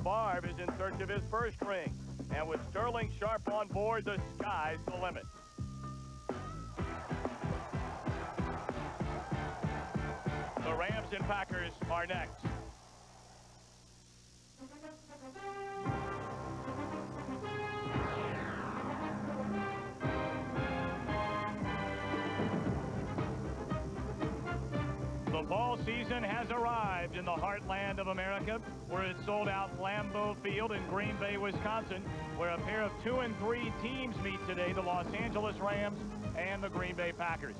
Brett Favre is in search of his first ring. And with Sterling Sharp on board, the sky's the limit. The Rams and Packers are next. The fall season has arrived in the heartland of America, where it sold out Lambeau Field in Green Bay, Wisconsin, where a pair of 2 and 3 teams meet today, the Los Angeles Rams and the Green Bay Packers.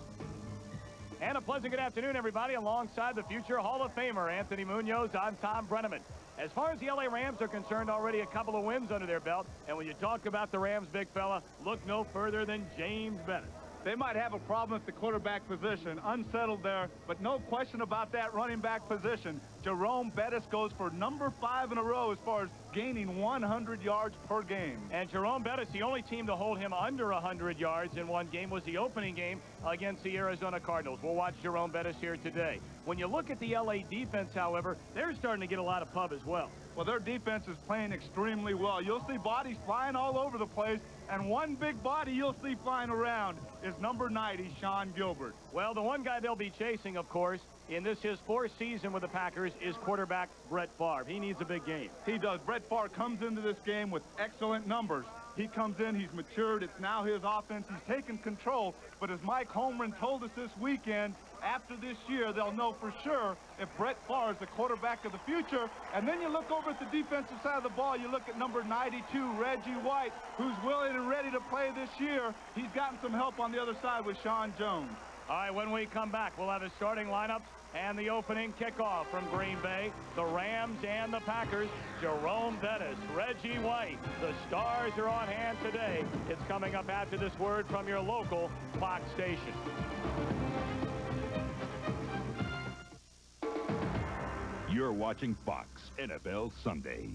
And a pleasant good afternoon, everybody. Alongside the future Hall of Famer Anthony Munoz, I'm Tom Brenneman. As far as the LA Rams are concerned, already a couple of wins under their belt. And when you talk about the Rams, big fella, look no further than James Bennett. They might have a problem at the quarterback position, unsettled there, but no question about that running back position. Jerome Bettis goes for number 5 in a row as far as gaining 100 yards per game. And Jerome Bettis, the only team to hold him under 100 yards in one game, was the opening game against the Arizona Cardinals. We'll watch Jerome Bettis here today. When you look at the LA defense, however, they're starting to get a lot of pub as well. Well, their defense is playing extremely well. You'll see bodies flying all over the place, and one big body you'll see flying around is number 90, Sean Gilbert. Well, the one guy they'll be chasing, of course, in this his 4th season with the Packers is quarterback Brett Favre. He needs a big game. He does. Brett Favre comes into this game with excellent numbers. He comes in, he's matured, it's now his offense, he's taken control. But as Mike Holmgren told us this weekend, after this year, they'll know for sure if Brett Favre is the quarterback of the future. And then you look over at the defensive side of the ball, you look at number 92, Reggie White, who's willing and ready to play this year. He's gotten some help on the other side with Sean Jones. All right, when we come back, we'll have a starting lineup and the opening kickoff from Green Bay. The Rams and the Packers. Jerome Bettis, Reggie White. The stars are on hand today. It's coming up after this word from your local Fox station. You're watching Fox NFL Sunday.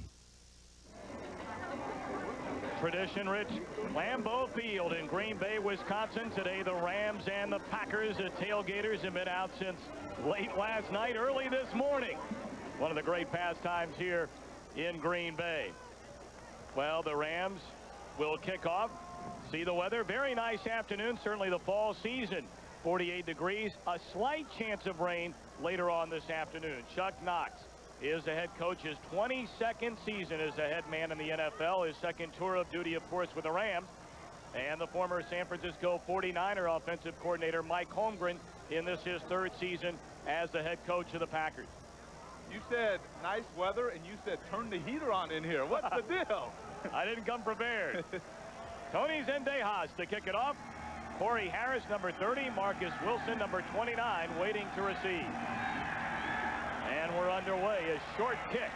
Tradition-rich Lambeau Field in Green Bay, Wisconsin. Today, the Rams and the Packers, the tailgaters, have been out since late last night, early this morning. One of the great pastimes here in Green Bay. Well, the Rams will kick off. See the weather. Very nice afternoon. Certainly the fall season. 48 degrees. A slight chance of rain later on this afternoon. Chuck Knox is the head coach. His 22nd season as the head man in the NFL. His second tour of duty, of course, with the Rams. And the former San Francisco 49er offensive coordinator Mike Holmgren in this his 3rd season as the head coach of the Packers. You said nice weather, and you said turn the heater on in here. What's the deal? I didn't come prepared. Tony Zendejas to kick it off. Corey Harris, number 30. Marcus Wilson, number 29, waiting to receive. And we're underway. A short kick.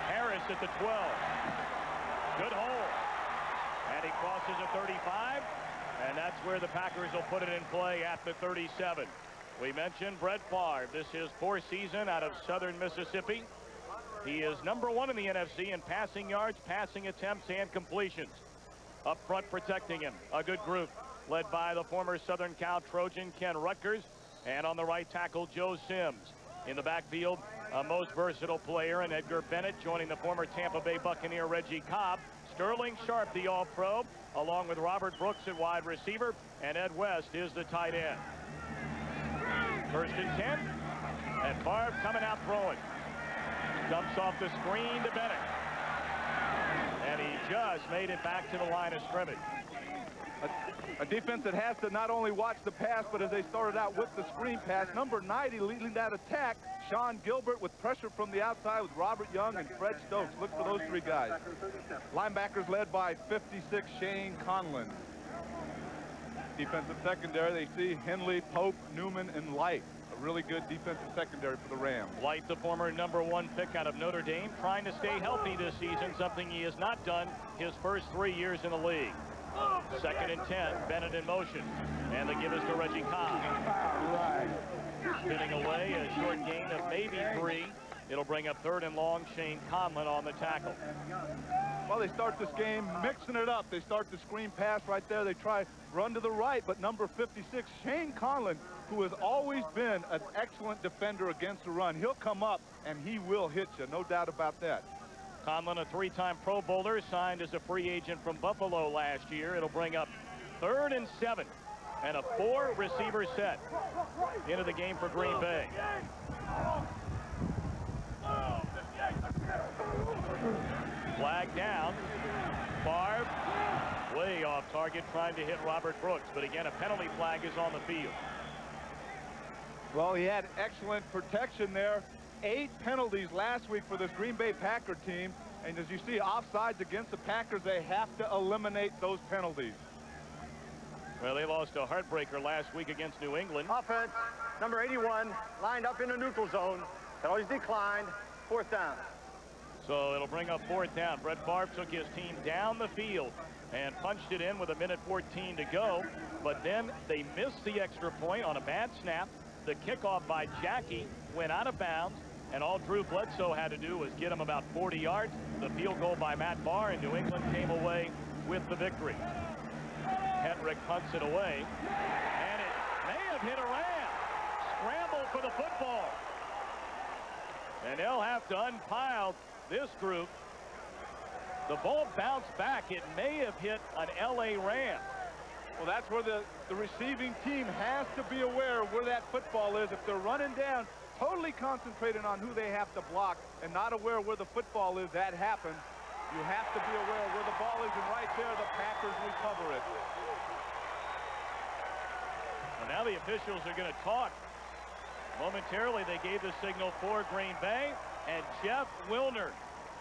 Harris at the 12. Good hole. And he crosses a 35. And that's where the Packers will put it in play at the 37. We mentioned Brett Favre. This is his 4th season out of Southern Mississippi. He is number 1 in the NFC in passing yards, passing attempts, and completions. Up front protecting him, a good group led by the former Southern Cal Trojan Ken Rutgers, and on the right tackle Joe Sims. In the backfield, a most versatile player, and Edgar Bennett joining the former Tampa Bay Buccaneer Reggie Cobb. Sterling Sharp, the All-Pro, along with Robert Brooks at wide receiver, and Ed West is the tight end. 1st and 10, and Favre coming out throwing. Dumps off the screen to Bennett. And he just made it back to the line of scrimmage. A defense that has to not only watch the pass, but as they started out with the screen pass, number 90 leading that attack, Sean Gilbert with pressure from the outside with Robert Young and Fred Stokes. Look for those 3 guys. Linebackers led by 56 Shane Conlon. Defensive secondary, they see Henley, Pope, Newman, and Light. A really good defensive secondary for the Rams. Light, the former number 1 pick out of Notre Dame, trying to stay healthy this season, something he has not done his first 3 years in the league. 2nd and 10, Bennett in motion. And the give is to Reggie Cobb. Spinning away, a short gain of maybe 3. It'll bring up 3rd and long, Shane Conlon on the tackle. Well, they start this game mixing it up. They start the screen pass right there. They try run to the right, but number 56, Shane Conlon, who has always been an excellent defender against the run, he'll come up and he will hit you, no doubt about that. Conlon, a three-time Pro Bowler, signed as a free agent from Buffalo last year. It'll bring up 3rd and 7 and a 4-receiver set into the game for Green Bay. Flag down. Favre way off target, trying to hit Robert Brooks, but again a penalty flag is on the field. Well, he had excellent protection there. 8 penalties last week for this Green Bay Packer team, and as you see, offsides against the Packers, they have to eliminate those penalties. Well, they lost a heartbreaker last week against New England. Offense, number 81, lined up in the neutral zone. Penalties declined. 4th down. So it'll bring up 4th down. Brett Favre took his team down the field and punched it in with 1:14 to go. But then they missed the extra point on a bad snap. The kickoff by Jackie went out of bounds, and all Drew Bledsoe had to do was get him about 40 yards. The field goal by Matt Barr, and New England came away with the victory. Hedrick punts it away, and it may have hit a ram. Scramble for the football. And they'll have to unpile this group. The ball bounced back. It may have hit an LA Ram. Well, that's where the receiving team has to be aware of where that football is. If they're running down, totally concentrated on who they have to block and not aware where the football is, that happens. You have to be aware of where the ball is, and right there, the Packers recover it. Well, now the officials are going to talk. Momentarily, they gave the signal for Green Bay, and Jeff Wilner,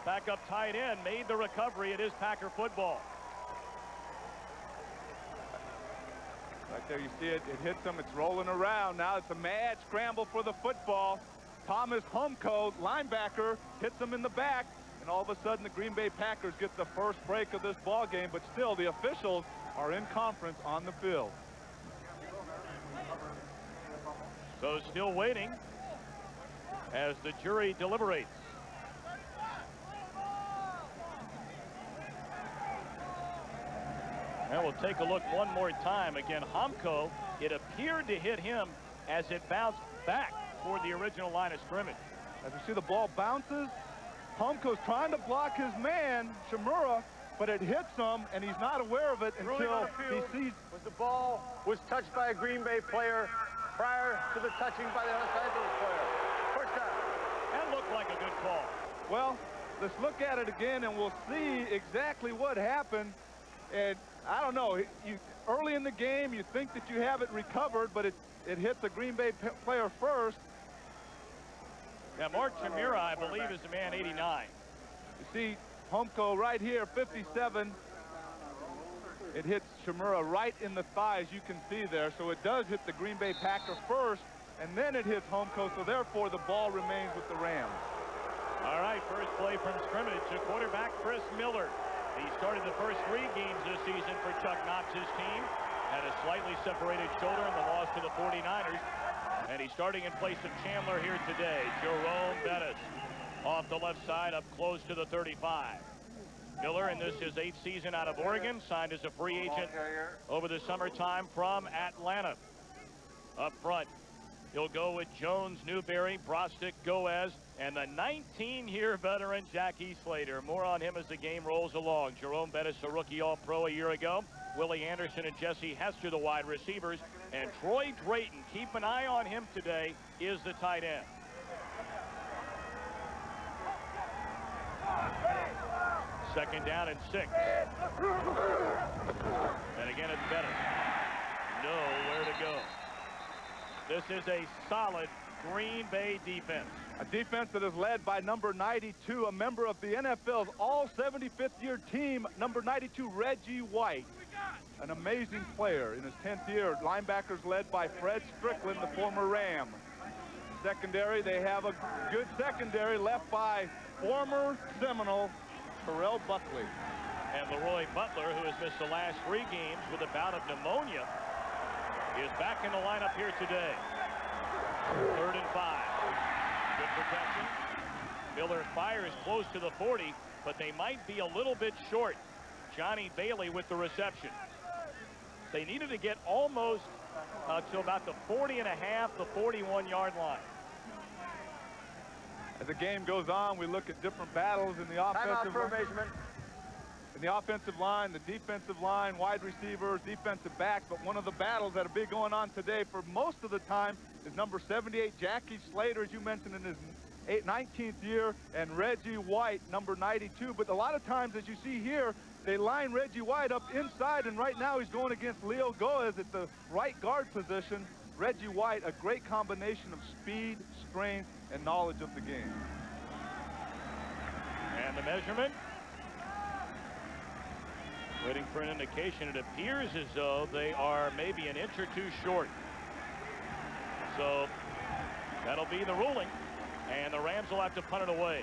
backup tight end, made the recovery. It is Packer football. Right there, you see it. It hits them. It's rolling around. Now it's a mad scramble for the football. Thomas Humko, linebacker, hits him in the back, and all of a sudden the Green Bay Packers get the first break of this ball game. But still, the officials are in conference on the field. So still waiting as the jury deliberates. And we'll take a look one more time. Again, Humko, it appeared to hit him as it bounced back toward the original line of scrimmage. As you see, the ball bounces. Humko's trying to block his man, Shimura, but it hits him, and he's not aware of it until he sees. The ball was touched by a Green Bay player prior to the touching by the Los Angeles player. 1st down. That looked like a good call. Well, let's look at it again, and we'll see exactly what happened. And I don't know, early in the game, you think that you have it recovered, but it hit the Green Bay player first. Yeah, Mark Chimera, I believe, is the man 89. You see Humko right here, 57. It hits Shimura right in the thighs, you can see there. So it does hit the Green Bay Packer first, and then it hits Humko, so therefore the ball remains with the Rams. All right, first play from scrimmage. The quarterback, Chris Miller. He started the first 3 games this season for Chuck Knox's team. Had a slightly separated shoulder in the loss to the 49ers. And he's starting in place of Chandler here today. Jerome Bettis off the left side, up close to the 35. Miller, in this his 8th season out of Oregon, signed as a free agent over the summertime from Atlanta. Up front, he'll go with Jones, Newberry, Brostick, Goez, and the 19-year veteran Jackie Slater. More on him as the game rolls along. Jerome Bettis, a rookie All-Pro a year ago. Willie Anderson and Jesse Hester, the wide receivers. And Troy Drayton, keep an eye on him today, is the tight end. Second down and 6. And again, it's Bettis. Nowhere to go. This is a solid Green Bay defense. A defense that is led by number 92, a member of the NFL's All-75th-year team, number 92, Reggie White. An amazing player in his 10th year. Linebackers led by Fred Strickland, the former Ram. Secondary, they have a good secondary left by former Seminole Terrell Buckley. And Leroy Butler, who has missed the last 3 games with a bout of pneumonia, is back in the lineup here today. 3rd and 5. Good protection. Miller fires close to the 40, but they might be a little bit short. Johnny Bailey with the reception. They needed to get almost to about the 40 and a half, the 41-yard line. As the game goes on, we look at different battles in the Timeout offensive for line. measurement. In the offensive line, the defensive line, wide receivers, defensive backs, but one of the battles that are big going on today for most of the time is number 78, Jackie Slater, as you mentioned, in his 19th year, and Reggie White, number 92. But a lot of times, as you see here, they line Reggie White up inside, and right now he's going against Leo Goes at the right guard position. Reggie White, a great combination of speed, strength, and knowledge of the game. And the measurement. Waiting for an indication. It appears as though they are maybe an inch or two short. So that'll be the ruling. And the Rams will have to punt it away.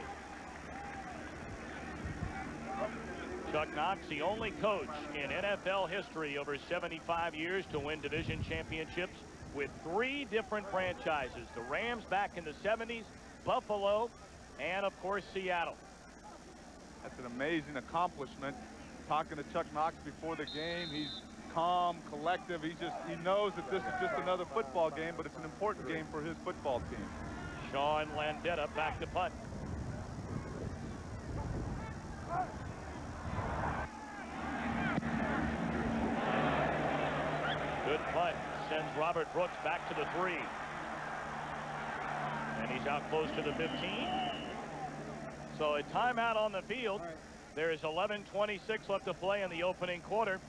Chuck Knox, the only coach in NFL history over 75 years to win division championships with 3 different franchises. The Rams back in the 70s, Buffalo, and of course Seattle. That's an amazing accomplishment. Talking to Chuck Knox before the game, he's calm, collective. He knows that this is just another football game, but it's an important game for his football team. Sean Landetta back to punt. Good punt. Sends Robert Brooks back to the 3. And he's out close to the 15. So a timeout on the field. There's 11:26 left to play in the opening quarter.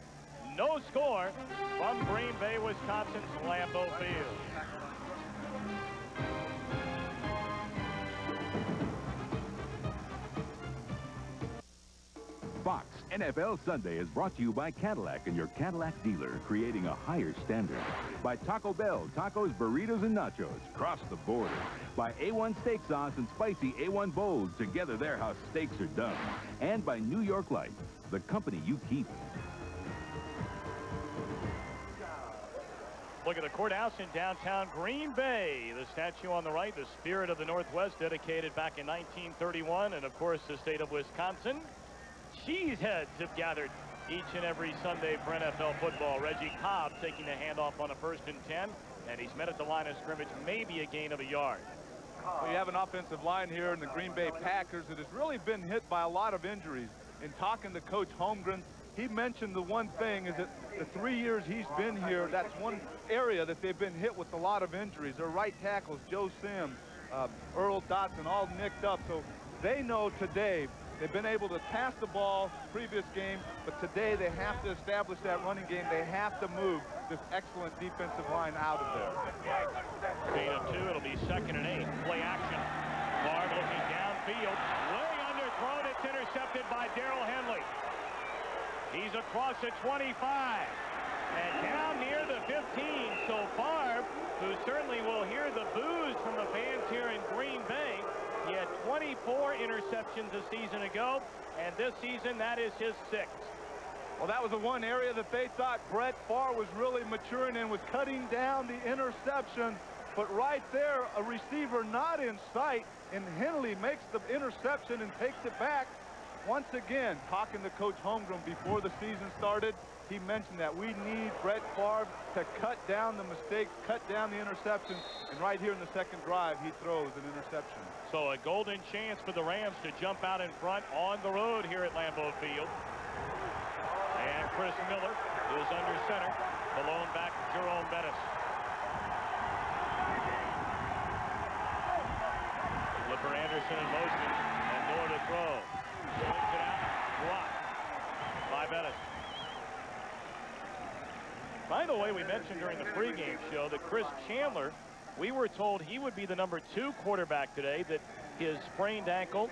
No score from Green Bay, Wisconsin's Lambeau Field. Fox NFL Sunday is brought to you by Cadillac and your Cadillac dealer, creating a higher standard. By Taco Bell, tacos, burritos, and nachos, cross the border. By A1 Steak Sauce and spicy A1 Bowls, together they're how steaks are done. And by New York Life, the company you keep. Look at the courthouse in downtown Green Bay. The statue on the right, the Spirit of the Northwest, dedicated back in 1931. And, of course, the state of Wisconsin. Cheeseheads have gathered each and every Sunday for NFL football. Reggie Cobb taking the handoff on a 1st and 10, and he's met at the line of scrimmage, maybe a gain of a yard. We have an offensive line here in the Green Bay Packers that has really been hit by a lot of injuries. In talking to Coach Holmgren, he mentioned the one thing is that the 3 years he's been here, that's one area that they've been hit with a lot of injuries. Their right tackles, Joe Sims, Earl Dotson, all nicked up. So they know today they've been able to pass the ball previous game, but today they have to establish that running game. They have to move this excellent defensive line out of there. Gain of 2, it'll be 2nd and 8. Play action. Barb looking downfield. Way underthrown. It's intercepted by Darrell Henley. He's across the 25. And down near the 15. So Favre, who certainly will hear the boos from the fans here in Green Bay, he had 24 interceptions a season ago, and this season that is his 6th. Well, that was the one area that they thought Brett Favre was really maturing in, was cutting down the interception. But right there, a receiver not in sight, and Henley makes the interception and takes it back. Once again, talking to Coach Holmgren before the season started, he mentioned that we need Brett Favre to cut down the mistakes, cut down the interceptions, and right here in the 2nd drive, he throws an interception. So a golden chance for the Rams to jump out in front on the road here at Lambeau Field. And Chris Miller is under center. The lone back, Jerome Bettis. Flipper Anderson in motion, and Moore to throw. Swings it out, blocked by Bettis. By the way, we mentioned during the pregame show that Chris Chandler, we were told he would be the number 2 quarterback today, that his sprained ankle,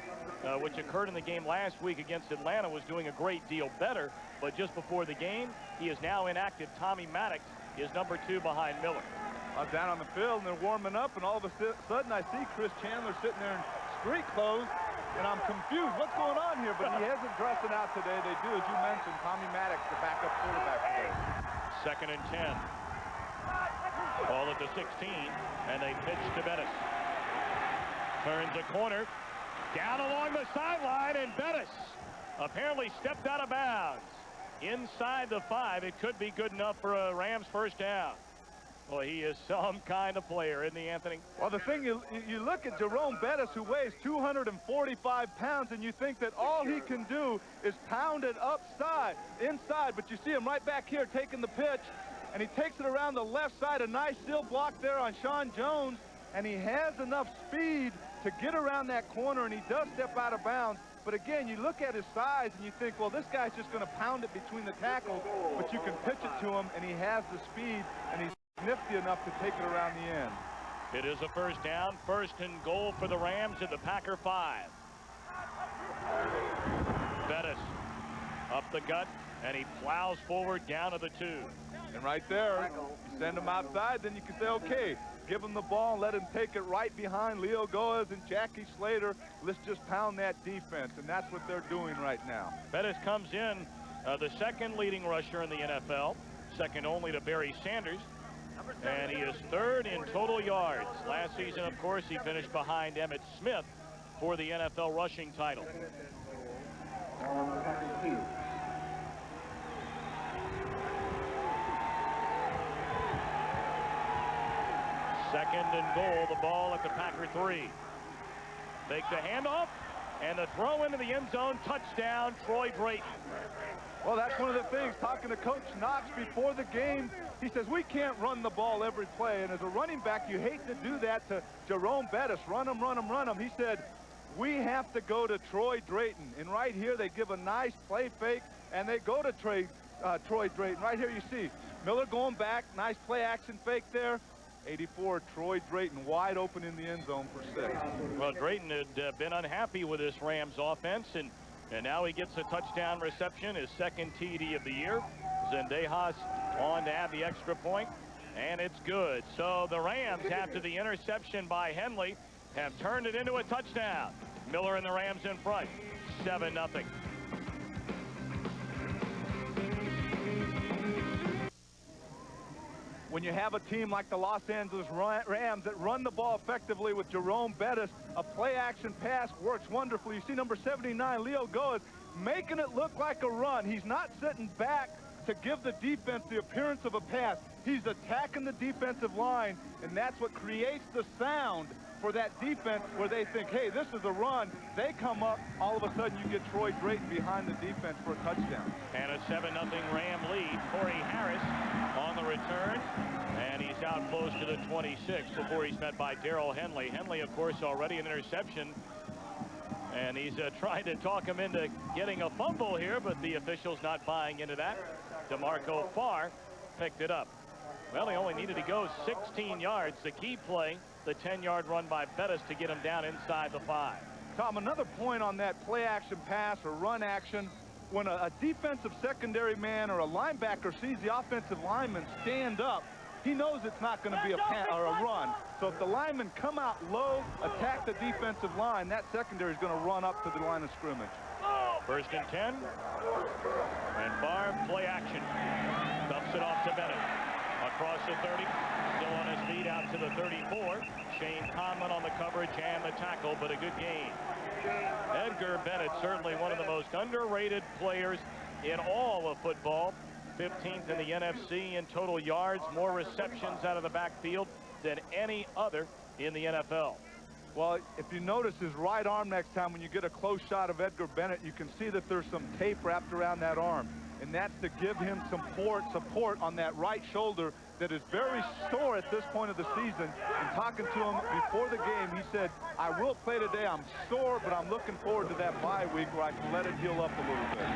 which occurred in the game last week against Atlanta, was doing a great deal better. But just before the game, he is now inactive. Tommy Maddox is number 2 behind Miller. Down on the field, and they're warming up, and all of a sudden I see Chris Chandler sitting there in street clothes, and I'm confused. What's going on here? But he hasn't dressed it out today. They do, as you mentioned, Tommy Maddox, the backup quarterback today. 2nd and 10. Ball at the 16, and they pitch to Bettis. Turns a corner, down along the sideline, and Bettis apparently stepped out of bounds. Inside the 5, it could be good enough for a Rams 1st down. Well, he is some kind of player, isn't he, Anthony? Well, the thing, you look at Jerome Bettis, who weighs 245 pounds, and you think that all he can do is pound it inside, but you see him right back here taking the pitch, and he takes it around the left side. A nice seal block there on Sean Jones, and he has enough speed to get around that corner, and he does step out of bounds. But again, you look at his size, and you think, well, this guy's just going to pound it between the tackles, but you can pitch it to him, and he has the speed, and he's nifty enough to take it around the end. It is a first down, first and goal for the Rams at the Packer 5. Bettis up the gut, and he plows forward down to the 2. And right there, you send him outside, then you can say, okay, give him the ball and let him take it right behind Leo Goaz and Jackie Slater. Let's just pound that defense, and that's what they're doing right now. Bettis comes in the second leading rusher in the NFL, second only to Barry Sanders. And he is third in total yards. Last season, of course, he finished behind Emmitt Smith for the NFL rushing title. Second and goal, the ball at the Packer 3. Make the handoff, and the throw into the end zone. Touchdown, Troy Drayton. Well, that's one of the things, talking to Coach Knox before the game, he says, we can't run the ball every play. And as a running back, you hate to do that to Jerome Bettis. Run him, run him, run him. He said, we have to go to Troy Drayton. And right here, they give a nice play fake, and they go to Troy Drayton. Right here, you see Miller going back. Nice play action fake there. 84, Troy Drayton, wide open in the end zone for 6. Well, Drayton had been unhappy with this Rams offense, and now he gets a touchdown reception, his second TD of the year. Zendejas on to add the extra point, and it's good. So the Rams, after the interception by Henley, have turned it into a touchdown. Miller and the Rams in front, 7-0. When you have a team like the Los Angeles Rams that run the ball effectively with Jerome Bettis, a play-action pass works wonderfully. You see number 79, Leo Goaz, making it look like a run. He's not sitting back to give the defense the appearance of a pass. He's attacking the defensive line, and that's what creates the sound for that defense where they think, hey, this is a run. They come up, all of a sudden you get Troy Drayton behind the defense for a touchdown. And a 7-0 Ram lead. Corey Harris on the return, and he's out close to the 26 before he's met by Darrell Henley. Henley, of course, already an interception, and he's trying to talk him into getting a fumble here, but the official's not buying into that. DeMarco Farr picked it up. Well, he only needed to go 16 yards. The key play, the 10-yard run by Bettis to get him down inside the 5. Tom, another point on that play-action pass or run action, when a defensive secondary man or a linebacker sees the offensive lineman stand up, he knows it's not going to be a pass or a run. So if the linemen come out low, attack the defensive line, that secondary is going to run up to the line of scrimmage. First and 10. And Farr, play action. Dumps it off to Bennett. Across the 30. Still on his feet out to the 34. Shane Conlon on the coverage and the tackle, but a good game. Edgar Bennett, certainly one of the most underrated players in all of football. 15th in the NFC in total yards, more receptions out of the backfield than any other in the NFL. Well, if you notice his right arm next time, when you get a close shot of Edgar Bennett, you can see that there's some tape wrapped around that arm. And that's to give him some support on that right shoulder that is very sore at this point of the season. And talking to him before the game, he said, I will play today. I'm sore, but I'm looking forward to that bye week where I can let it heal up a little bit.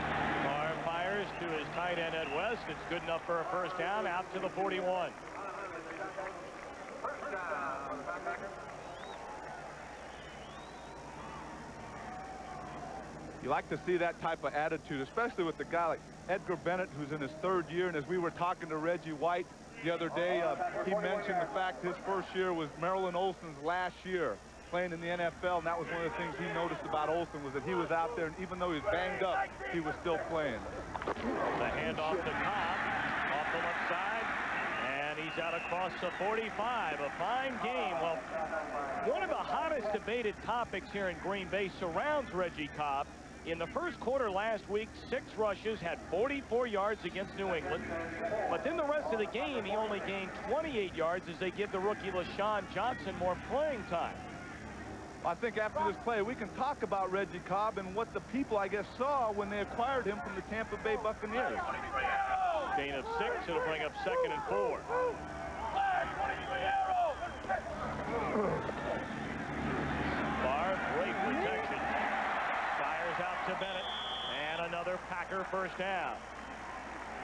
Farr fires to his tight end, Ed West. It's good enough for a first down out to the 41. You like to see that type of attitude, especially with a guy like Edgar Bennett, who's in his 3rd year. And as we were talking to Reggie White the other day, he mentioned the fact his first year was Marilyn Olson's last year playing in the NFL. And that was one of the things he noticed about Olson, was that he was out there, and even though he was banged up, he was still playing. The handoff to Cobb off the left side, and he's out across the 45. A fine game. Well, one of the hottest debated topics here in Green Bay surrounds Reggie Cobb. In the first quarter last week, 6 rushes, had 44 yards against New England. But then the rest of the game, he only gained 28 yards as they give the rookie LaShawn Johnson more playing time. I think after this play, we can talk about Reggie Cobb and what the people, I guess, saw when they acquired him from the Tampa Bay Buccaneers. Gain of 6. It'll bring up 2nd and 4. Barr, great protection. Fires out to Bennett. And another Packer first down.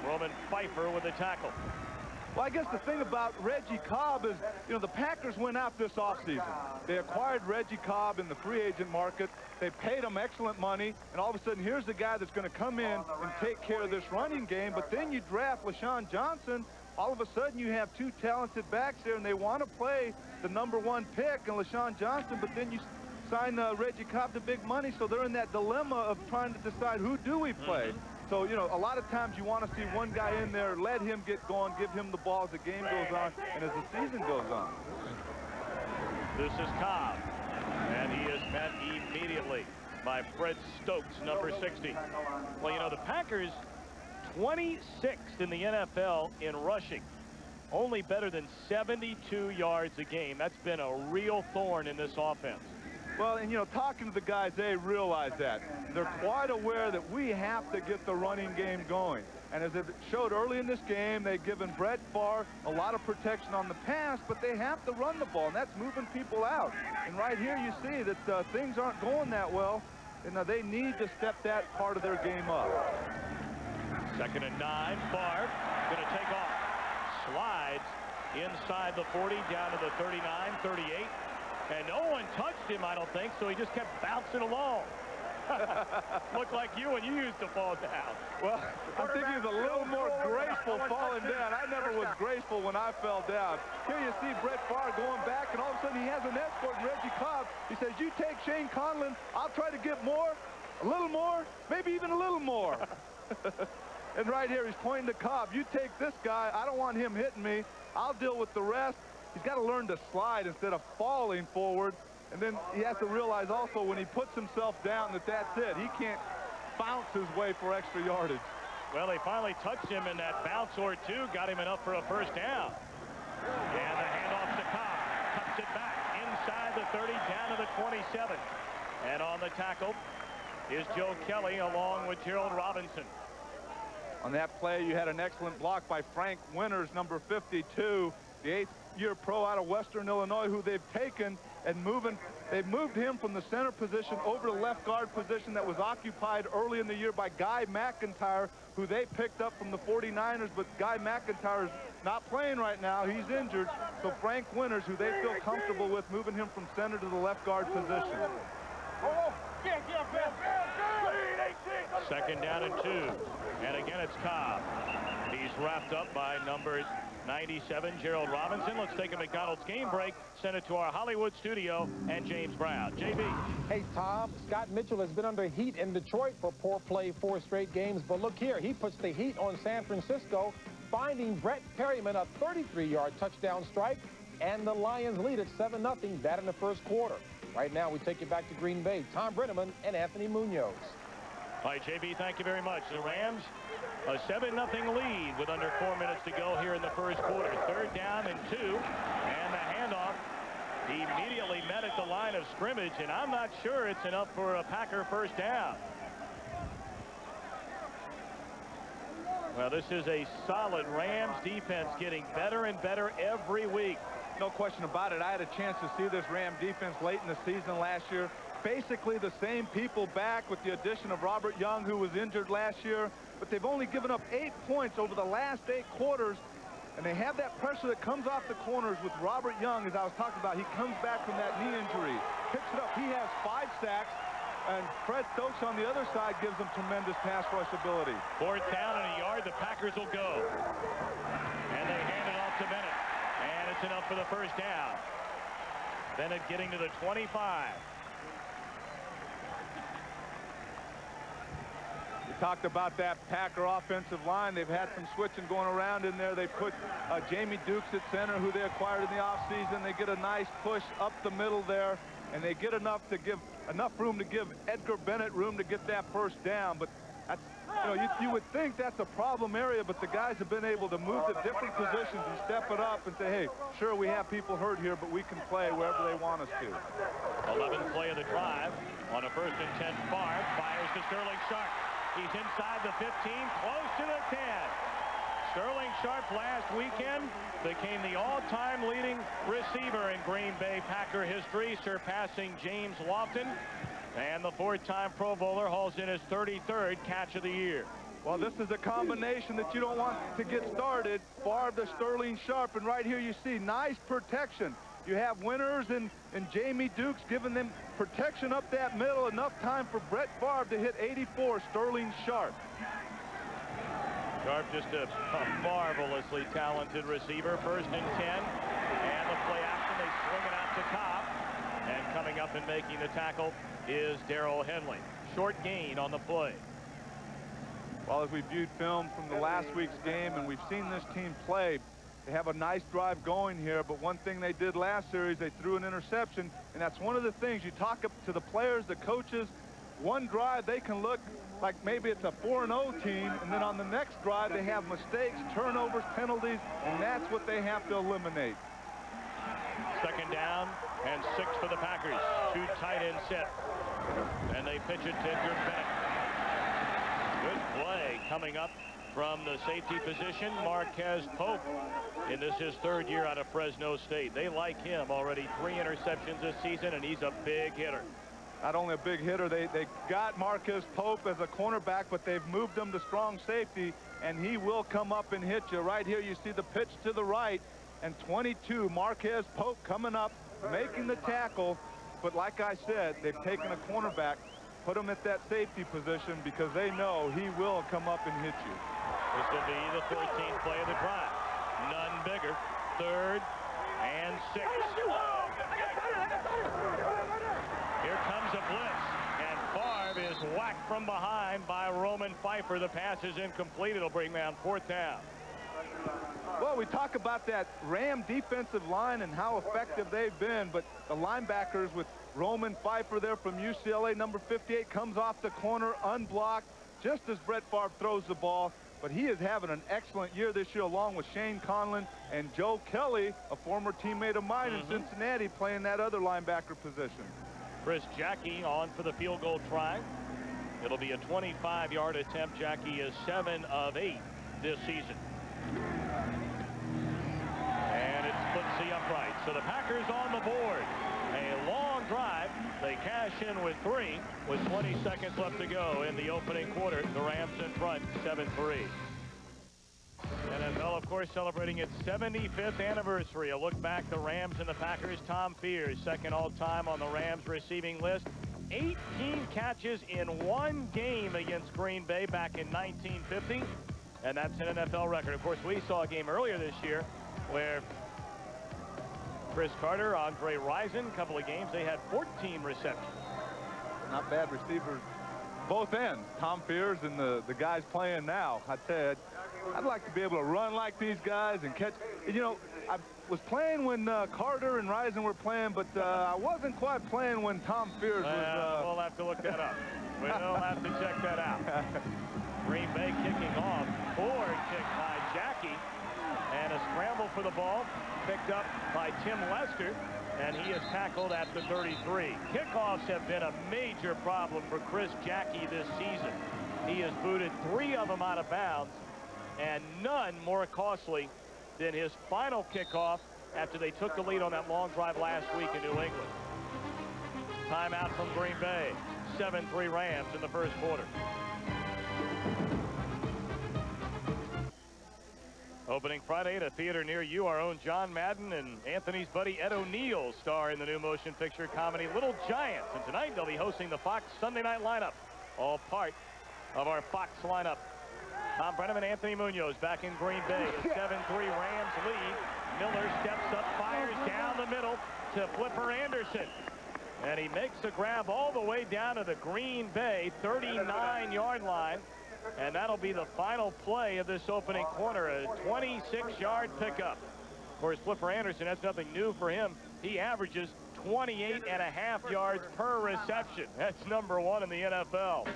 Roman Pfeiffer with the tackle. Well, I guess the thing about Reggie Cobb is, you know, the Packers went out this offseason. They acquired Reggie Cobb in the free agent market. They paid him excellent money, and all of a sudden, here's the guy that's going to come in and take care of this running game. But then you draft LaShawn Johnson. All of a sudden, you have 2 talented backs there, and they want to play the #1 pick and LaShawn Johnson, but then you sign Reggie Cobb to big money, so they're in that dilemma of trying to decide who do we play. So, you know, a lot of times you want to see one guy in there, let him get going, give him the ball as the game goes on and as the season goes on. This is Cobb, and he is met immediately by Fred Stokes, number 60. Well, you know, the Packers, 26th in the NFL in rushing, only better than 72 yards a game. That's been a real thorn in this offense. Well, and, you know, talking to the guys, they realize that. They're quite aware that we have to get the running game going. And as it showed early in this game, they've given Brett Favre a lot of protection on the pass, but they have to run the ball, and that's moving people out. And right here you see that things aren't going that well, and they need to step that part of their game up. 2nd and 9. Favre going to take off. Slides inside the 40, down to the 39, 38. And no one touched him, I don't think, so he just kept bouncing along. Looked like you when you used to fall down. Well, I think he's a little more graceful falling down. I never was graceful when I fell down. Here you see Brett Favre going back, and all of a sudden he has an escort in Reggie Cobb. He says, you take Shane Conlon, I'll try to get more, a little more, maybe even a little more. And right here, he's pointing to Cobb. You take this guy. I don't want him hitting me. I'll deal with the rest. He's got to learn to slide instead of falling forward. And then he has to realize also when he puts himself down that that's it. He can't bounce his way for extra yardage. Well, they finally touched him in that bounce or two, got him enough for a first down. And the handoff to Cobb. Cuts it back inside the 30, down to the 27. And on the tackle is Joe Kelly along with Gerald Robinson. On that play, you had an excellent block by Frank Winters, number 52, the 8th-year pro out of Western Illinois, who they've taken and they've moved him from the center position over to left guard position that was occupied early in the year by Guy McIntyre, who they picked up from the 49ers, but Guy McIntyre is not playing right now. He's injured. So Frank Winters, who they feel comfortable with, moving him from center to the left guard position. 2nd down and 2. And again, it's Cobb. He's wrapped up by number 97, Gerald Robinson. Let's take a McDonald's game break. Send it to our Hollywood studio and James Brown. JB. Hey, Tom, Scott Mitchell has been under heat in Detroit for poor play 4 straight games. But look here, he puts the heat on San Francisco, finding Brett Perryman a 33-yard touchdown strike, and the Lions lead at 7-0, that in the first quarter. Right now, we take you back to Green Bay. Tom Brenneman and Anthony Munoz. All right, JB, thank you very much. The Rams, a 7-0 lead with under 4 minutes to go here in the first quarter. 3rd down and 2, and the handoff immediately met at the line of scrimmage, and I'm not sure it's enough for a Packer first down. Well, this is a solid Rams defense, getting better and better every week. No question about it. I had a chance to see this Ram defense late in the season last year. Basically the same people back with the addition of Robert Young, who was injured last year. But they've only given up 8 points over the last 8 quarters. And they have that pressure that comes off the corners with Robert Young, as I was talking about. He comes back from that knee injury, picks it up. He has 5 sacks. And Fred Stokes on the other side gives them tremendous pass rush ability. 4th down and a yard. The Packers will go. And they hand it off to Bennett. And it's enough for the first down. Bennett getting to the 25. We talked about that Packer offensive line. They've had some switching going around in there. They put Jamie Dukes at center, who they acquired in the offseason. They get a nice push up the middle there, and they get enough to give enough room to give Edgar Bennett room to get that first down. But that's, you would think that's a problem area, but the guys have been able to move to different positions and step it up and say, hey, sure, we have people hurt here, but we can play wherever they want us to. 11th play of the drive on a 1st and 10. Favre fires to Sterling Sharp. He's inside the 15, close to the 10. Sterling Sharp last weekend became the all-time leading receiver in Green Bay Packer history, surpassing James Lofton. And the 4-time Pro Bowler hauls in his 33rd catch of the year. Well, this is a combination that you don't want to get started. Favre to Sterling Sharp, and right here you see nice protection. You have Winters and Jamie Dukes giving them protection up that middle, enough time for Brett Favre to hit 84, Sterling Sharp. Sharp just a marvelously talented receiver. 1st and 10, and the play action, they swing it out to Cobb. And coming up and making the tackle is Darrell Henley. Short gain on the play. Well, as we viewed film from the last week's game, and we've seen this team play, they have a nice drive going here, but one thing they did last series, they threw an interception, and that's one of the things you talk up to the players, the coaches. One drive, they can look like maybe it's a 4-0 team, and then on the next drive, they have mistakes, turnovers, penalties, and that's what they have to eliminate. 2nd down and 6 for the Packers. 2 tight end set. And they pitch it to Edgar Bennett. Good play coming up from the safety position, Marquez Pope. And this is his 3rd year out of Fresno State. They like him. Already 3 interceptions this season, and he's a big hitter. Not only a big hitter, they got Marquez Pope as a cornerback, but they've moved him to strong safety, and he will come up and hit you. Right here you see the pitch to the right, and 22, Marquez Pope coming up, making the tackle. But like I said, they've taken a cornerback, put him at that safety position because they know he will come up and hit you. This will be the 14th play of the drive. None bigger. 3rd and 6. Here comes a blitz, and Favre is whacked from behind by Roman Pfeiffer. The pass is incomplete. It'll bring down 4th down. Well, we talk about that Ram defensive line and how effective they've been, but the linebackers with Roman Pfeiffer there from UCLA, number 58, comes off the corner unblocked just as Brett Favre throws the ball. But he is having an excellent year this year, along with Shane Conlon and Joe Kelly, a former teammate of mine in Cincinnati, playing that other linebacker position. Chris Jackie on for the field goal try. It'll be a 25-yard attempt. Jackie is 7 of 8 this season. And it's footsie upright. So the Packers on the board. A long drive. They cash in with 3 with 20 seconds left to go in the opening quarter. The Rams in front, 7-3. NFL, of course, celebrating its 75th anniversary. A look back, the Rams and the Packers. Tom Fears, second all-time on the Rams receiving list. 18 catches in 1 game against Green Bay back in 1950. And that's an NFL record. Of course, we saw a game earlier this year where Chris Carter, Andre Rison, a couple of games, they had 14 receptions. Not bad receivers, both ends. Tom Fears and the guys playing now. I'd say I'd like to be able to run like these guys and catch. You know, I was playing when Carter and Rison were playing, but I wasn't quite playing when Tom Fears was. We'll have to look that up. We'll have to check that out. Green Bay kicking off. Forward kick by Jackie. And a scramble for the ball picked up by Tim Lester. And he is tackled at the 33. Kickoffs have been a major problem for Chris Jackie this season. He has booted 3 of them out of bounds, and none more costly than his final kickoff after they took the lead on that long drive last week in New England. Timeout from Green Bay. 7-3 Rams in the first quarter. Opening Friday at a theater near you, our own John Madden and Anthony's buddy Ed O'Neill star in the new motion picture comedy Little Giants. And tonight they'll be hosting the Fox Sunday night lineup, all part of our Fox lineup. Tom Brennan and Anthony Munoz back in Green Bay. A 7-3 Rams lead. Miller steps up, fires down the middle to Flipper Anderson. And he makes the grab all the way down to the Green Bay 39-yard line. And that'll be the final play of this opening quarter, a 26-yard pickup. Of course, Flipper Anderson, that's nothing new for him. He averages 28.5 yards per reception. That's #1 in the NFL.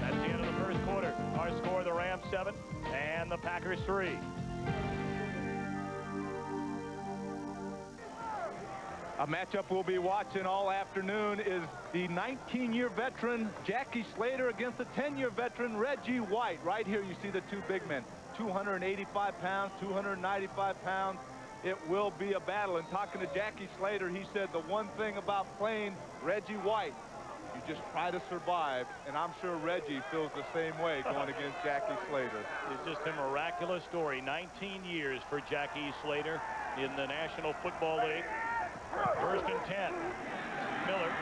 That's the end of the first quarter. Our score, the Rams 7 and the Packers 3. A matchup we'll be watching all afternoon is the 19-year veteran Jackie Slater against the 10-year veteran Reggie White. Right here you see the two big men, 285 pounds, 295 pounds. It will be a battle. And talking to Jackie Slater, he said the one thing about playing Reggie White, you just try to survive. And I'm sure Reggie feels the same way going against Jackie Slater. It's just a miraculous story. 19 years for Jackie Slater in the National Football League. First and 10. Miller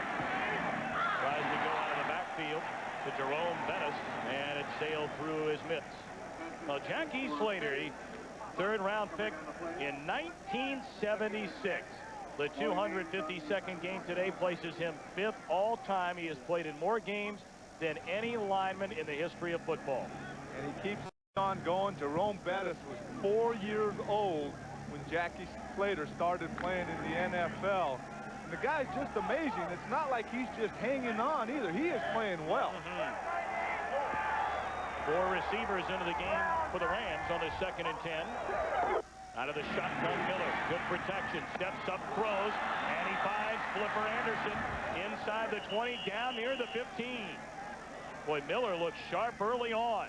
tries to go out of the backfield to Jerome Bettis, and it sailed through his mitts. Now, Jackie Slater, third-round pick in 1976. The 252nd game today places him 5th all-time. He has played in more games than any lineman in the history of football. And he keeps on going. Jerome Bettis was 4 years old when Jackie Slater started playing in the NFL. And the guy's just amazing. It's not like he's just hanging on either. He is playing well. 4 receivers into the game for the Rams on the 2nd and 10. Out of the shotgun, Miller. Good protection. Steps up, throws, and he finds Flipper Anderson inside the 20, down near the 15. Boy, Miller looks sharp early on.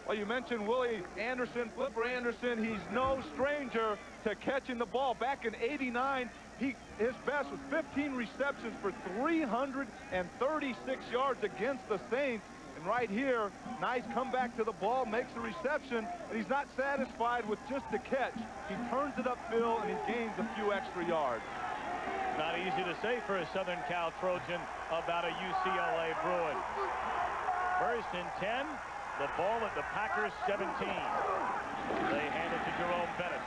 Well, you mentioned Willie Anderson, Flipper Anderson. He's no stranger to catching the ball. Back in '89, his best was 15 receptions for 336 yards against the Saints. And right here, nice comeback to the ball, makes a reception, and he's not satisfied with just the catch. He turns it upfield, and he gains a few extra yards. Not easy to say for a Southern Cal Trojan about a UCLA Bruin. First and 10, the ball at the Packers 17. They hand it to Jerome Bettis.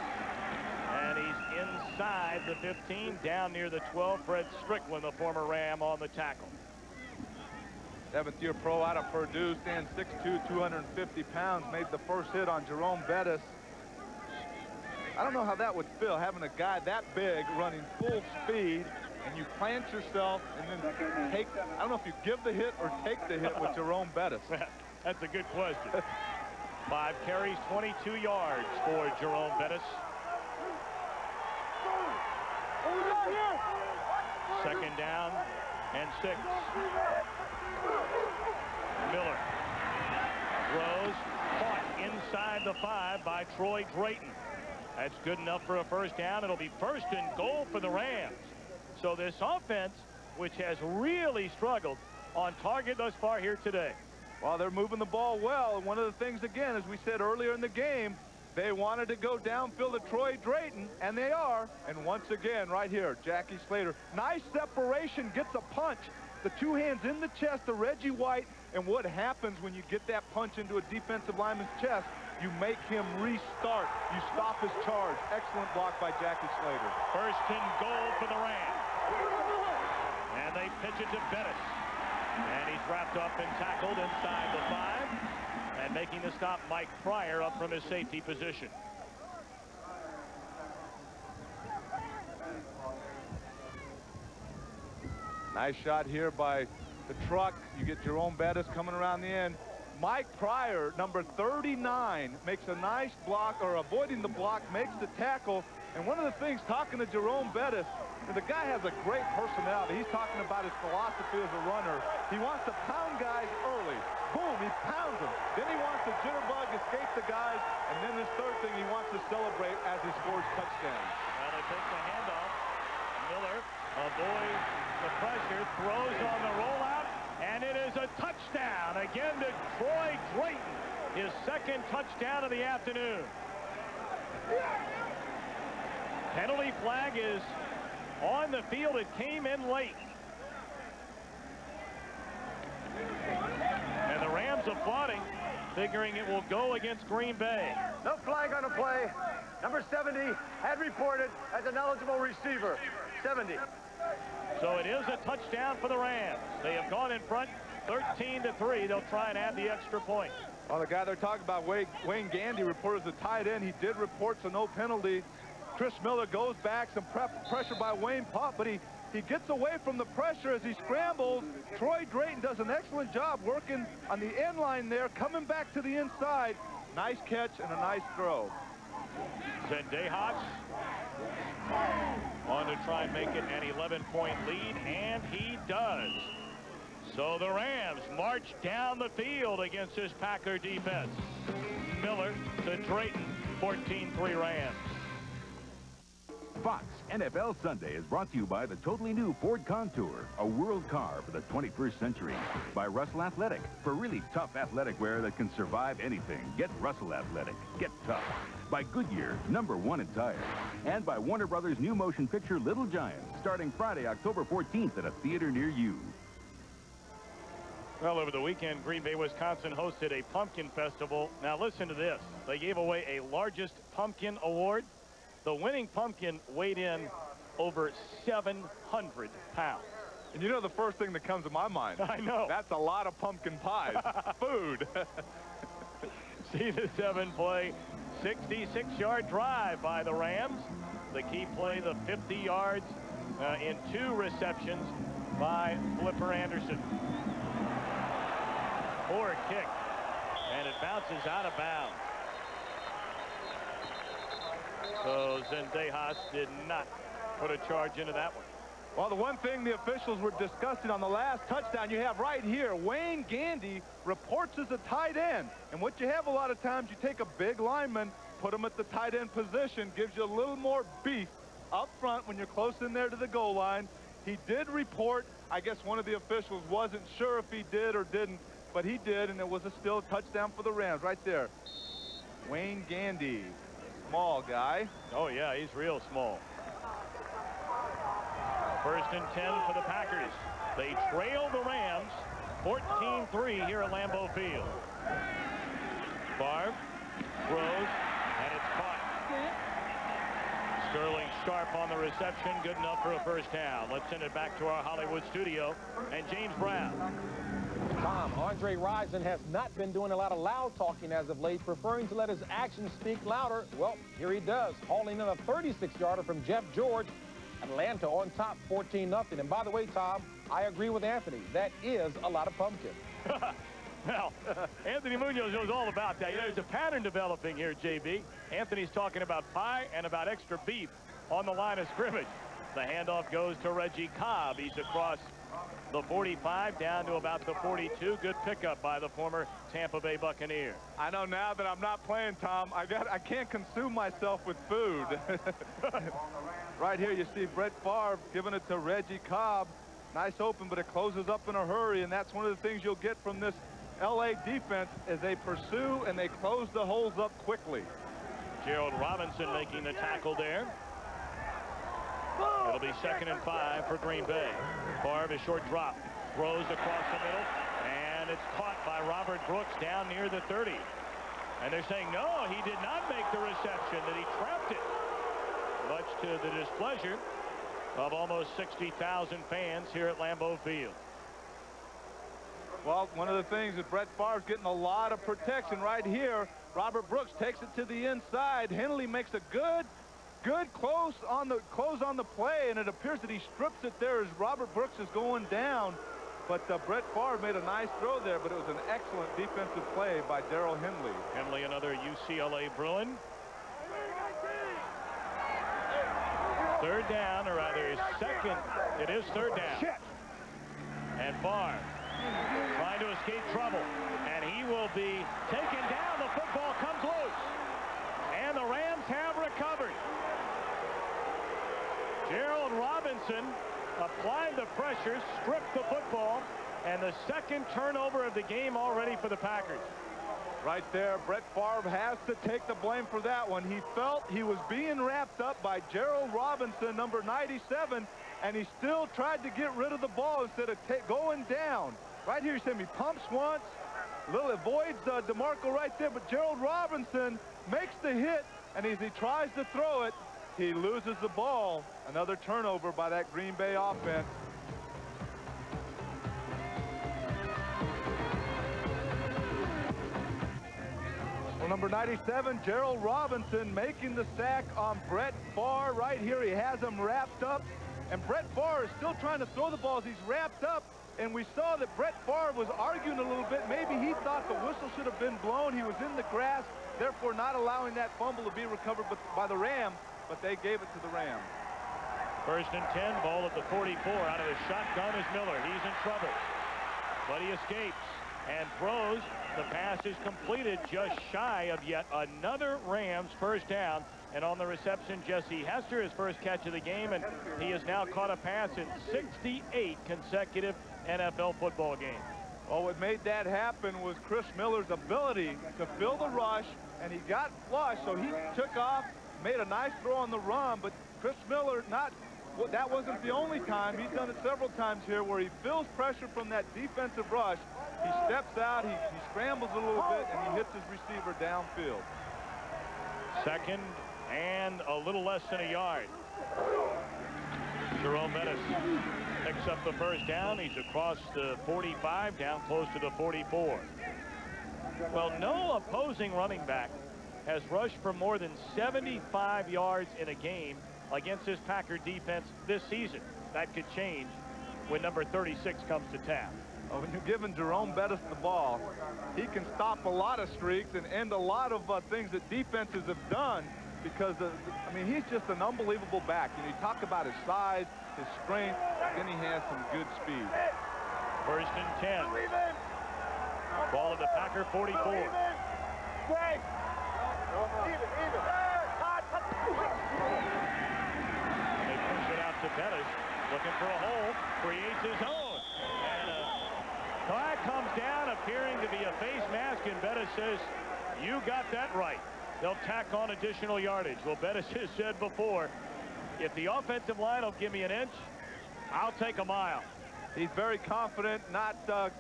And he's inside the 15, down near the 12. Fred Strickland, the former Ram, on the tackle. 7th-year pro out of Purdue, stands 6'2", 250 pounds, made the first hit on Jerome Bettis. I don't know how that would feel, having a guy that big running full speed, and you plant yourself and then take, I don't know if you give the hit or take the hit with Jerome Bettis. That's a good question. 5 carries, 22 yards for Jerome Bettis. Second down and 6. Miller throws, caught inside the 5 by Troy Drayton. That's good enough for a first down. It'll be first and goal for the Rams. So this offense, which has really struggled on target thus far here today. Well, they're moving the ball well. And one of the things, again, as we said earlier in the game, they wanted to go downfield to Troy Drayton, and they are. And once again, right here, Jackie Slater. Nice separation, gets a punch. The 2 hands in the chest to Reggie White. And what happens when you get that punch into a defensive lineman's chest? You make him restart. You stop his charge. Excellent block by Jackie Slater. First and goal for the Rams. And they pitch it to Bettis. And he's wrapped up and tackled inside the 5. And making the stop, Mike Pryor up from his safety position. Nice shot here by the truck. You get Jerome Bettis coming around the end. Mike Pryor, number 39, makes a nice block, or avoiding the block, makes the tackle. And one of the things, talking to Jerome Bettis, the guy has a great personality. He's talking about his philosophy as a runner. He wants to pound guys early. Boom, he pounds them. Then he wants to jitterbug, escape the guys. And then this third thing, he wants to celebrate as he scores touchdowns. Well, they take the handoff. Miller avoids the pressure, throws on the rollout, and it is a touchdown again to Troy Drayton, his 2nd touchdown of the afternoon. Penalty flag is on the field. It came in late. And the Rams applauding, figuring it will go against Green Bay. No flag on the play. Number 70 had reported as an eligible receiver. 70. So it is a touchdown for the Rams. They have gone in front 13-3. They'll try and add the extra point. Well, the guy they're talking about, Wayne Gandy, reported as a tight end. He did report, so no penalty. Chris Miller goes back, some pressure by Wayne Pop, but he He gets away from the pressure as he scrambles. Troy Drayton does an excellent job working on the end line there, coming back to the inside. Nice catch and a nice throw. Zendejas on to try and make it an 11-point lead, and he does. So the Rams march down the field against this Packer defense. Miller to Drayton, 14-3 Rams. Fox NFL Sunday is brought to you by the totally new Ford Contour, a world car for the 21st century. By Russell Athletic, for really tough athletic wear that can survive anything. Get Russell Athletic. Get tough. By Goodyear, #1 in tires. And by Warner Brothers' new motion picture Little Giants, starting Friday, October 14th at a theater near you. Well, over the weekend, Green Bay, Wisconsin hosted a pumpkin festival. Now listen to this. They gave away a largest pumpkin award. The winning pumpkin weighed in over 700 pounds. And you know the first thing that comes to my mind? I know. That's a lot of pumpkin pies. Food. See the 7 play, 66-yard drive by the Rams. The key play, the 50 yards in 2 receptions by Flipper Anderson. Poor kick, and it bounces out of bounds. So Zendejas did not put a charge into that one. Well, the one thing the officials were discussing on the last touchdown you have right here, Wayne Gandy reports as a tight end. And what you have a lot of times, you take a big lineman, put him at the tight end position, gives you a little more beef up front when you're close in there to the goal line. He did report. I guess one of the officials wasn't sure if he did or didn't, but he did, and it was still a touchdown for the Rams right there. Wayne Gandy. Small guy. Oh, yeah, he's real small. 1st and 10 for the Packers. They trail the Rams 14-3 here at Lambeau Field. Favre throws, and it's caught. Sterling Sharp on the reception, good enough for a first down. Let's send it back to our Hollywood studio and James Brown. Tom, Andre Rison has not been doing a lot of loud talking as of late, preferring to let his actions speak louder. Well, here he does, hauling in a 36-yarder from Jeff George. Atlanta on top 14-0. And by the way, Tom, I agree with Anthony. That is a lot of pumpkin. Well, Anthony Munoz knows all about that. You know, there's a pattern developing here, JB. Anthony's talking about pie and about extra beef on the line of scrimmage. The handoff goes to Reggie Cobb. He's across the 45 down to about the 42. Good pickup by the former Tampa Bay Buccaneer. I know now that I'm not playing, Tom, I can't consume myself with food. Right here you see Brett Favre giving it to Reggie Cobb. Nice open, but it closes up in a hurry, and that's one of the things you'll get from this LA defense as they pursue and they close the holes up quickly. Gerald Robinson making the tackle there. It'll be 2nd and 5 for Green Bay. Favre, a short drop, throws across the middle, and it's caught by Robert Brooks down near the 30. And they're saying, no, he did not make the reception, that he trapped it. Much to the displeasure of almost 60,000 fans here at Lambeau Field. Well, one of the things that Brett Favre's getting a lot of protection right here. Robert Brooks takes it to the inside. Henley makes a good close on the play, and it appears that he strips it there as Robert Brooks is going down. But Brett Favre made a nice throw there, but it was an excellent defensive play by Darrell Henley. Henley, another UCLA Bruin. 3rd down, or rather 2nd. It is 3rd down. Shit. And Favre trying to escape trouble, and he will be taken down. The football comes loose, and the Rams have recovered. Gerald Robinson applied the pressure, stripped the football, and the 2nd turnover of the game already for the Packers. Right there, Brett Favre has to take the blame for that one. He felt he was being wrapped up by Gerald Robinson, number 97, and he still tried to get rid of the ball instead of going down. Right here, you see he pumps once, little avoids DeMarco right there, but Gerald Robinson makes the hit, and as he tries to throw it, he loses the ball. Another turnover by that Green Bay offense. Well, number 97, Gerald Robinson making the sack on Brett Favre. Right here, he has him wrapped up. And Brett Favre is still trying to throw the ball as he's wrapped up. And we saw that Brett Favre was arguing a little bit. Maybe he thought the whistle should have been blown. He was in the grass, therefore not allowing that fumble to be recovered by the Rams, but they gave it to the Rams. First and 10, ball at the 44. Out of his shotgun is Miller. He's in trouble, but he escapes and throws. The pass is completed just shy of yet another Rams first down. And on the reception, Jesse Hester, his first catch of the game, and he has now caught a pass in 68 consecutive NFL football games. Well, what made that happen was Chris Miller's ability to fill the rush, and he got flush, so he took off, made a nice throw on the run, but Chris Miller, that wasn't the only time. He's done it several times here where he feels pressure from that defensive rush. He steps out, he scrambles a little bit, and he hits his receiver downfield. Second and a little less than a yard. Jerome Bettis picks up the first down. He's across the 45, down close to the 44. Well, no opposing running back has rushed for more than 75 yards in a game against this Packer defense this season. That could change when number 36 comes to town. Well, when you're giving Jerome Bettis the ball, he can stop a lot of streaks and end a lot of things that defenses have done because, I mean, he's just an unbelievable back. You talk about his size, his strength, then he has some good speed. First and 10. Ball at the Packer 44. They push it out to Bettis, looking for a hole, creates his own. And a flag comes down, appearing to be a face mask, and Bettis says, "You got that right." They'll tack on additional yardage. Well, Bettis has said before, if the offensive line will give me an inch, I'll take a mile. He's very confident, not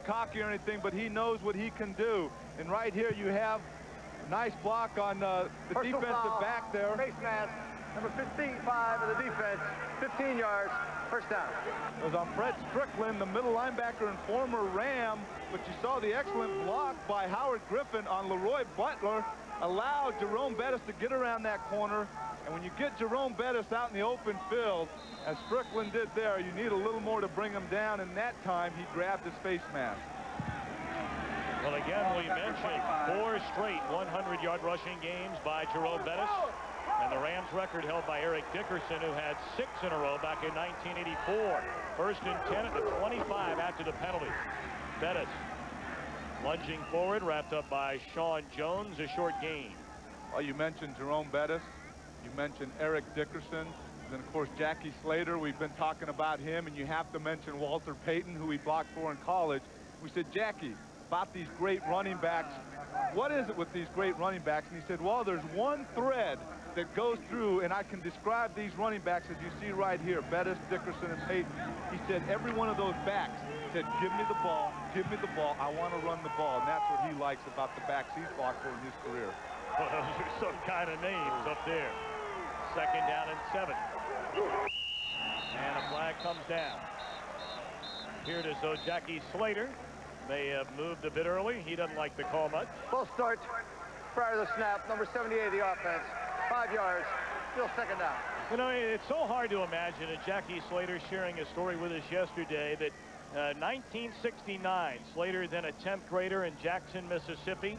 cocky or anything, but he knows what he can do. And right here you have a nice block on the defensive back there. Face mask, number 15-5 of the defense, 15 yards, first down. It was on Fred Strickland, the middle linebacker and former Ram, but you saw the excellent block by Howard Griffin on Leroy Butler, allowed Jerome Bettis to get around that corner. And when you get Jerome Bettis out in the open field, as Strickland did there, you need a little more to bring him down, and that time he grabbed his face mask. Well, again, we mentioned 4 straight 100-yard rushing games by Jerome Bettis, and the Rams record held by Eric Dickerson, who had 6 in a row back in 1984. First and 10 at the 25 after the penalty. Bettis lunging forward, wrapped up by Sean Jones, a short gain. Well, you mentioned Jerome Bettis. You mentioned Eric Dickerson. Then, of course, Jackie Slater. We've been talking about him, and you have to mention Walter Payton, who he blocked for in college. We said, Jackie, about these great running backs, what is it with these great running backs? And he said, well, there's one thread that goes through, and I can describe these running backs as you see right here, Bettis, Dickerson, and Payton. He said every one of those backs said, give me the ball, I want to run the ball. And that's what he likes about the backs he's blocked for in his career. Well, those are some kind of names up there. Second down and 7. And a flag comes down. Here it is, though, Jackie Slater may have moved a bit early. He doesn't like the call much. Full start prior to the snap, number 78 of the offense, 5 yards, still second down. You know, it's so hard to imagine, and Jackie Slater sharing a story with us yesterday, that 1969, Slater, then a 10th grader in Jackson, Mississippi,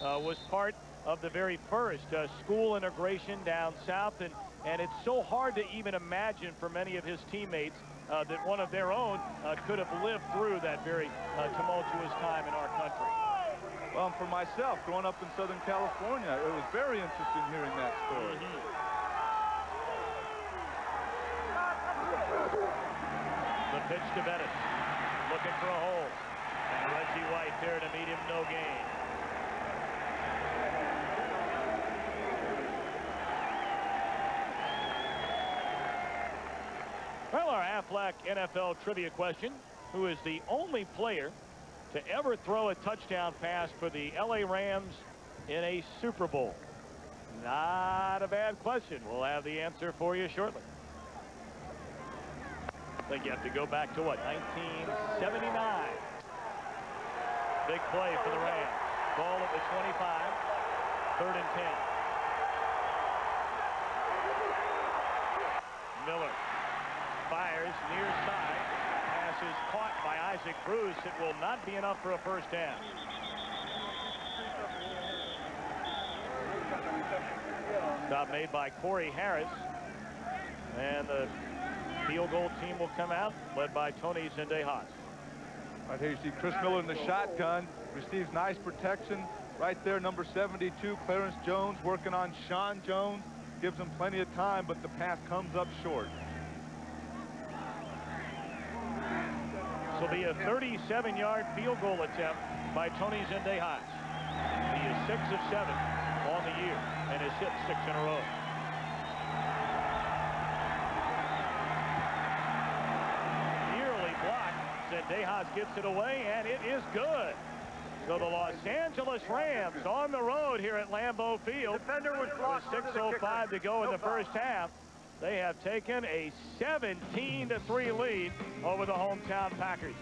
was part of the very first school integration down south, and it's so hard to even imagine for many of his teammates that one of their own could have lived through that very tumultuous time in our country. Well, for myself, growing up in Southern California, it was very interesting hearing that story. The pitch to Bettis, looking for a hole, and Reggie White there to meet him, no gain. Well, our Aflac NFL trivia question, who is the only player to ever throw a touchdown pass for the LA Rams in a Super Bowl? Not a bad question. We'll have the answer for you shortly. I think you have to go back to, what, 1979. Big play for the Rams. Ball at the 25, 3rd and 10. Miller fires near side. Pass is caught by Isaac Bruce. It will not be enough for a first down. Stop made by Corey Harris. And the field goal team will come out, led by Tony Zendejas. Right here you see Chris Miller in the shotgun. Receives nice protection. Right there, number 72, Clarence Jones, working on Sean Jones. Gives him plenty of time, but the pass comes up short. This will be a 37-yard field goal attempt by Tony Zendejas. He is 6 of 7 on the year and has hit 6 in a row. Nearly blocked. Zendejas gets it away, and it is good. So the Los Angeles Rams on the road here at Lambeau Field. Defender was blocked. With 6:05 to go in the first half. They have taken a 17-3 lead over the hometown Packers.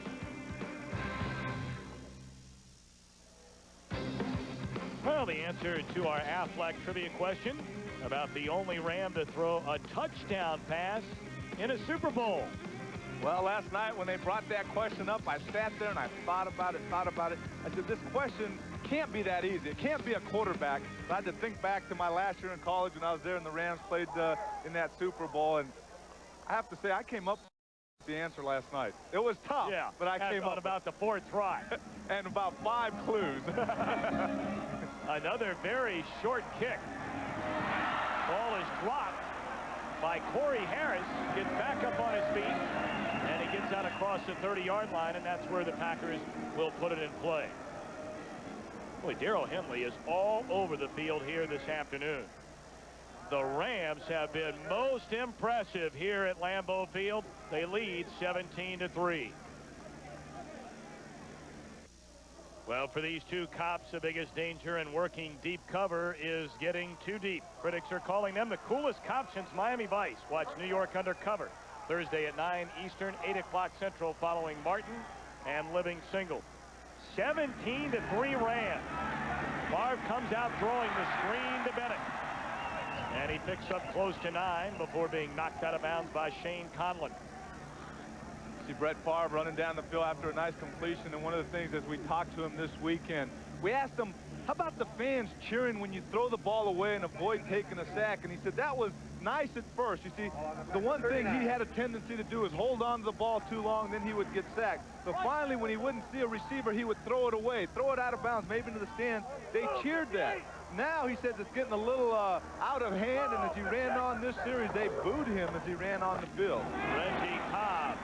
Well, the answer to our Aflac trivia question about the only Ram to throw a touchdown pass in a Super Bowl. Well, last night when they brought that question up, I sat there and I thought about it. I said, this question can't be that easy. It can't be a quarterback. So I had to think back to my last year in college when I was there and the Rams played in that Super Bowl. And I have to say, I came up with the answer last night. It was tough, Yeah, but I came up about the 4th try. and about 5 clues. Another very short kick. Ball is dropped by Corey Harris. Gets back up on his feet. And he gets out across the 30-yard line, and that's where the Packers will put it in play. Boy, Darrell Henley is all over the field here this afternoon. The Rams have been most impressive here at Lambeau Field. They lead 17-3. Well, for these two cops, the biggest danger in working deep cover is getting too deep. Critics are calling them the coolest cops since Miami Vice. Watch New York Undercover Thursday at 9 Eastern, 8 o'clock Central, following Martin and Living Single. 17-3 Rams. Favre comes out throwing the screen to Bennett. And he picks up close to 9 before being knocked out of bounds by Shane Conlon. See Brett Favre running down the field after a nice completion. And one of the things as we talked to him this weekend, we asked him, how about the fans cheering when you throw the ball away and avoid taking a sack? And he said that was nice at first. You see, the one thing he had a tendency to do is hold on to the ball too long, then he would get sacked. So finally, when he wouldn't see a receiver, he would throw it away, throw it out of bounds, maybe into the stand. They cheered that. Now he says it's getting a little out of hand, and as he ran on this series, they booed him as he ran on the field. Reggie Cobb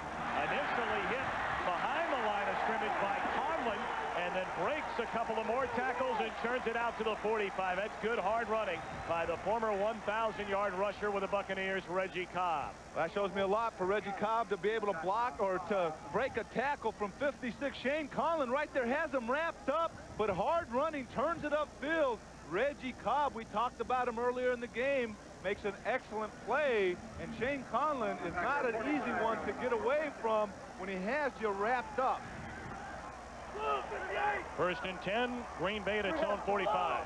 initially hit behind the line of scrimmage by Conlon, and then breaks a couple of more tackles and turns it out to the 45. That's good hard running by the former 1,000-yard rusher with the Buccaneers, Reggie Cobb. That shows me a lot for Reggie Cobb to be able to block or to break a tackle from 56. Shane Conlon right there has him wrapped up, but hard running, turns it upfield. Reggie Cobb, we talked about him earlier in the game, makes an excellent play, and Shane Conlon is not an easy one to get away from when he has you wrapped up. First and 10, Green Bay at its own 45.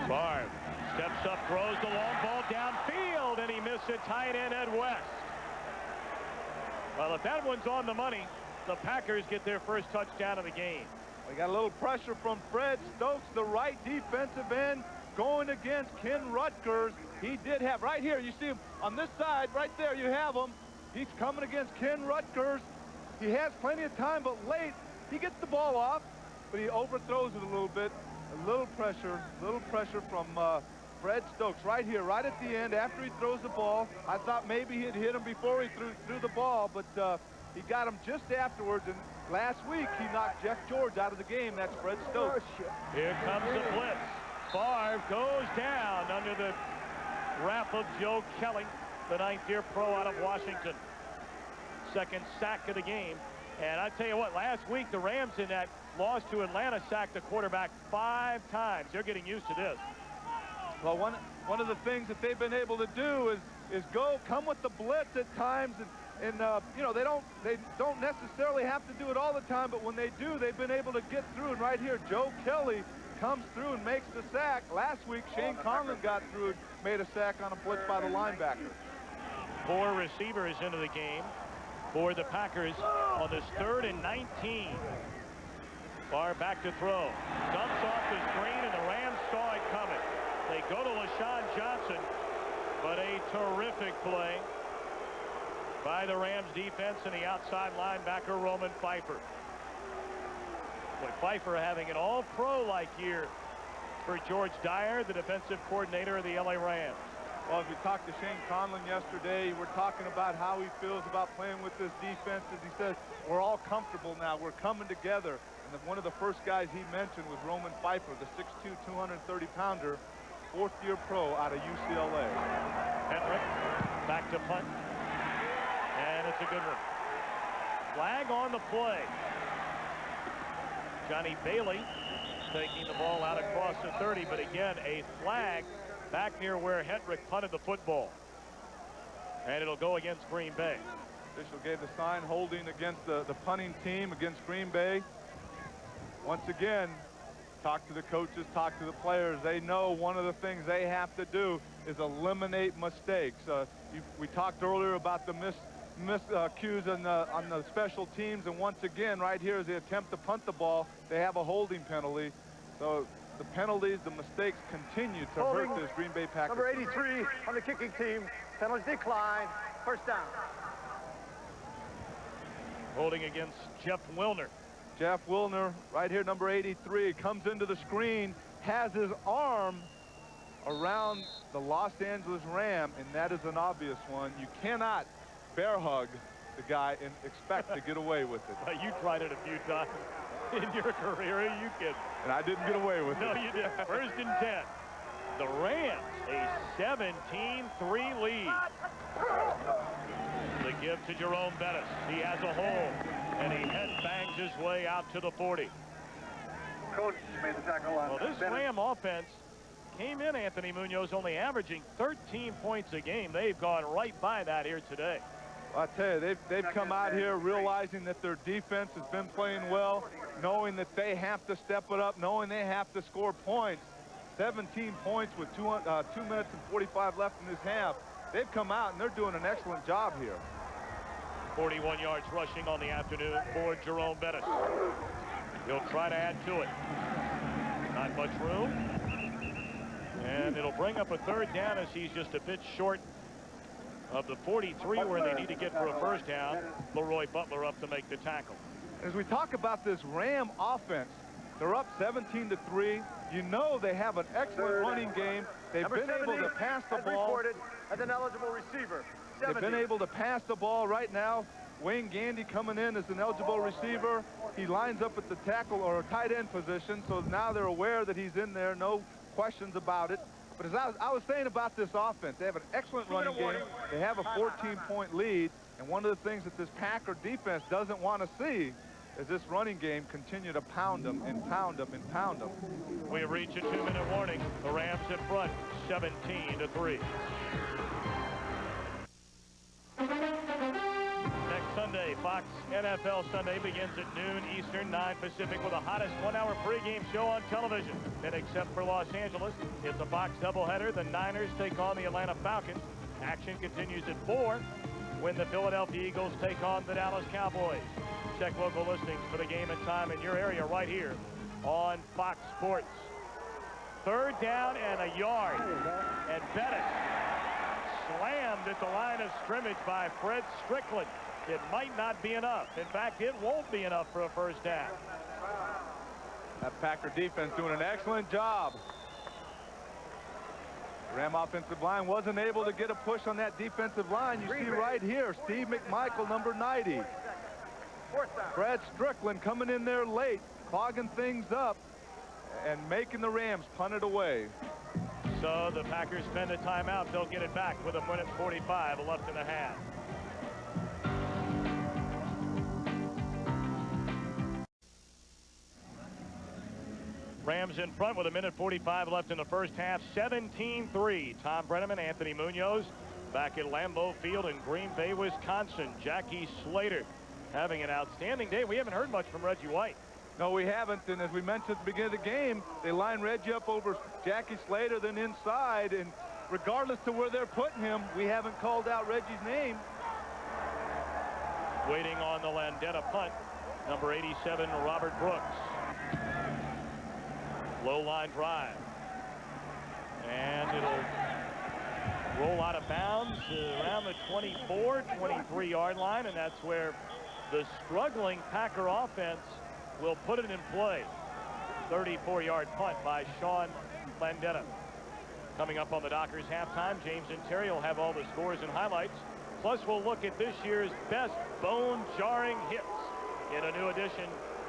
Favre steps up, throws the long ball downfield, and he missed it. Tight end Ed West. Well, if that one's on the money, the Packers get their first touchdown of the game. We got a little pressure from Fred Stokes, the right defensive end, going against Ken Rutgers. He did have, right here, you see him on this side, right there, you have him. He's coming against Ken Rutgers. He has plenty of time, but late, he gets the ball off, but he overthrows it a little bit. A little pressure from Fred Stokes right here, right at the end, after he throws the ball. I thought maybe he'd hit him before he threw the ball, but he got him just afterwards, and last week he knocked Jeff George out of the game. That's Fred Stokes. Here comes the blitz. Favre goes down under the wrap of Joe Kelly, the ninth-year pro out of Washington. Second sack of the game. And I tell you what, last week the Rams in that loss to Atlanta sacked the quarterback 5 times. They're getting used to this. Well, one of the things that they've been able to do is come with the blitz at times, and you know, they don't necessarily have to do it all the time, but when they do, they've been able to get through. And right here, Joe Kelly comes through and makes the sack. Last week, Shane Conlon got through and made a sack on a blitz by the linebacker. 4 receivers into the game for the Packers on this 3rd and 19. Far back to throw. Dumps off the screen, and the Rams saw it coming. They go to LaShawn Johnson, but a terrific play by the Rams defense and the outside linebacker, Roman Pfeiffer. Boy, Pfeiffer having an all-pro-like year for George Dyer, the defensive coordinator of the LA Rams. Well, if you talked to Shane Conlon yesterday, we're talking about how he feels about playing with this defense. As he says, we're all comfortable now. We're coming together. And one of the first guys he mentioned was Roman Pfeiffer, the 6'2", 230-pounder, fourth-year pro out of UCLA. Henrik back to punt. And it's a good one. Flag on the play. Johnny Bailey taking the ball out across the 30, but again, a flag back near where Henrik punted the football. And it'll go against Green Bay. Official gave the sign holding against the punting team against Green Bay. Once again, talk to the coaches, talk to the players. They know one of the things they have to do is eliminate mistakes. We talked earlier about the miscues on the special teams, and once again, right here, as they attempt to punt the ball, they have a holding penalty. So the penalties, the mistakes continue to hurt this Green Bay Packers. Number 83 on the kicking team. Penalties decline. First down. Holding against Jeff Wilner. Jeff Wilner, right here, number 83, comes into the screen, has his arm around the Los Angeles Ram, and that is an obvious one. You cannot bear hug the guy and expect to get away with it. Well, you tried it a few times in your career, are you kidding? And I didn't get away with it. No, you didn't. 1st and 10. The Rams, a 17-3 lead. The give to Jerome Bettis. He has a hole, and he head bangs his way out to the 40. Coach made the tackle on. Well, this Ram offense came in, Anthony Munoz, only averaging 13 points a game. They've gone right by that here today. Well, I tell you, they've come out here realizing that their defense has been playing well, knowing that they have to step it up, knowing they have to score points. 17 points with 2 minutes and 45 left in this half. They've come out, and they're doing an excellent job here. 41 yards rushing on the afternoon for Jerome Bettis. He'll try to add to it. Not much room. And it'll bring up a 3rd down as he's just a bit short of the 43 where they need to get for a 1st down. Leroy Butler up to make the tackle. As we talk about this Ram offense, they're up 17-3. You know they have an excellent running game. They've been able to pass the ball. Reported as an eligible receiver. They've been able to pass the ball right now. Wayne Gandy coming in as an eligible receiver. He lines up at the tackle or tight end position, so now they're aware that he's in there. No questions about it. But as I was saying about this offense, they have an excellent running game. They have a 14-point lead, and one of the things that this Packer defense doesn't want to see is this running game continue to pound them and pound them and pound them. We reach a 2-minute warning. The Rams in front, 17-3. Next Sunday, Fox NFL Sunday begins at noon Eastern, 9 Pacific, with the hottest 1-hour pregame show on television. And except for Los Angeles, it's a Fox doubleheader. The Niners take on the Atlanta Falcons. Action continues at 4 when the Philadelphia Eagles take on the Dallas Cowboys. Check local listings for the game and time in your area right here on Fox Sports. 3rd down and a yard. And Bettis slammed at the line of scrimmage by Fred Strickland. It might not be enough. In fact, it won't be enough for a 1st down. That Packer defense doing an excellent job. Ram offensive line wasn't able to get a push on that defensive line. You see right here, Steve McMichael, number 90. Fred Strickland coming in there late, clogging things up, and making the Rams punt it away. So the Packers spend a timeout. They'll get it back with 1:45 left in the half. Rams in front with 1:45 left in the 1st half. 17-3. Tom Brenneman, Anthony Munoz back at Lambeau Field in Green Bay, Wisconsin. Jackie Slater having an outstanding day. We haven't heard much from Reggie White. No, we haven't. And as we mentioned at the beginning of the game, they line Reggie up over Jackie Slater, then inside. And regardless to where they're putting him, we haven't called out Reggie's name. Waiting on the Landeta punt, number 87, Robert Brooks. Low line drive. And it'll roll out of bounds around the 24, 23-yard line, and that's where the struggling Packer offense will put it in play. 34-yard punt by Sean Landeta. Coming up on the Dockers halftime, James and Terry will have all the scores and highlights. Plus, we'll look at this year's best bone-jarring hits in a new edition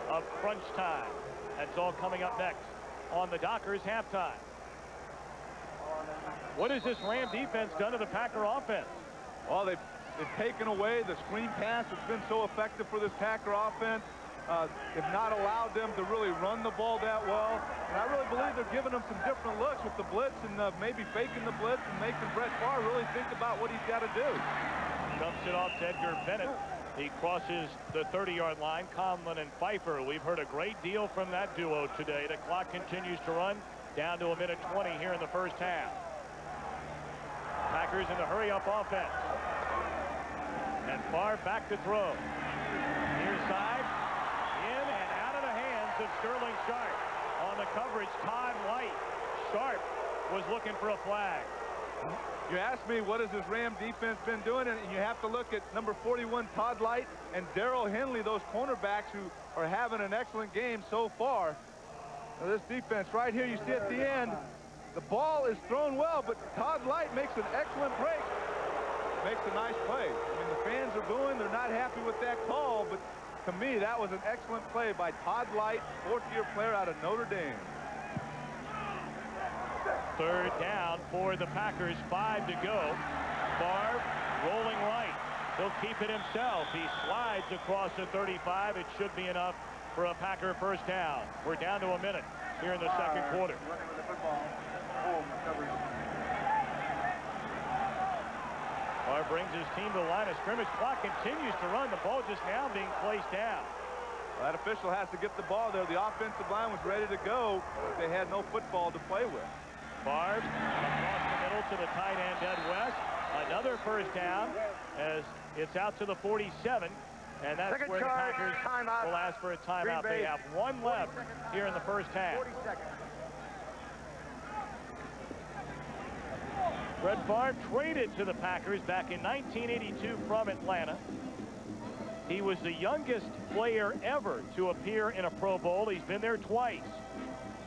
of Crunch Time. That's all coming up next on the Dockers halftime. What has this Ram defense done to the Packer offense? Well, they've taken away the screen pass that's been so effective for this Packer offense. They've not allowed them to really run the ball that well. And I really believe they're giving them some different looks with the blitz and maybe faking the blitz and making Brett Favre really think about what he's got to do. Dumps it off to Edgar Bennett. He crosses the 30-yard line. Conlon and Pfeiffer. We've heard a great deal from that duo today. The clock continues to run down to 1:20 here in the first half. Packers in the hurry-up offense. And Favre back to throw. Near side. In and out of the hands of Sterling Sharp. On the coverage, Todd Light. Sharp was looking for a flag. You asked me, what has this Ram defense been doing? And you have to look at number 41, Todd Light, and Darrell Henley, those cornerbacks who are having an excellent game so far. Now this defense right here, you see at the end, the ball is thrown well, but Todd Light makes an excellent break. Makes a nice play. I mean, the fans are booing. They're not happy with that call, but to me, that was an excellent play by Todd Light, fourth-year player out of Notre Dame. Third down for the Packers, 5 to go. Favre rolling right. He'll keep it himself. He slides across the 35. It should be enough for a Packer first down. We're down to a minute here in the second quarter. Favre brings his team to the line of scrimmage. Clock continues to run. The ball just now being placed down. Well, that official has to get the ball there. The offensive line was ready to go, but they had no football to play with. Favre across the middle to the tight end, Ed West. Another first down as it's out to the 47. And that's where the Packers will ask for a timeout. They have one left here in the first half. 40 seconds. Brett Favre traded to the Packers back in 1982 from Atlanta. He was the youngest player ever to appear in a Pro Bowl. He's been there twice.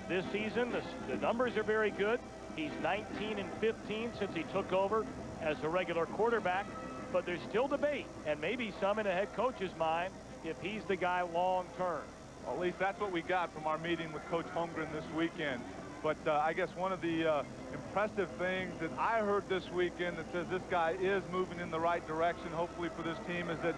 This season, the numbers are very good. He's 19-15 since he took over as a regular quarterback. But there's still debate, and maybe some in a head coach's mind, if he's the guy long term. Well, at least that's what we got from our meeting with Coach Holmgren this weekend. But I guess one of the impressive things that I heard this weekend that says this guy is moving in the right direction, hopefully for this team, is that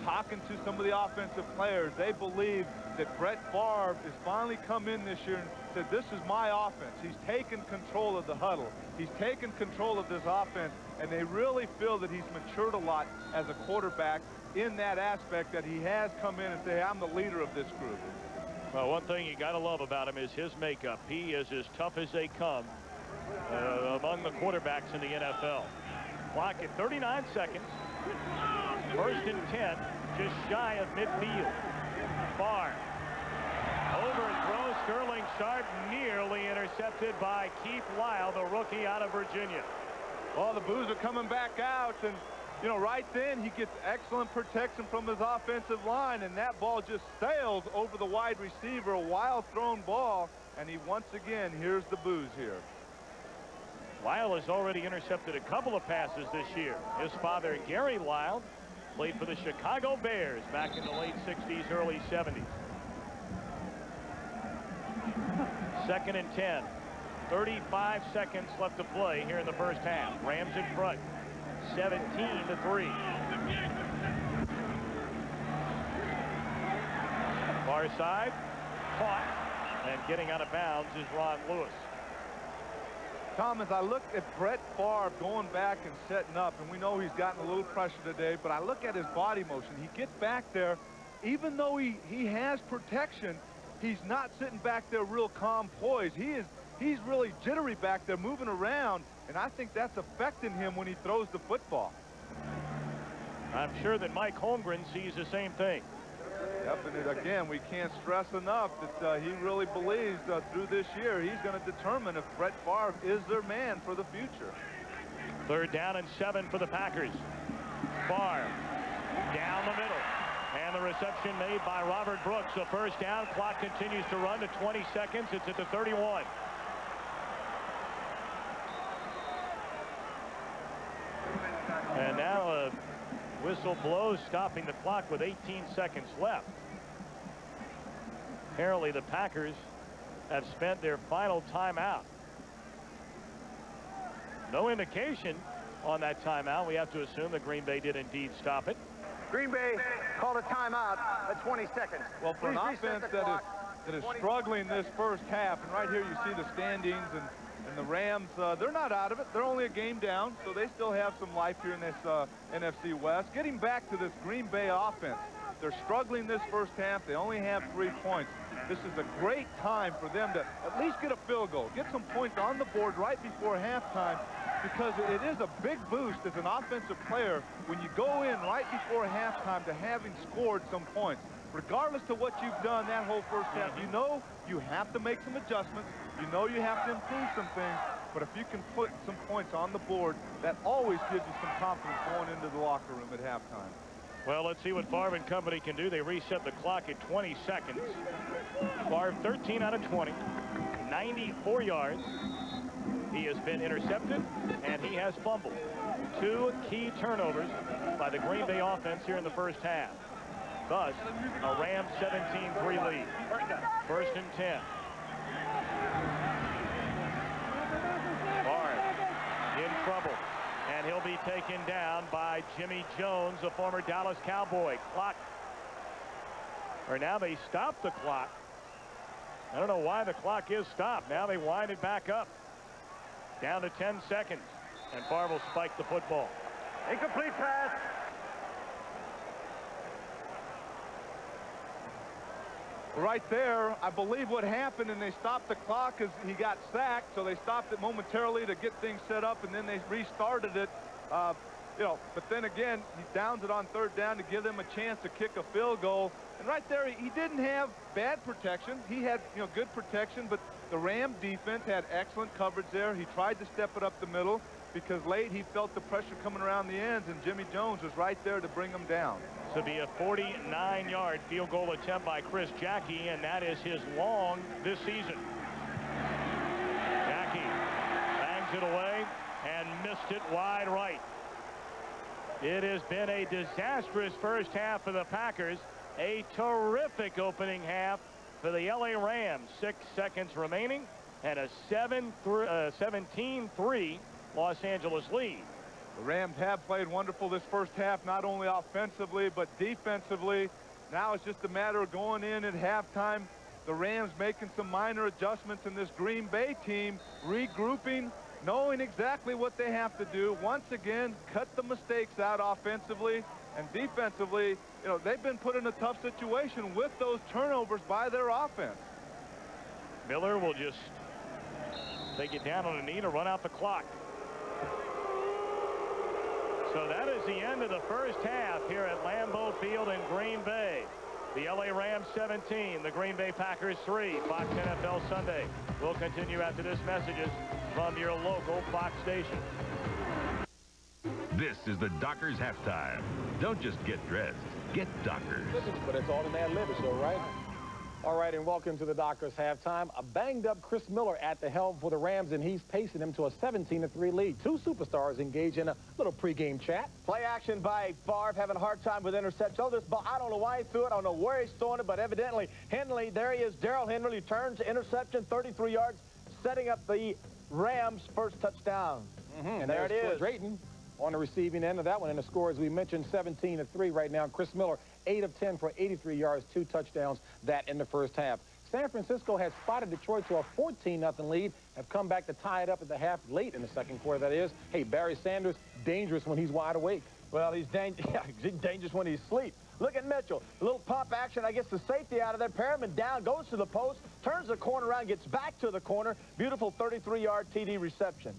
talking to some of the offensive players, they believe that Brett Favre has finally come in this year and said, this is my offense. He's taken control of the huddle. He's taken control of this offense, and they really feel that he's matured a lot as a quarterback in that aspect, that he has come in and say, hey, I'm the leader of this group. Well, one thing you got to love about him is his makeup. He is as tough as they come among the quarterbacks in the NFL. Clock at 39 seconds. First and 10, just shy of midfield. Favre overthrows. Sterling Sharp nearly intercepted by Keith Lyle, the rookie out of Virginia. Well, the boos are coming back out, and you know, right then he gets excellent protection from his offensive line, and that ball just sails over the wide receiver, a wild thrown ball, and he once again hears the boos here. Lyle has already intercepted a couple of passes this year. His father, Gary Lyle, played for the Chicago Bears back in the late 60s, early 70s. Second and 10. 35 seconds left to play here in the first half. Rams in front, 17-3. Far side, caught, and getting out of bounds is Ron Lewis. Tom, as I look at Brett Favre going back and setting up, and we know he's gotten a little pressure today, but I look at his body motion. He gets back there, even though he has protection, he's not sitting back there real calm, poised. he's really jittery back there, moving around, and I think that's affecting him when he throws the football. I'm sure that Mike Holmgren sees the same thing. Yep, and again, we can't stress enough that he really believes through this year he's going to determine if Brett Favre is their man for the future. 3rd down and 7 for the Packers. Favre down the middle. And the reception made by Robert Brooks. A first down. Clock continues to run to 20 seconds. It's at the 31. And now a whistle blows, stopping the clock with 18 seconds left. Apparently the Packers have spent their final timeout. No indication on that timeout. We have to assume that Green Bay did indeed stop it. Green Bay called a timeout at 20 seconds. Well, for an offense that is struggling this first half, and right here you see the standings, and the Rams, they're not out of it. They're only a game down, so they still have some life here in this NFC West. Getting back to this Green Bay offense, they're struggling this first half. They only have 3 points. This is a great time for them to at least get a field goal, get some points on the board right before halftime, because it is a big boost as an offensive player when you go in right before halftime to having scored some points. Regardless of what you've done that whole first half, you know you have to make some adjustments. You know you have to improve some things. But if you can put some points on the board, that always gives you some confidence going into the locker room at halftime. Well, let's see what Favre and company can do. They reset the clock at 20 seconds. Favre 13 out of 20, 94 yards. He has been intercepted, and he has fumbled. 2 key turnovers by the Green Bay offense here in the first half. Thus, a Rams 17-3 lead. 1st and 10. Favre in trouble, and he'll be taken down by Jimmy Jones, a former Dallas Cowboy. Now they stop the clock. I don't know why the clock is stopped. Now they wind it back up. Down to 10 seconds, and Favre will spike the football. Incomplete pass. Right there, I believe what happened, and they stopped the clock, is he got sacked, so they stopped it momentarily to get things set up, and then they restarted it. But then again, he downs it on 3rd down to give them a chance to kick a field goal. And right there, he didn't have bad protection. He had, good protection, but the Ram defense had excellent coverage there. He tried to step it up the middle because late he felt the pressure coming around the ends, and Jimmy Jones was right there to bring him down. This will be a 49-yard field goal attempt by Chris Jackie, and that is his long this season. Jackie bangs it away and missed it wide right. It has been a disastrous first half for the Packers. A terrific opening half for the LA Rams. 6 seconds remaining, and a 17-3 Los Angeles lead. The Rams have played wonderful this first half, not only offensively but defensively. Now it's just a matter of going in at halftime. The Rams making some minor adjustments, in this Green Bay team regrouping, knowing exactly what they have to do. Once again, cut the mistakes out offensively, and defensively, they've been put in a tough situation with those turnovers by their offense. Miller will just take it down on a knee to run out the clock. So that is the end of the first half here at Lambeau Field in Green Bay. The LA Rams 17, the Green Bay Packers 3. Fox NFL Sunday. We'll continue after this messages from your local Fox station. This is the Dockers halftime. Don't just get dressed, get Dockers. But it's all in that liver show, right? All right, and welcome to the Dockers halftime. A banged-up Chris Miller at the helm for the Rams, and he's pacing them to a 17-3 lead. 2 superstars engage in a little pregame chat. Play action by Favre, having a hard time with interception. Oh, this ball, I don't know why he threw it. I don't know where he's throwing it, but evidently Henley, there he is, Darrell Henley, turns to interception, 33 yards, setting up the Rams' first touchdown. And there it is. Drayton on the receiving end of that one, and the score, as we mentioned, 17-3 right now. Chris Miller, 8 of 10 for 83 yards, 2 touchdowns, that in the first half. San Francisco has spotted Detroit to a 14-0 lead, have come back to tie it up at the half late in the second quarter, that is. Hey, Barry Sanders, dangerous when he's wide awake. Well, he's dangerous when he's asleep. Look at Mitchell. A little pump action. I guess the safety out of there. Perriman down, goes to the post, turns the corner around, gets back to the corner. Beautiful 33-yard TD reception.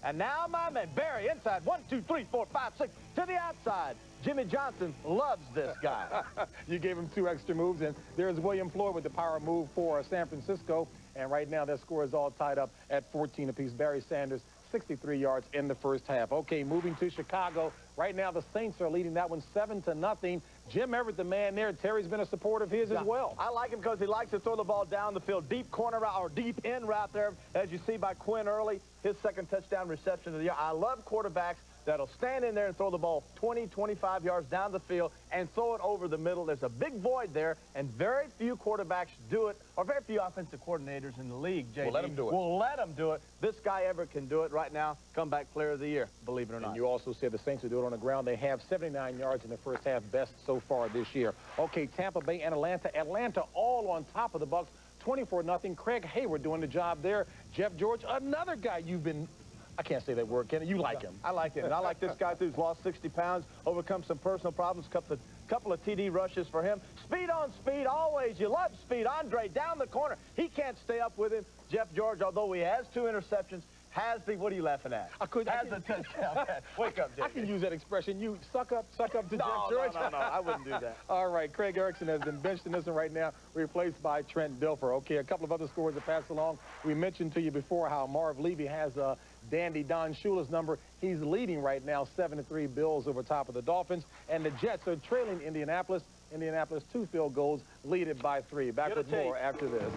And now my man, Barry, inside. 1, 2, 3, 4, 5, 6, to the outside. Jimmy Johnson loves this guy. You gave him 2 extra moves, and there's William Floyd with the power move for San Francisco. And right now, that score is all tied up at 14 apiece. Barry Sanders, 63 yards in the first half. Okay, moving to Chicago. Right now, the Saints are leading that one 7-0. Jim Everett, the man there. Terry's been a supporter of his as well. I like him because he likes to throw the ball down the field. Deep corner route or deep end route there, as you see by Quinn Early, his second touchdown reception of the year. I love quarterbacks that'll stand in there and throw the ball 20, 25 yards down the field and throw it over the middle. There's a big void there, and very few quarterbacks do it, or very few offensive coordinators in the league, JD. We'll let them do it. We'll let them do it. This guy Everett can do it right now. Comeback player of the year, believe it or not. And you also said the Saints will do it on the ground. They have 79 yards in the first half, best so far this year. Okay, Tampa Bay and Atlanta. Atlanta all on top of the Bucs, 24-0. Craig Hayward doing the job there. Jeff George, another guy you've been... I can't say that word, Kenny. You like him. I like him. And I like this guy, too. He's lost 60 pounds, overcome some personal problems, couple of TD rushes for him. Speed on speed, always. You love speed. Andre down the corner. He can't stay up with him. Jeff George, although he has 2 interceptions, has the, what are you laughing at? I could. Has the touchdown. Wake up, Jay. I can use that expression. You suck up to Jeff George. No, I wouldn't do that. All right, Craig Erickson has been benched in this one right now, replaced by Trent Dilfer. Okay, a couple of other scores to pass along. We mentioned to you before how Marv Levy has Dandy Don Shula's number. He's leading right now, 7-3 Bills over top of the Dolphins. And the Jets are trailing Indianapolis. Indianapolis 2 field goals, lead it by 3. Back with more after this.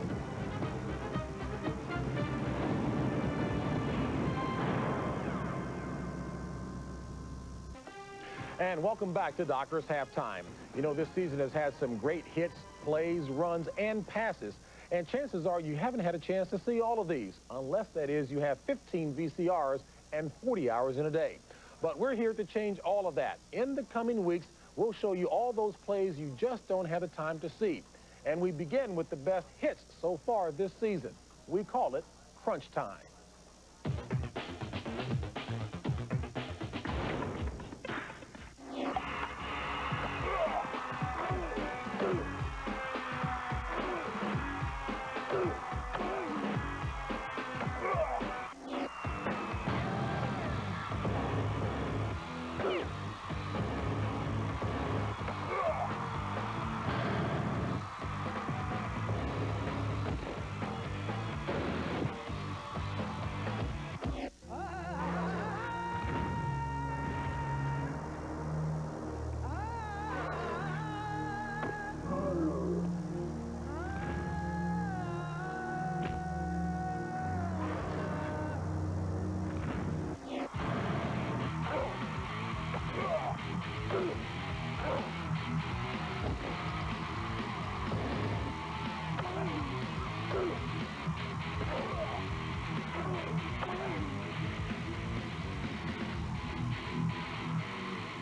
And welcome back to Doctor's Halftime. You know, this season has had some great hits, plays, runs, and passes. And chances are you haven't had a chance to see all of these, unless, that is, you have 15 VCRs and 40 hours in a day. But we're here to change all of that. In the coming weeks, we'll show you all those plays you just don't have the time to see. And we begin with the best hits so far this season. We call it Crunch Time.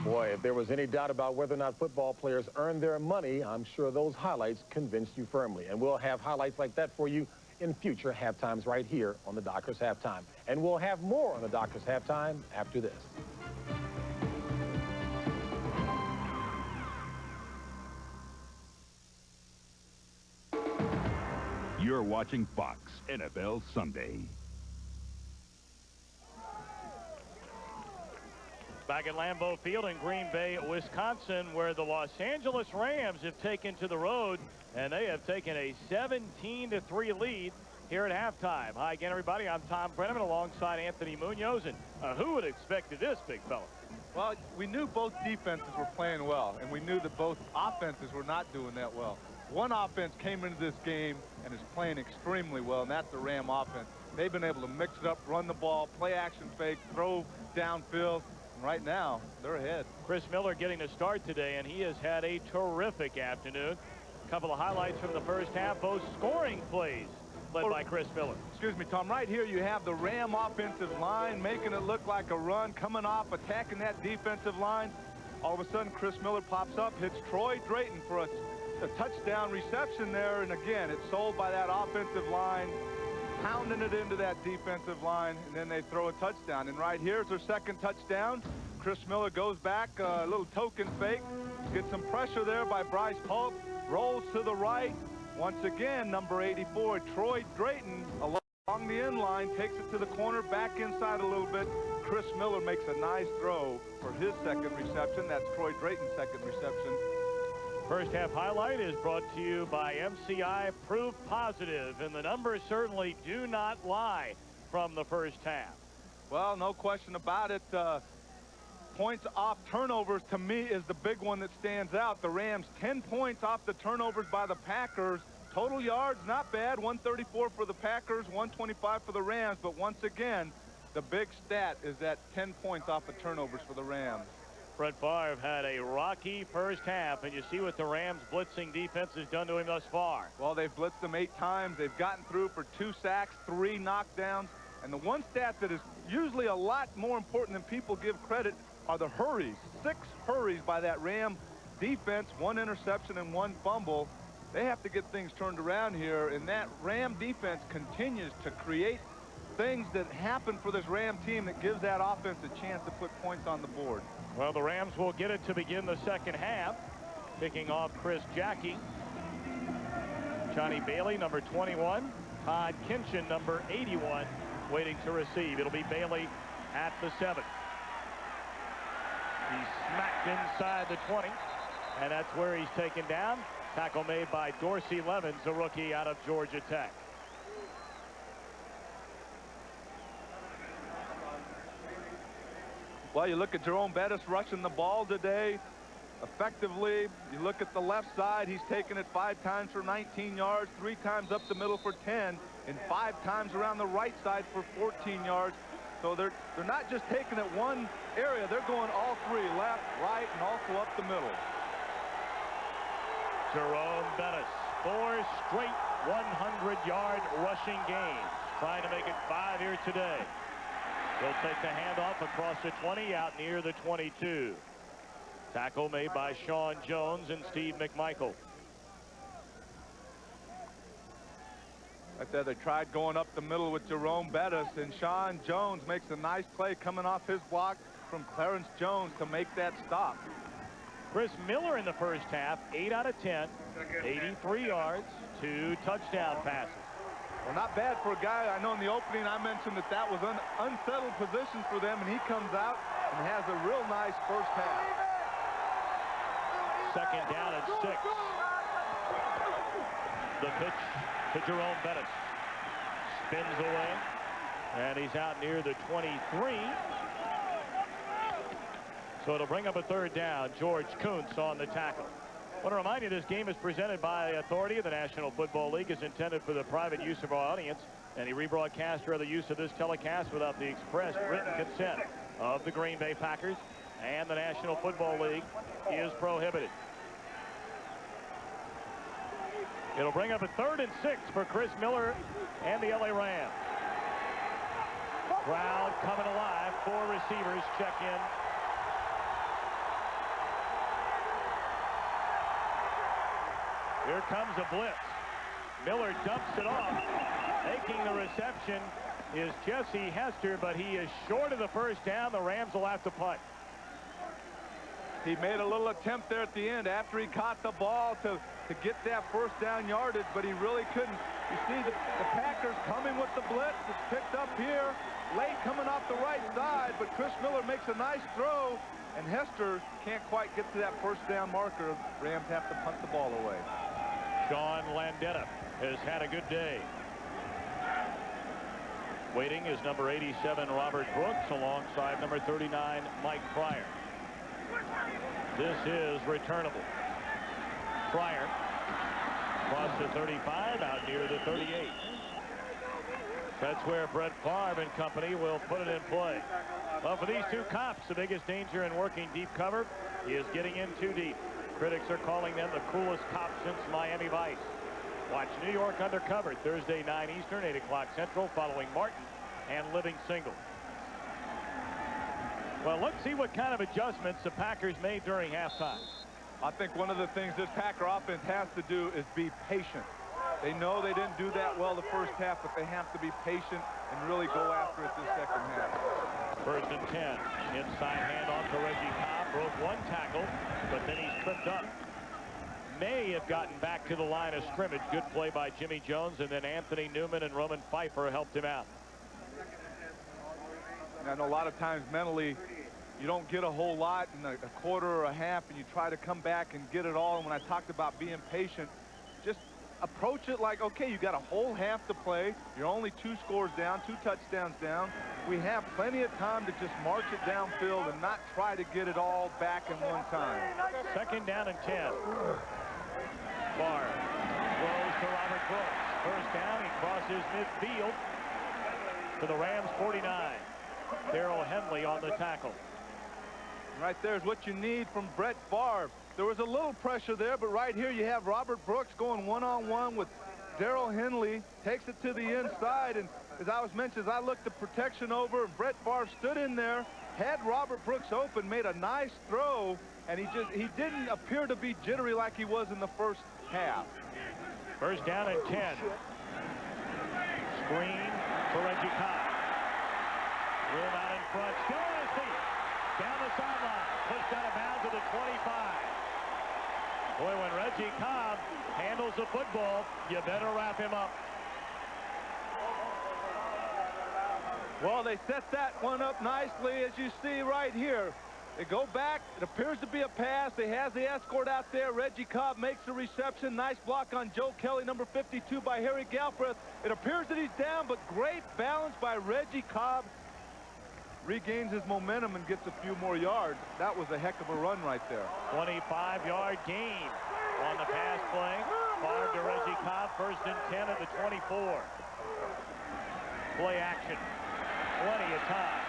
Boy, if there was any doubt about whether or not football players earn their money, I'm sure those highlights convinced you firmly. And we'll have highlights like that for you in future halftimes right here on the Doctor's Halftime. And we'll have more on the Doctor's Halftime after this. You're watching Fox NFL Sunday. Back at Lambeau Field in Green Bay, Wisconsin, where the Los Angeles Rams have taken to the road, and they have taken a 17-3 lead here at halftime. Hi again, everybody. I'm Tom Brenneman alongside Anthony Munoz, and who would have expected this, big fella? Well, we knew both defenses were playing well, and we knew that both offenses were not doing that well. One offense came into this game and is playing extremely well, and that's the Ram offense. They've been able to mix it up, run the ball, play action fake, throw downfield. Right now, they're ahead. Chris Miller getting the start today, and he has had a terrific afternoon. A couple of highlights from the first half, both scoring plays led by Chris Miller. Excuse me, Tom. Right here you have the Ram offensive line making it look like a run, coming off, attacking that defensive line. All of a sudden, Chris Miller pops up, hits Troy Drayton for a touchdown reception there, and again, it's sold by that offensive line, pounding it into that defensive line, and then they throw a touchdown. And right here's their second touchdown. Chris Miller goes back, a little token fake, gets some pressure there by Bryce Polk, rolls to the right. Once again, number 84, Troy Drayton, along the end line, takes it to the corner, back inside a little bit. Chris Miller makes a nice throw for his second reception. That's Troy Drayton's second reception. First half highlight is brought to you by MCI Proof Positive, and the numbers certainly do not lie from the first half. Well, no question about it. Points off turnovers, to me, is the big one that stands out. The Rams 10 points off the turnovers by the Packers. Total yards, not bad. 134 for the Packers, 125 for the Rams. But once again, the big stat is that 10 points off the turnovers for the Rams. Brett Favre had a rocky first half, and you see what the Rams blitzing defense has done to him thus far. Well, they've blitzed him 8 times. They've gotten through for 2 sacks, 3 knockdowns. And the one stat that is usually a lot more important than people give credit are the hurries. 6 hurries by that Ram defense, 1 interception and 1 fumble. They have to get things turned around here, and that Ram defense continues to create things that happen for this Ram team that gives that offense a chance to put points on the board. Well, the Rams will get it to begin the second half. Kicking off Chris Jackie. Johnny Bailey, number 21. Todd Kinchin, number 81, waiting to receive. It'll be Bailey at the 7. He's smacked inside the 20, and that's where he's taken down. Tackle made by Dorsey Levens, a rookie out of Georgia Tech. Well, you look at Jerome Bettis rushing the ball today effectively. You look at the left side, he's taken it 5 times for 19 yards, 3 times up the middle for 10, and 5 times around the right side for 14 yards. So they're not just taking it one area, they're going all 3, left, right, and also up the middle. Jerome Bettis, 4 straight 100-yard rushing games, trying to make it 5 here today. He'll take the handoff across the 20, out near the 22. Tackle made by Sean Jones and Steve McMichael. Right there, they tried going up the middle with Jerome Bettis, and Sean Jones makes a nice play coming off his block from Clarence Jones to make that stop. Chris Miller in the first half, 8 out of 10, 83 yards, 2 touchdown passes. Well, not bad for a guy. I know in the opening I mentioned that was an unsettled position for them, and he comes out and has a real nice first half. Second down and 6. The pitch to Jerome Bettis. Spins away, and he's out near the 23. So it'll bring up a 3rd down. George Kuntz on the tackle. I want to remind you this game is presented by authority of the National Football League, is intended for the private use of our audience. Any rebroadcast or other use of this telecast without the express written consent of the Green Bay Packers and the National Football League is prohibited. It'll bring up a 3rd and 6 for Chris Miller and the LA Rams. Crowd coming alive. 4 receivers check in. Here comes a blitz. Miller dumps it off. Making the reception is Jesse Hester, but he is short of the first down. The Rams will have to punt. He made a little attempt there at the end after he caught the ball to get that first down yardage, but he really couldn't. You see the Packers coming with the blitz. It's picked up here, late coming off the right side, but Chris Miller makes a nice throw, and Hester can't quite get to that first down marker. Rams have to punt the ball away. Sean Landetta has had a good day. Waiting is number 87, Robert Brooks, alongside number 39, Mike Pryor. This is returnable. Pryor across the 35, out near the 38. That's where Brett Favre and company will put it in play. Well, for these 2 cops, the biggest danger in working deep cover is getting in too deep. Critics are calling them the coolest cops since Miami Vice. Watch New York Undercover Thursday 9 Eastern, 8 o'clock Central, following Martin and Living Single. Well, let's see what kind of adjustments the Packers made during halftime. I think one of the things this Packer offense has to do is be patient. They know they didn't do that well the first half, but they have to be patient and really go after it this second half. 1st and 10. Inside handoff to Reggie Cobb. Broke one tackle, but then he's tripped up. May have gotten back to the line of scrimmage. Good play by Jimmy Jones, and then Anthony Newman and Roman Pfeiffer helped him out. And a lot of times mentally, you don't get a whole lot in a quarter or a half, and you try to come back and get it all. And when I talked about being patient, just approach it like, okay, you got a whole half to play. You're only 2 scores down, 2 touchdowns down. We have plenty of time to just march it downfield and not try to get it all back in one time. 2nd down and 10. Barr throws to Robert Brooks. 1st down, he crosses midfield to the Rams 49. Darrell Henley on the tackle. Right there is what you need from Brett Favre. There was a little pressure there, but right here you have Robert Brooks going one-on-one with Darrell Henley. Takes it to the inside, and as I was mentioned, I looked the protection over, and Brett Favre stood in there, had Robert Brooks open, made a nice throw, and he didn't appear to be jittery like he was in the first half. 1st down and 10. Screen for Reggie Cobb. Room out in front, still on his feet. Down the sideline, pushed out of bounds to the 25. Boy, when Reggie Cobb handles the football, you better wrap him up. Well, they set that one up nicely, as you see right here. They go back. It appears to be a pass. They have the escort out there. Reggie Cobb makes the reception. Nice block on Joe Kelly, number 52 by Harry Galbraith. It appears that he's down, but great balance by Reggie Cobb. Regains his momentum and gets a few more yards. That was a heck of a run right there. 25-yard gain on the pass play. Favre to Reggie Cobb, 1st and 10 at the 24. Play action. Plenty of time.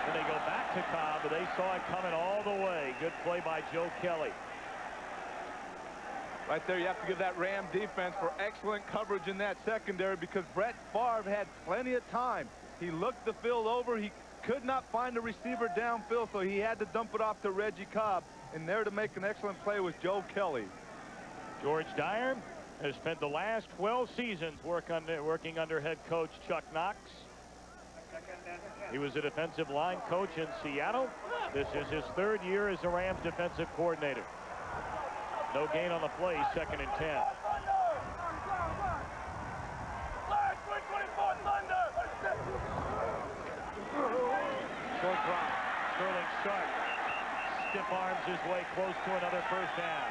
When they go back to Cobb, but they saw it coming all the way. Good play by Joe Kelly. Right there, you have to give that Ram defense for excellent coverage in that secondary, because Brett Favre had plenty of time. He looked the field over. He could not find a receiver downfield, so he had to dump it off to Reggie Cobb. And there to make an excellent play was Joe Kelly. George Dyer has spent the last 12 seasons working under head coach Chuck Knox. He was a defensive line coach in Seattle. This is his 3rd year as the Rams defensive coordinator. No gain on the play, 2nd and 10. Short drop. Sterling Sharp stiff arms his way close to another 1st down.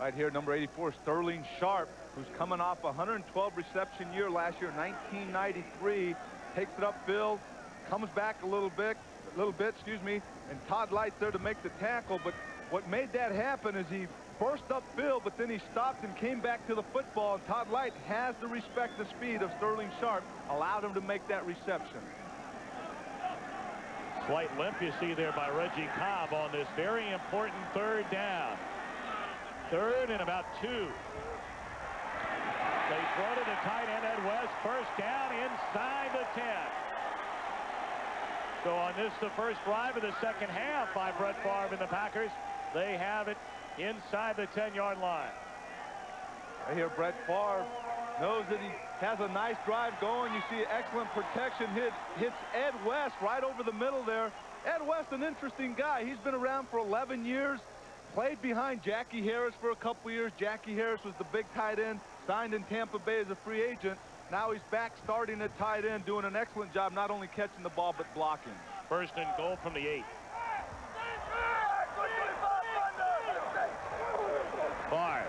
Right here, number 84, Sterling Sharp, who's coming off a 112 reception year last year, 1993. Takes it upfield, comes back a little bit, and Todd Light's there to make the tackle. But what made that happen is he burst upfield, but then he stopped and came back to the football. And Todd Light has to respect the speed of Sterling Sharp, allowed him to make that reception. Slight limp you see there by Reggie Cobb on this very important 3rd down. 3rd and about 2. They throw to the tight end Ed West. 1st down inside the 10. So on this, the first drive of the 2nd half by Brett Favre and the Packers, they have it inside the 10-yard line. I hear Brett Favre knows that he has a nice drive going. You see excellent protection. Hits Ed West right over the middle there. Ed West, an interesting guy. He's been around for 11 years. Played behind Jackie Harris for a couple years. Jackie Harris was the big tight end, signed in Tampa Bay as a free agent. Now he's back starting at tight end, doing an excellent job, not only catching the ball, but blocking. 1st and goal from the 8. Favre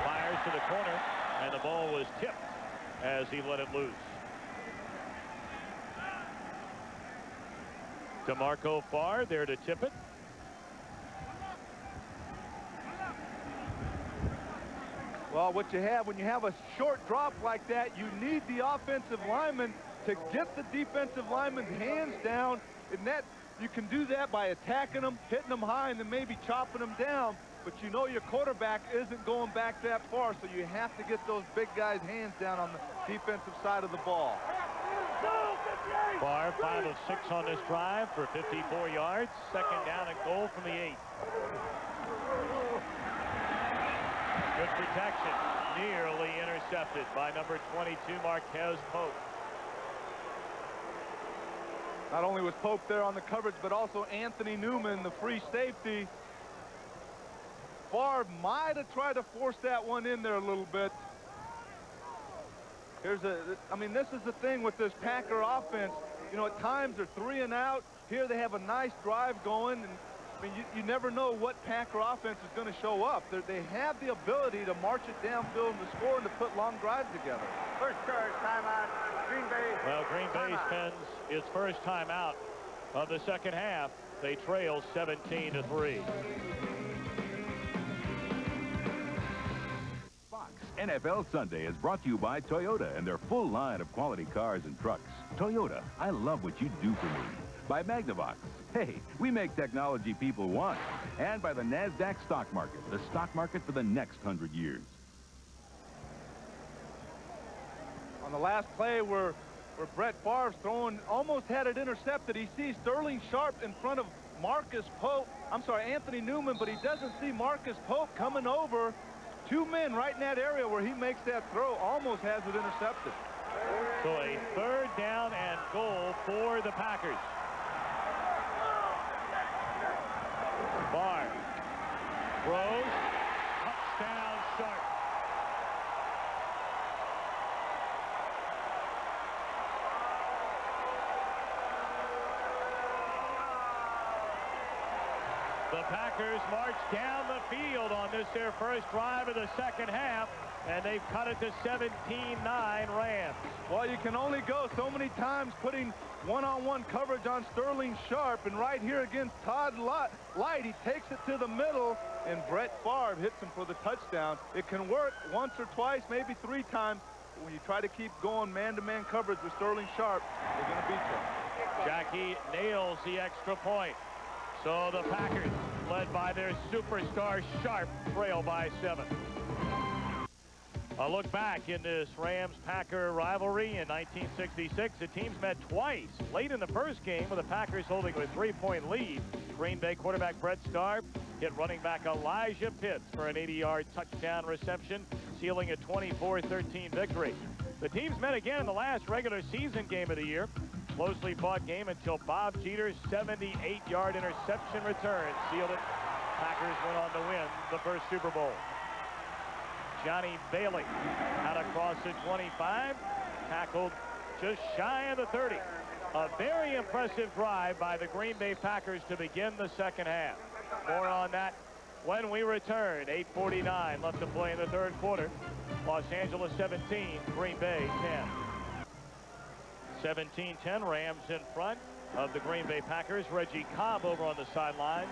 fires to the corner, and the ball was tipped as he let it loose. DeMarco Favre there to tip it. Well, what you have when you have a short drop like that, you need the offensive lineman to get the defensive lineman's hands down. And that you can do that by attacking them, hitting them high, and then maybe chopping them down. But you know your quarterback isn't going back that far, so you have to get those big guys' hands down on the defensive side of the ball. Favre 5 of 6 on this drive for 54 yards. Second down and goal from the 8. Good protection. Nearly intercepted by number 22, Marquez Pope. Not only was Pope there on the coverage, but also Anthony Newman, the free safety. Favre might have tried to force that one in there a little bit. I mean, this is the thing with this Packer offense. You know, at times they're 3 and out. Here they have a nice drive going, and I mean, you never know what Packer offense is going to show up. They have the ability to march it downfield and to score and to put long drives together. First charge, timeout, Green Bay. Well, Green Bay spends its first timeout of the second half. They trail 17-3. Fox NFL Sunday is brought to you by Toyota and their full line of quality cars and trucks. Toyota, I love what you do for me. By Magnavox. Hey, we make technology people want. And by the NASDAQ stock market, the stock market for the next 100 years. On the last play where Brett Favre's throwing, almost had it intercepted. He sees Sterling Sharp in front of Anthony Newman, but he doesn't see Marcus Pope coming over. 2 men right in that area where he makes that throw, almost has it intercepted. So a third down and goal for the Packers. Favre throws, touchdown Sharp. The Packers march down the field on this their first drive of the second half, and they've cut it to 17-9 Rams. Well, you can only go so many times putting one-on-one coverage on Sterling Sharp, and right here against Todd Light, he takes it to the middle, and Brett Favre hits him for the touchdown. It can work once or twice, maybe 3 times. But when you try to keep going man-to-man coverage with Sterling Sharp, they're going to beat you. Jackie nails the extra point. So the Packers, led by their superstar Sharp, trail by 7. A look back in this Rams-Packer rivalry in 1966. The teams met twice late in the first game with the Packers holding a 3-point lead. Green Bay quarterback Brett Starr hit running back Elijah Pitts for an 80-yard touchdown reception, sealing a 24-13 victory. The teams met again in the last regular season game of the year. Closely fought game until Bob Jeter's 78-yard interception return sealed it. Packers went on to win the first Super Bowl. Johnny Bailey out across the 25, tackled just shy of the 30. A very impressive drive by the Green Bay Packers to begin the second half. More on that when we return. 8:49 left to play in the third quarter. Los Angeles 17, Green Bay 10. 17-10, Rams in front of the Green Bay Packers. Reggie Cobb over on the sidelines.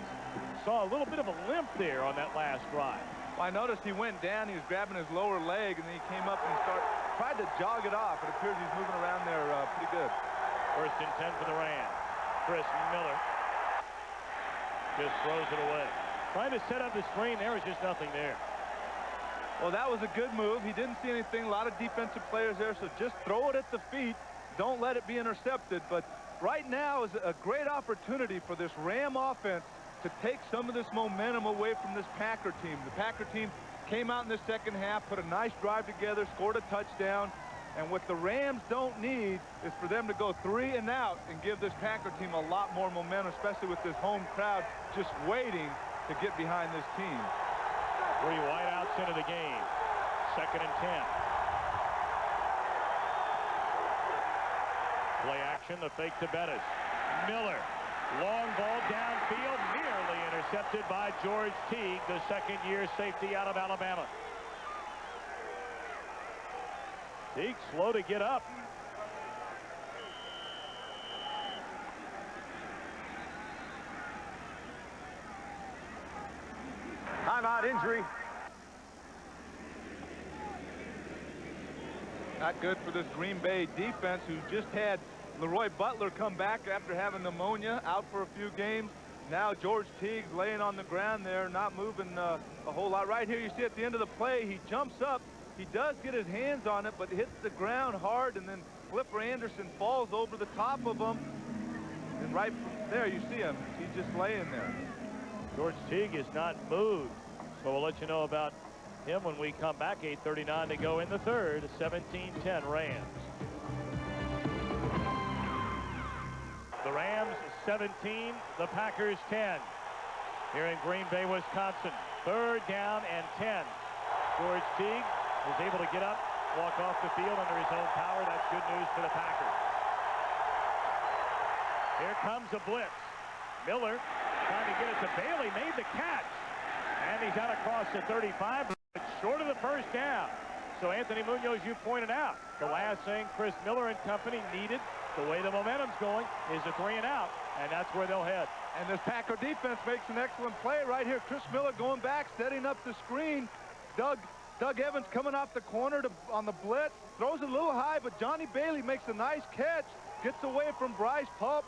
Saw a little bit of a limp there on that last drive. Well, I noticed he went down, he was grabbing his lower leg, and then he came up and tried to jog it off. It appears he's moving around there pretty good. First and 10 for the Rams. Chris Miller just throws it away. Trying to set up the screen, there was just nothing there. Well, that was a good move. He didn't see anything. A lot of defensive players there, so just throw it at the feet. Don't let it be intercepted. But right now is a great opportunity for this Ram offense to take some of this momentum away from this Packer team. The Packer team came out in the second half, put a nice drive together, scored a touchdown. And what the Rams don't need is for them to go 3 and out and give this Packer team a lot more momentum, especially with this home crowd just waiting to get behind this team. 3 wideouts into the game. Second and 10. Play action, the fake to Bettis. Miller, long ball downfield, nearly intercepted by George Teague, the second-year safety out of Alabama. Teague slow to get up. Timeout, injury. Not good for this Green Bay defense, who just had Leroy Butler come back after having pneumonia, out for a few games. Now George Teague's laying on the ground there, not moving a whole lot. Right here you see at the end of the play, he jumps up. He does get his hands on it, but hits the ground hard and then Flipper Anderson falls over the top of him. And right from there, you see him. He's just laying there. George Teague is not moved. So we'll let you know about him when we come back. 8:39 to go in the third. 17-10 Rams. The Rams 17, the Packers 10. Here in Green Bay, Wisconsin. 3rd down and 10. George Teague is able to get up, walk off the field under his own power. That's good news for the Packers. Here comes a blitz. Miller trying to get it to Bailey, made the catch. And he's out across the 35, but short of the first down. So Anthony Munoz, you pointed out, the last thing Chris Miller and company needed, the way the momentum's going, is a 3 and out, and that's where they'll head. And this Packer defense makes an excellent play right here. Chris Miller going back, setting up the screen. Doug Evans coming off the corner on the blitz, throws it a little high, but Johnny Bailey makes a nice catch, gets away from Bryce Pup,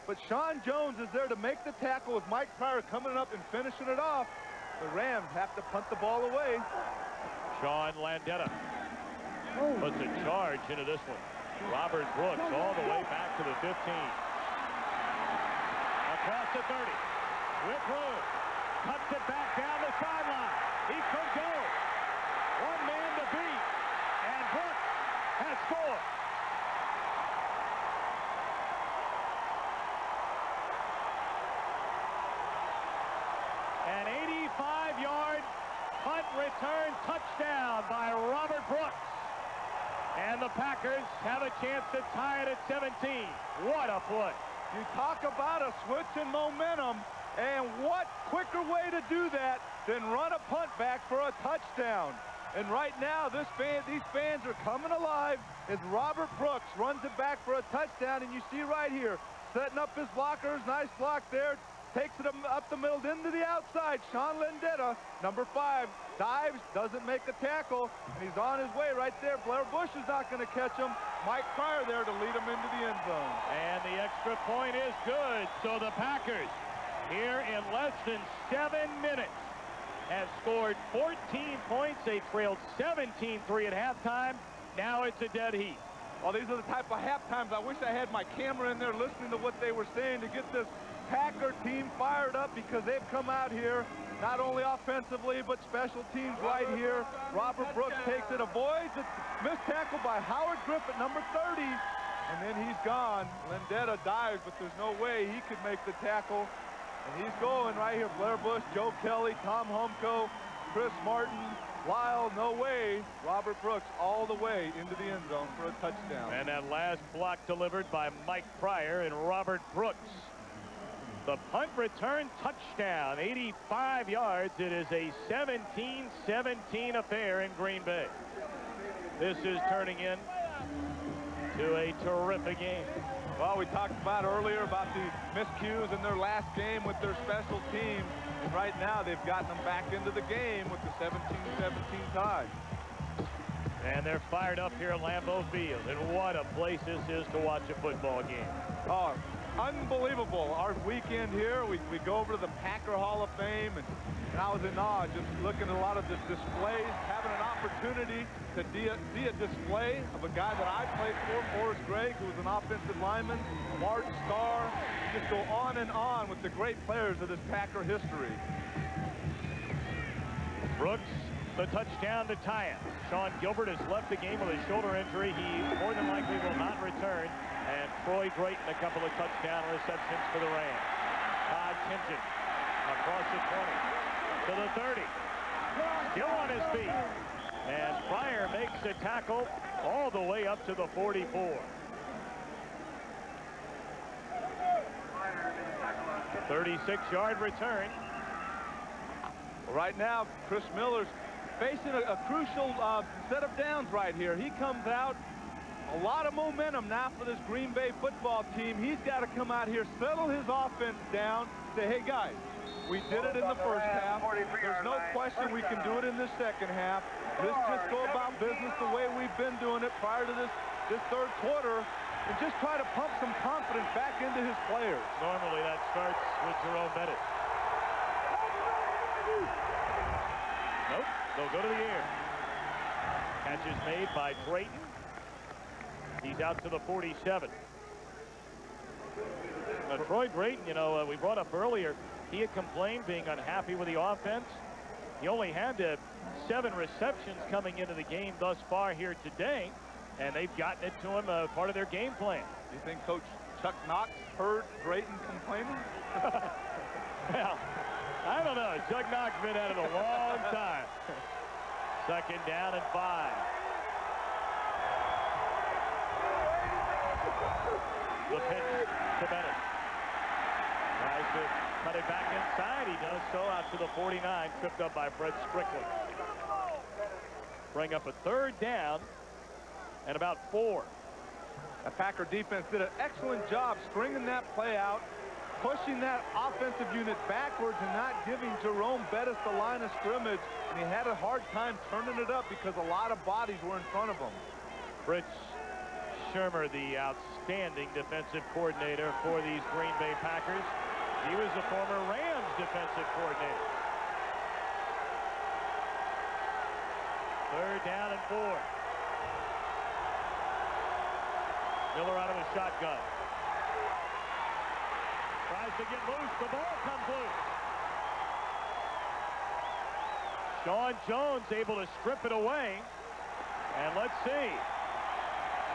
but Sean Jones is there to make the tackle with Mike Pryor coming up and finishing it off. The Rams have to punt the ball away. Sean Landetta puts a charge into this one. Robert Brooks all the way back to the 15. Across the 30. With room. Cuts it back down the sideline. He could go. One man to beat. And Brooks has scored. An 85-yard punt return touchdown by Robert Brooks. And the Packers have a chance to tie it at 17. What a play. You talk about a switch in momentum, and what quicker way to do that than run a punt back for a touchdown. And right now, these fans are coming alive as Robert Brooks runs it back for a touchdown, and you see right here, setting up his blockers, nice block there, takes it up the middle into the outside. Sean Landetta, number 5, dives, doesn't make the tackle, and he's on his way right there. Blair Bush is not going to catch him. Mike Pryor there to lead him into the end zone. And the extra point is good. So the Packers, here in less than 7 minutes, have scored 14 points. They trailed 17-3 at halftime. Now it's a dead heat. Well, these are the type of halftimes I wish I had my camera in there listening to what they were saying to get this Packer team fired up, because they've come out here not only offensively but special teams right here. Robert Brooks takes it, avoids it, missed tackle by Howard Griffith, number 30, and then he's gone. Landetta dives, but there's no way he could make the tackle, and he's going right here. Blair Bush, Joe Kelly, Tom Humko, Chris Martin, Lyle, no way. Robert Brooks all the way into the end zone for a touchdown. And that last block delivered by Mike Pryor and Robert Brooks. The punt return touchdown, 85 yards. It is a 17-17 affair in Green Bay. This is turning in to a terrific game. Well, we talked about earlier about the miscues in their last game with their special teams. And right now they've gotten them back into the game with the 17-17 tie. And they're fired up here at Lambeau Field. And what a place this is to watch a football game. Oh, unbelievable. Our weekend here, we go over to the Packer Hall of Fame, and I was in awe just looking at a lot of the displays, having an opportunity to see a display of a guy that I played for, Forrest Gregg, who was an offensive lineman, Martin Starr, just go on and on with the great players of this Packer history. Brooks, the touchdown to tie it. Sean Gilbert has left the game with a shoulder injury. He more than likely will not return. And Troy Drayton, a couple of touchdown receptions for the Rams. Todd Kinchen across the 20 to the 30. Still on his feet. And Pryor makes the tackle all the way up to the 44. 36-yard return. Right now, Chris Miller's facing a crucial set of downs right here. He comes out. A lot of momentum now for this Green Bay football team. He's got to come out here, settle his offense down, say, hey, guys, we did it in the first half. There's no question we can do it in the second half. Let's just go about business the way we've been doing it prior to this third quarter, and just try to pump some confidence back into his players. Normally that starts with Jerome Bennett. Nope, they'll go to the air. Catch is made by Drayton. He's out to the 47. Troy Drayton, you know, we brought up earlier, he had complained being unhappy with the offense. He only had 7 receptions coming into the game thus far here today, and they've gotten it to him, part of their game plan. You think Coach Chuck Knox heard Drayton complaining? Well, I don't know. Chuck Knox been at it a long time. 2nd down and 5. The pitch to Bennett. Tries to cut it back inside. He does so out to the 49, tripped up by Fred Strickland. Bring up a 3rd down and about 4. The Packer defense did an excellent job stringing that play out, pushing that offensive unit backwards and not giving Jerome Bettis the line of scrimmage. And he had a hard time turning it up because a lot of bodies were in front of him. Fritz Shermer, the outstanding defensive coordinator for these Green Bay Packers. He was the former Rams defensive coordinator. 3rd down and 4. Miller out of the shotgun. Tries to get loose. The ball comes loose. Sean Jones able to strip it away. And let's see.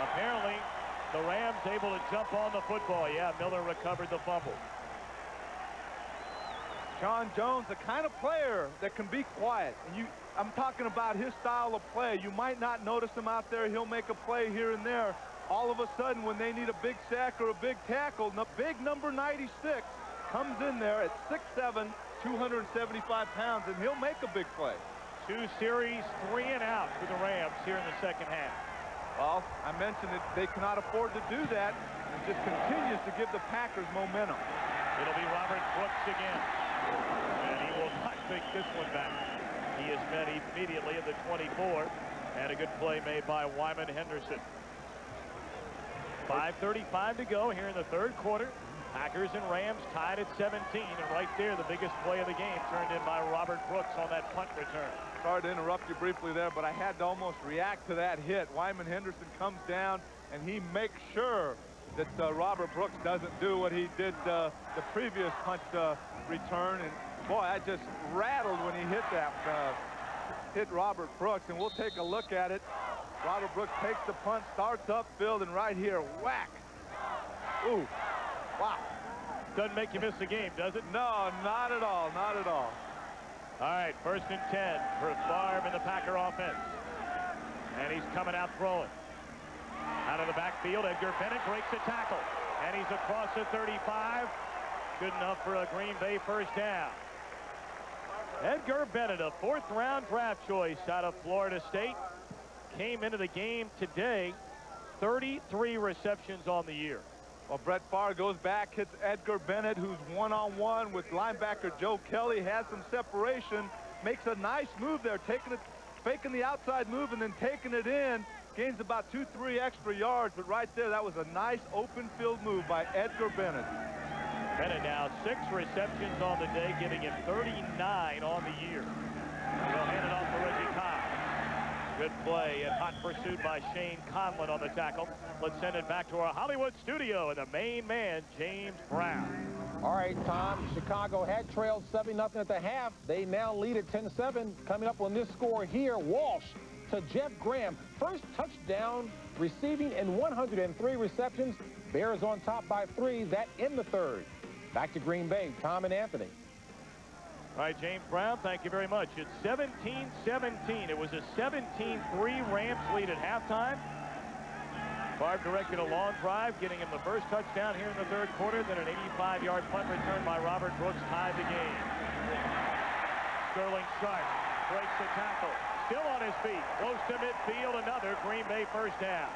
Apparently, the Rams able to jump on the football. Yeah, Miller recovered the fumble. Sean Jones, the kind of player that can be quiet. And I'm talking about his style of play. You might not notice him out there. He'll make a play here and there. All of a sudden, when they need a big sack or a big tackle, the big number 96 comes in there at 6'7", 275 pounds, and he'll make a big play. 2 series, 3 and out for the Rams here in the 2nd half. Well, I mentioned that they cannot afford to do that. It just continues to give the Packers momentum. It'll be Robert Brooks again. And he will not take this one back. He is met immediately at the 24. And a good play made by Wyman Henderson. 5:35 to go here in the 3rd quarter. Packers and Rams tied at 17. And right there, the biggest play of the game turned in by Robert Brooks on that punt return. Sorry to interrupt you briefly there, but I had to almost react to that hit. Wyman Henderson comes down, and he makes sure that Robert Brooks doesn't do what he did the previous punt return. And, boy, I just rattled when he hit that, hit Robert Brooks. And we'll take a look at it. Robert Brooks takes the punt, starts upfield, and right here, whack. Ooh, wow. Doesn't make you miss the game, does it? No, not at all, not at all. All right, 1st and 10 for Favre in the Packer offense. And he's coming out throwing. Out of the backfield, Edgar Bennett breaks a tackle. And he's across the 35. Good enough for a Green Bay 1st down. Edgar Bennett, a 4th-round draft choice out of Florida State. Came into the game today, 33 receptions on the year. Well, Brett Favre goes back, hits Edgar Bennett, who's one-on-one with linebacker Joe Kelly, has some separation, makes a nice move there, faking the outside move and then taking it in, gains about 2-3 extra yards, but right there, that was a nice open field move by Edgar Bennett. Bennett now 6 receptions on the day, giving him 39 on the year. He'll hand it off to Reggie Cobb. Good play and hot pursuit by Shane Conlon on the tackle. Let's send it back to our Hollywood studio and the main man, James Brown. All right, Tom, Chicago had trailed 7-0 at the half. They now lead at 10-7. Coming up on this score here, Walsh to Jeff Graham. First touchdown receiving in 103 receptions. Bears on top by 3. That in the 3rd. Back to Green Bay, Tom and Anthony. All right, James Brown, thank you very much. It's 17-17. It was a 17-3 Rams lead at halftime. Favre directed a long drive, getting him the first touchdown here in the 3rd quarter. Then an 85-yard punt return by Robert Brooks tied the game. Sterling Sharp breaks the tackle. Still on his feet. Close to midfield. Another Green Bay 1st down.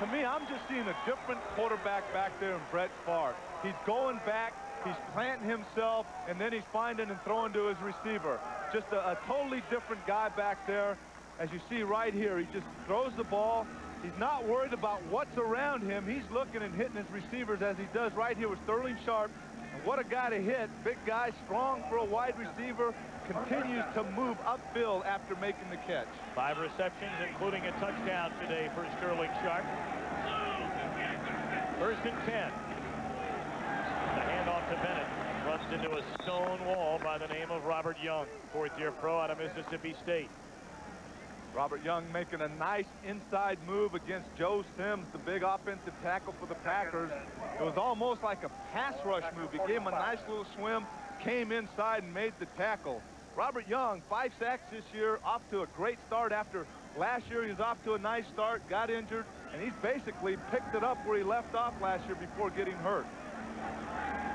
To me, I'm just seeing a different quarterback back there in Brett Favre. He's going back. He's planting himself, and then he's finding and throwing to his receiver. Just a totally different guy back there. As you see right here, he just throws the ball. He's not worried about what's around him. He's looking and hitting his receivers as he does right here with Sterling Sharp. And what a guy to hit. Big guy, strong for a wide receiver. Continues to move upfield after making the catch. 5 receptions, including a touchdown today for Sterling Sharp. First and 10. The handoff to Bennett. Runs into a stone wall by the name of Robert Young, fourth-year pro out of Mississippi State. Robert Young making a nice inside move against Joe Sims, the big offensive tackle for the Packers. It was almost like a pass rush move. He gave him a nice little swim, came inside and made the tackle. Robert Young, 5 sacks this year, off to a great start after last year. He was off to a nice start, got injured, and he's basically picked it up where he left off last year before getting hurt.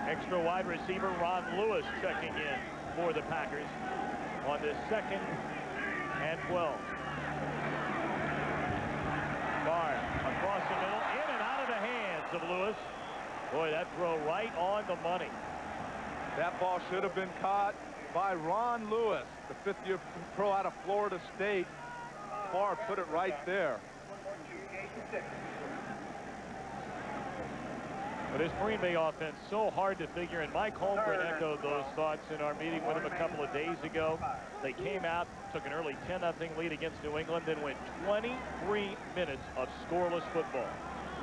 Extra wide receiver Ron Lewis checking in for the Packers on this 2nd and 12. Barr across the middle, in and out of the hands of Lewis. Boy, that throw right on the money. That ball should have been caught by Ron Lewis, the 5th-year pro out of Florida State. Barr put it right there. But this Green Bay offense, so hard to figure, and Mike Holmgren echoed those thoughts in our meeting with him a couple of days ago. They came out, took an early 10-0 lead against New England, then went 23 minutes of scoreless football.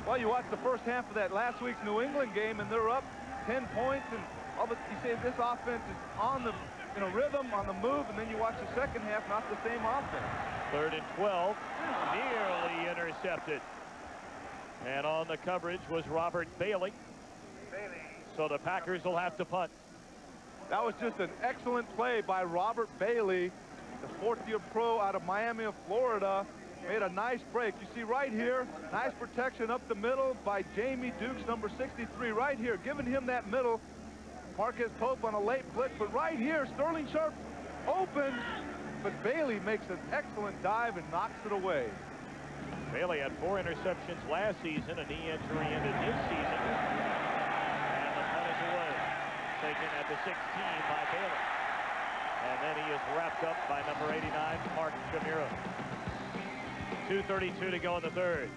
Well, you watched the first half of that last week's New England game, and they're up 10 points, and all but you say this offense is on the rhythm, on the move, and then you watch the second half, not the same offense. 3rd and 12, nearly intercepted. And on the coverage was Robert Bailey. So the Packers will have to punt. That was just an excellent play by Robert Bailey, the 4th-year pro out of Miami of Florida. Made a nice break. You see right here, nice protection up the middle by Jamie Dukes, number 63, right here, giving him that middle. Marquez Pope on a late blitz, but right here, Sterling Sharp open, but Bailey makes an excellent dive and knocks it away. Bailey had 4 interceptions last season. A knee injury ended his season. And the punt is away. Taken at the 16 by Bailey. And then he is wrapped up by number 89, Mark Shamiro. 2:32 to go in the 3rd.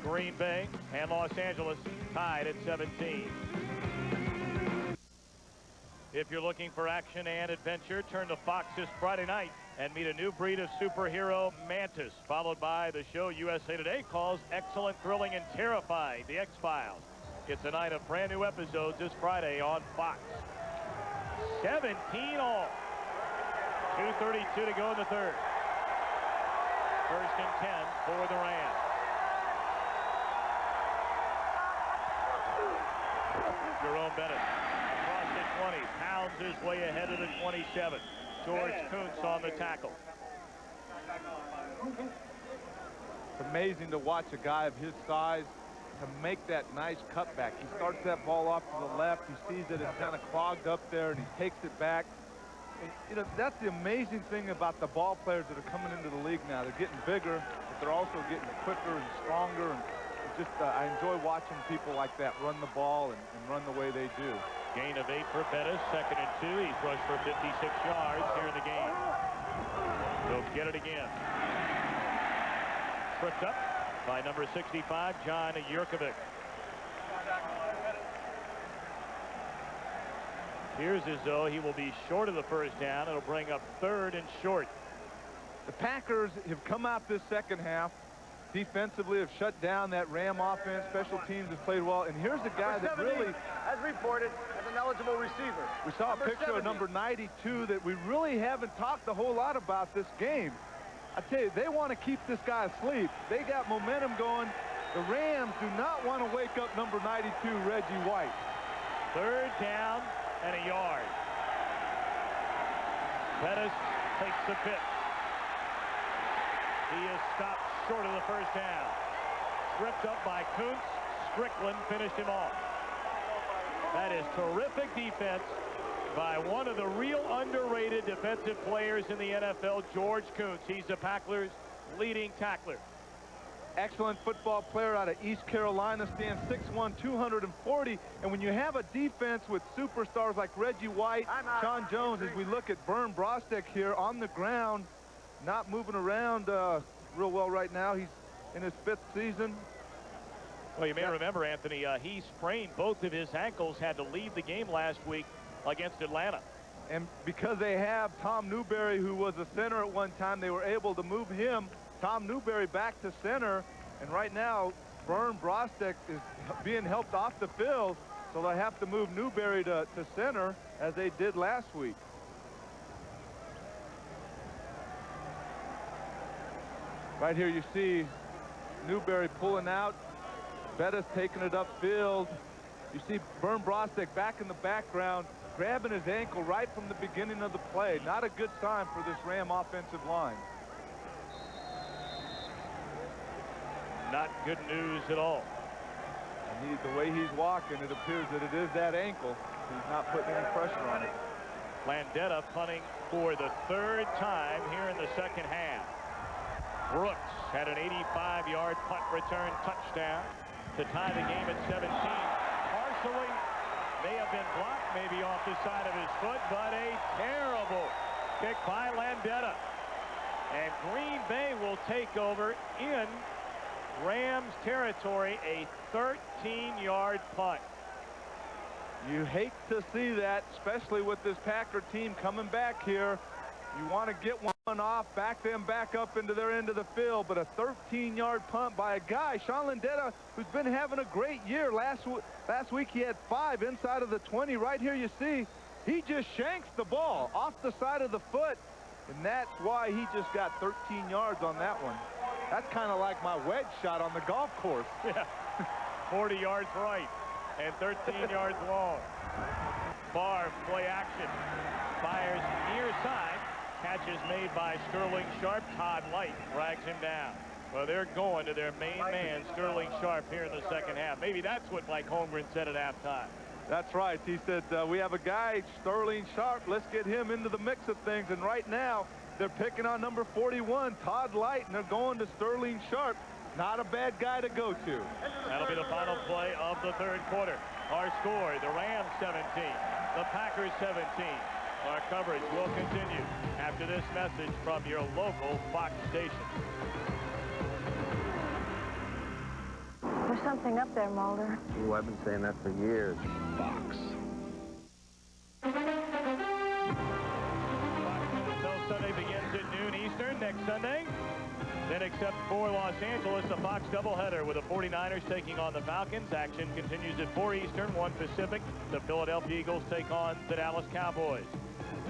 Green Bay and Los Angeles tied at 17. If you're looking for action and adventure, turn to Fox this Friday night and meet a new breed of superhero, Mantis, followed by the show USA Today calls excellent, thrilling, and terrifying, The X-Files. It's a night of brand new episodes this Friday on Fox. 17 all. 2:32 to go in the 3rd. 1st and 10 for the Rams. Jerome Bennett across the 20, pounds his way ahead of the 27. George Kuntz on the tackle. It's amazing to watch a guy of his size to make that nice cutback. He starts that ball off to the left. He sees that it's kind of clogged up there, and he takes it back. And, that's the amazing thing about the ball players that are coming into the league now. They're getting bigger, but they're also getting quicker and stronger. And it's just, I enjoy watching people like that run the ball and run the way they do. Gain of 8 for Bettis. 2nd and 2. He's rushed for 56 yards here in the game. He'll get it again. Tripped up by number 65, John Yurkovic. Appears as though he will be short of the 1st down. It'll bring up 3rd and short. The Packers have come out this second half. Defensively have shut down that Ram offense. Special teams has played well. And here's a guy that really, as reported, as an eligible receiver. We saw a picture of number 92 that we really haven't talked a whole lot about this game. I tell you, they want to keep this guy asleep. They got momentum going. The Rams do not want to wake up number 92, Reggie White. 3rd down and a yard. Bettis takes the pitch. He is stopped short of the 1st down. Tripped up by Kuntz. Strickland finished him off. That is terrific defense by one of the real underrated defensive players in the NFL, George Kuntz. He's the Packers' leading tackler. Excellent football player out of East Carolina, stands 6'1", 240. And when you have a defense with superstars like Reggie White, Sean Jones, as we look at Vern Brostek here on the ground, not moving around real well right now. He's in his 5th season. Well, you may remember, Anthony, he sprained both of his ankles, had to leave the game last week against Atlanta. And because they have Tom Newberry, who was a center at one time, they were able to move him, Tom Newberry, back to center. And right now, Vern Brostek is being helped off the field, so they have to move Newberry to center as they did last week. Right here you see Newberry pulling out. Bettis taking it upfield. You see Vern Brostek back in the background, grabbing his ankle right from the beginning of the play. Not a good sign for this Ram offensive line. Not good news at all. And the way he's walking, it appears that it is that ankle. He's not putting any pressure on it. Landeta punting for the third time here in the second half. Brooks had an 85-yard punt return touchdown to tie the game at 17. Partially may have been blocked, maybe off the side of his foot, but a terrible kick by Landeta. And Green Bay will take over in Rams territory, a 13-yard punt. You hate to see that, especially with this Packer team coming back here. You want to get one off, back them back up into their end of the field, but a 13-yard punt by a guy, Sean Landeta, who's been having a great year. Last week he had 5 inside of the 20. Right here you see he just shanks the ball off the side of the foot, and that's why he just got 13 yards on that one. That's kind of like my wedge shot on the golf course. Yeah, 40 yards right and 13 yards long. Favre play action, fires near side. Catch is made by Sterling Sharp. Todd Light drags him down. Well, they're going to their main man, Sterling Sharp, here in the second half. Maybe that's what Mike Holmgren said at halftime. That's right. He said, we have a guy, Sterling Sharp. Let's get him into the mix of things. And right now, they're picking on number 41, Todd Light, and they're going to Sterling Sharp. Not a bad guy to go to. That'll be the final play of the third quarter. Our score, the Rams 17, the Packers 17. Our coverage will continue after this message from your local Fox station. There's something up there, Mulder. Ooh, I've been saying that for years. Fox. Until Sunday begins at noon Eastern next Sunday. Then except for Los Angeles, a Fox doubleheader with the 49ers taking on the Falcons. Action continues at 4 Eastern, 1 Pacific. The Philadelphia Eagles take on the Dallas Cowboys.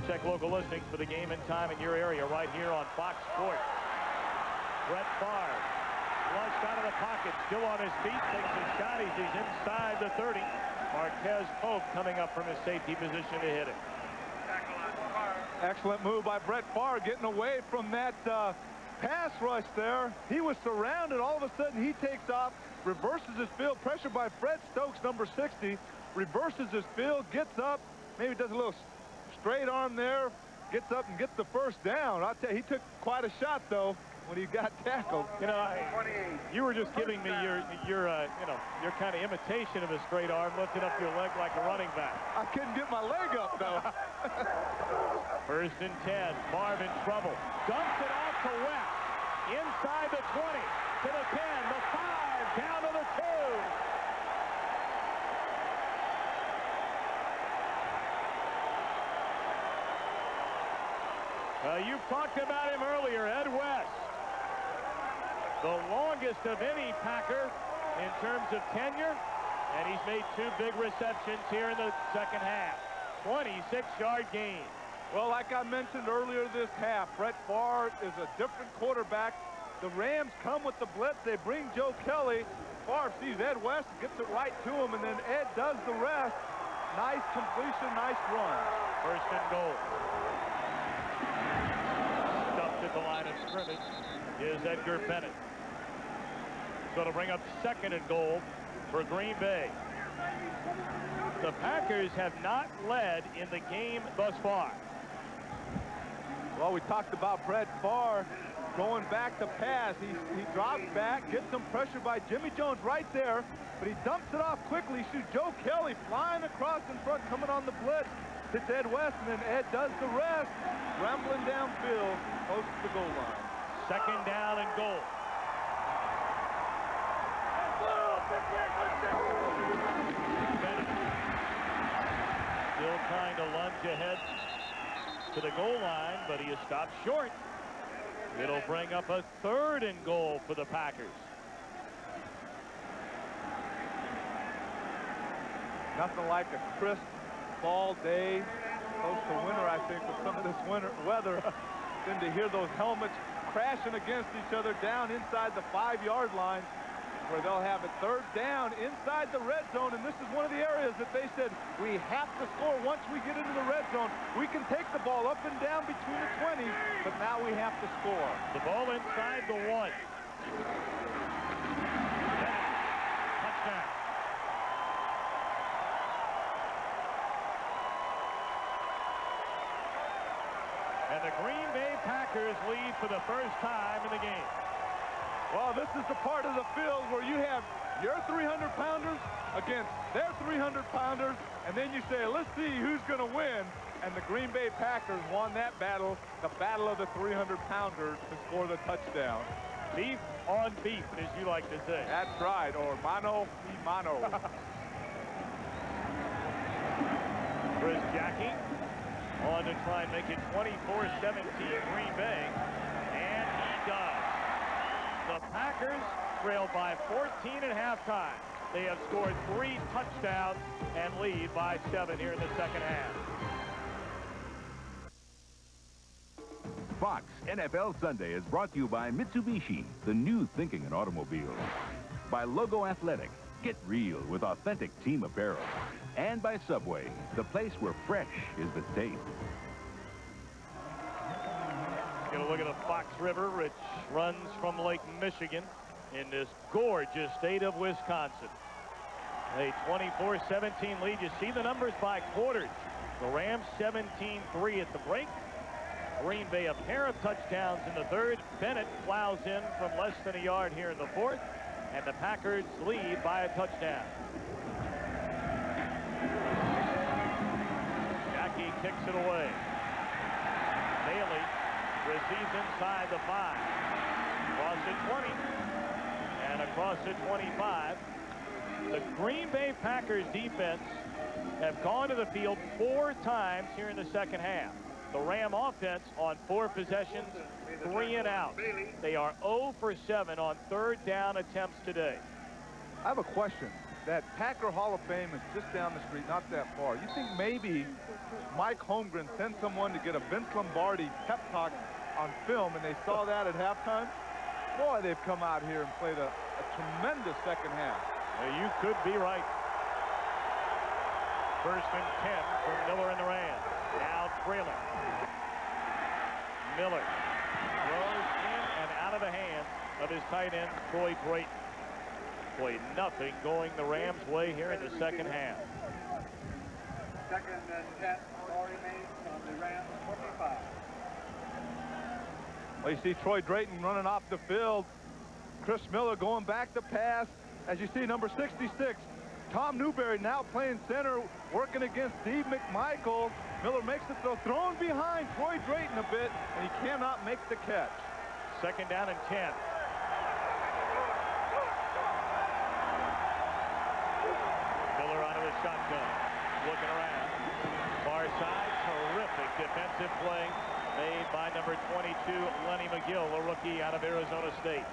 Check local listings for the game and time in your area right here on Fox Sports. Brett Favre, flushed out of the pocket, still on his feet, takes a shot. He's inside the 30. Marquez Pope coming up from his safety position to hit it. Excellent move by Brett Favre, getting away from that pass rush there. He was surrounded. All of a sudden, he takes off, reverses his field, pressure by Fred Stokes, number 60, reverses his field, gets up, maybe does a little straight arm there, gets up and gets the first down. I'll tell you, he took quite a shot, though, when he got tackled. You know, you were just giving me your kind of imitation of a straight arm, lifting up your leg like a running back. I couldn't get my leg up, though. First and 10, Favre in trouble. Dumps it off to West. Inside the 20, to the 10, the 5, down to the 2. You talked about him earlier, Ed West. The longest of any Packer in terms of tenure, and he's made 2 big receptions here in the second half. 26-yard gain. Well, like I mentioned earlier this half, Brett Favre is a different quarterback. The Rams come with the blitz. They bring Joe Kelly. Favre sees Ed West, gets it right to him, and then Ed does the rest. Nice completion, nice run. First and goal. Stuffed at the line of scrimmage is Edgar Bennett. So to bring up second and goal for Green Bay. The Packers have not led in the game thus far. Well, we talked about Brett Favre going back to pass. He drops back, gets some pressure by Jimmy Jones right there, but he dumps it off quickly. Shoots Joe Kelly flying across in front, coming on the blitz. Hits Ed West, and then Ed does the rest. Rambling downfield, close to the goal line. Second down and goal. Bennett still trying to lunge ahead to the goal line, but he is stopped short. It'll bring up a third and goal for the Packers. Nothing like a crisp fall day, close to winter, I think, with some of this winter weather, than to hear those helmets crashing against each other down inside the 5-yard line, where they'll have it third down inside the red zone. And this is one of the areas that they said we have to score once we get into the red zone. We can take the ball up and down between the 20s, but now we have to score. The ball inside the 1. Touchdown. And the Green Bay Packers lead for the first time in the game. Well, this is the part of the field where you have your 300-pounders against their 300-pounders, and then you say, let's see who's going to win. And the Green Bay Packers won that battle, the battle of the 300-pounders, to score the touchdown. Beef on beef, as you like to say. That's right, or mano y mano. Chris Jackie on to try and make it 24-17 Green Bay, and he does. The Packers trail by 14 at halftime. They have scored 3 touchdowns and lead by 7 here in the second half. Fox NFL Sunday is brought to you by Mitsubishi, the new thinking in automobiles. By Logo Athletic, get real with authentic team apparel. And by Subway, the place where fresh is the taste. Get a look at the Fox River, which runs from Lake Michigan in this gorgeous state of Wisconsin. A 24-17 lead. You see the numbers by quarters. The Rams 17-3 at the break. Green Bay a pair of touchdowns in the third. Bennett plows in from less than a yard here in the fourth. And the Packers lead by a touchdown. Jackie kicks it away. Bailey receives inside the 5. Across at 20. And across at 25. The Green Bay Packers defense have gone to the field 4 times here in the second half. The Ram offense on 4 possessions, 3 and out. They are 0 for 7 on third down attempts today. I have a question. That Packer Hall of Fame is just down the street, not that far. You think maybe Mike Holmgren sent someone to get a Vince Lombardi pep talk on film, and they saw that at halftime? Boy, they've come out here and played a tremendous second half. Well, you could be right. First and 10 for Miller and the Rams. Now trailing. Miller throws in and out of the hands of his tight end, Troy Drayton. Boy, nothing going the Rams' way here in the second half. Second and 10, ball remains on the Rams 25. Well, you see Troy Drayton running off the field. Chris Miller going back to pass. As you see, number 66, Tom Newberry now playing center, working against Steve McMichael. Miller makes the throw, thrown behind Troy Drayton a bit, and he cannot make the catch. Second down and 10. Miller out of the shotgun, looking around. Far side, terrific defensive play made by number 22, Lenny McGill, a rookie out of Arizona State.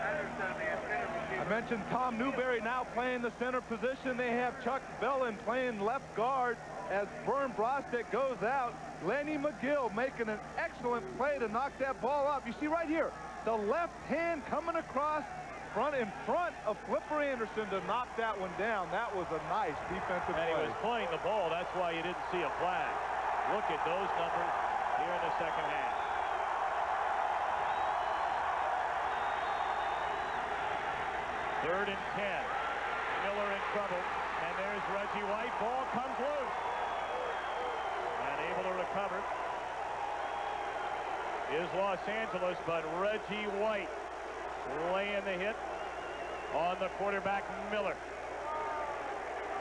I mentioned Tom Newberry now playing the center position. They have Chuck Bellin playing left guard as Vern Brostek goes out. Lenny McGill making an excellent play to knock that ball off. You see right here, the left hand coming across in front of Flipper Anderson to knock that one down. That was a nice defensive play. And he was playing the ball. That's why you didn't see a flag. Look at those numbers here in the second half. Third and 10. Miller in trouble. And there's Reggie White. Ball comes loose. And able to recover is Los Angeles, but Reggie White laying the hit on the quarterback, Miller.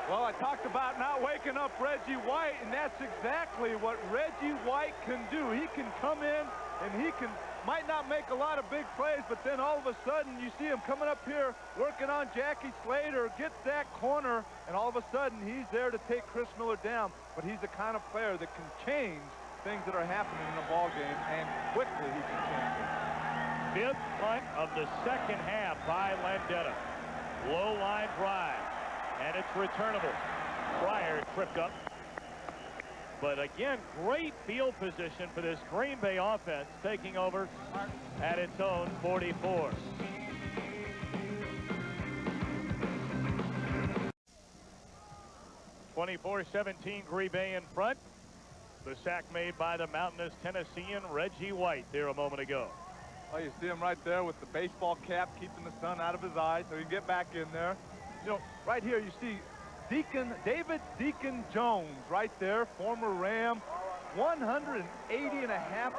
Well, I talked about not waking up Reggie White, and that's exactly what Reggie White can do. He can come in, and he might not make a lot of big plays, but then all of a sudden you see him coming up here working on Jackie Slater, gets that corner, and all of a sudden he's there to take Chris Miller down. But he's the kind of player that can change things that are happening in the ball game, and quickly he can change it. Fifth punt of the second half by Landeta. Low line drive. And it's returnable. Pryor tripped up. But again, great field position for this Green Bay offense, taking over at its own 44. (24-17) Green Bay in front. The sack made by the mountainous Tennessean Reggie White there a moment ago. Oh, you see him right there with the baseball cap, keeping the sun out of his eyes so he can get back in there. You know, right here you see David Deacon Jones right there, former Ram, 180.5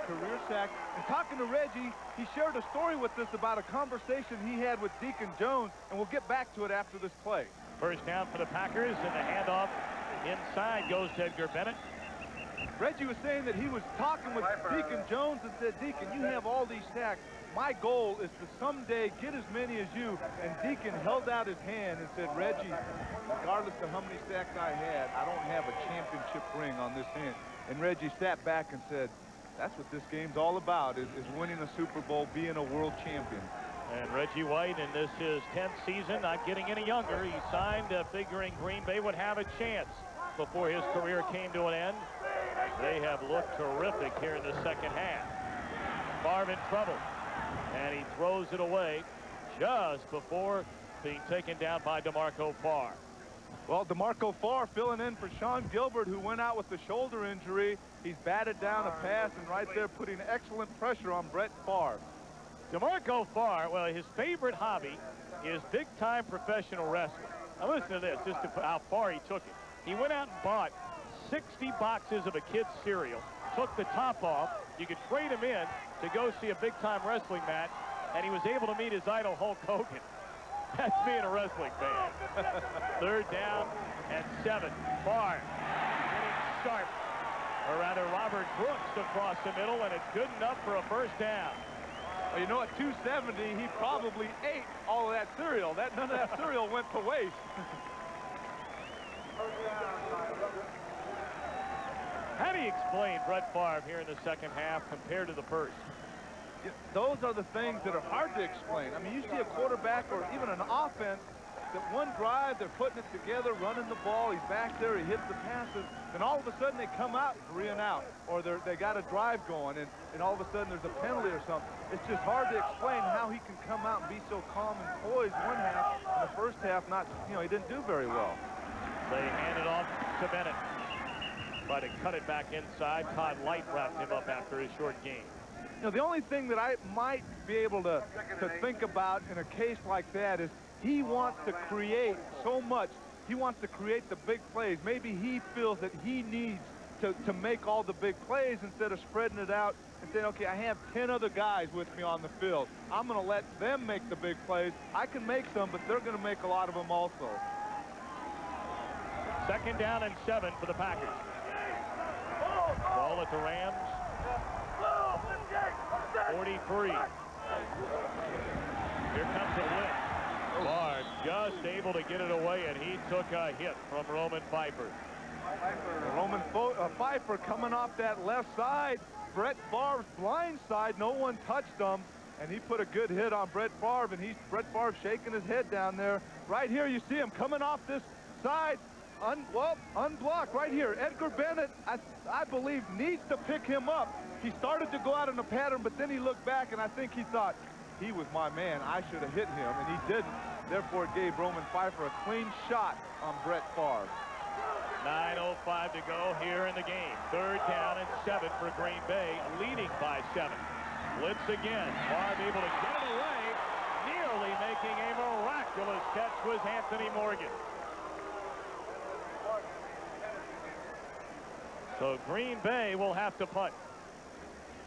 career sacks. And talking to Reggie, he shared a story with us about a conversation he had with Deacon Jones, and we'll get back to it after this play. First down for the Packers, and the handoff inside goes to Edgar Bennett. Reggie was saying that he was talking with Deacon Jones and said, Deacon, you have all these sacks. My goal is to someday get as many as you. And Deacon held out his hand and said, Reggie, regardless of how many sacks I had, I don't have a championship ring on this hand. And Reggie sat back and said, that's what this game's all about, is winning a Super Bowl, being a world champion. And Reggie White, in this his 10th season, not getting any younger. He signed figuring Green Bay would have a chance before his career came to an end. They have looked terrific here in the second half. Favre in trouble, and he throws it away just before being taken down by DeMarco Farr. Well, DeMarco Farr filling in for Sean Gilbert, who went out with the shoulder injury. He's batted down a pass, and right there putting excellent pressure on Brett Favre. DeMarco Farr, well, his favorite hobby is big-time professional wrestling. Now listen to this, just to how far he took it. He went out and bought 60 boxes of a kid's cereal, took the top off. You could trade him in to go see a big-time wrestling match, and he was able to meet his idol, Hulk Hogan. That's being a wrestling fan. Third down and 7. Favre getting sharp, or rather Robert Brooks across the middle, and it's good enough for a first down. Well, you know, at 270, he probably ate all of that cereal. None of that cereal went to waste. How do you explain Brett Favre here in the second half compared to the first? Those are the things that are hard to explain. I mean, you see a quarterback or even an offense that one drive, they're putting it together, running the ball, he's back there, he hits the passes, then all of a sudden they come out 3 and out, or they got a drive going, and all of a sudden there's a penalty or something. It's just hard to explain how he can come out and be so calm and poised one half, and the first half not, you know, he didn't do very well. They hand it off to Bennett. Try to cut it back inside. Todd Light wrapped him up after his short game. You know, the only thing that I might be able to think about in a case like that is he wants to create so much. He wants to create the big plays. Maybe he feels that he needs to make all the big plays instead of spreading it out and saying, okay, I have 10 other guys with me on the field. I'm going to let them make the big plays. I can make some, but they're going to make a lot of them also. Second down and 7 for the Packers. Ball at the Rams. 43. Here comes a blitz. Favre just able to get it away, and he took a hit from Roman Pfeiffer. Roman Pfeiffer coming off that left side. Brett Favre's blind side. No one touched him, and he put a good hit on Brett Favre, and Brett Favre shaking his head down there. Right here, you see him coming off this side. Unblocked right here. Edgar Bennett, I believe, needs to pick him up. He started to go out in a pattern, but then he looked back, and I think he thought, he was my man. I should have hit him, and he didn't. Therefore, it gave Roman Pfeiffer a clean shot on Brett Favre. 9:05 to go here in the game. Third down and 7 for Green Bay, leading by 7. Blitz again. Favre able to get it away. Nearly making a miraculous catch was Anthony Morgan. So Green Bay will have to punt.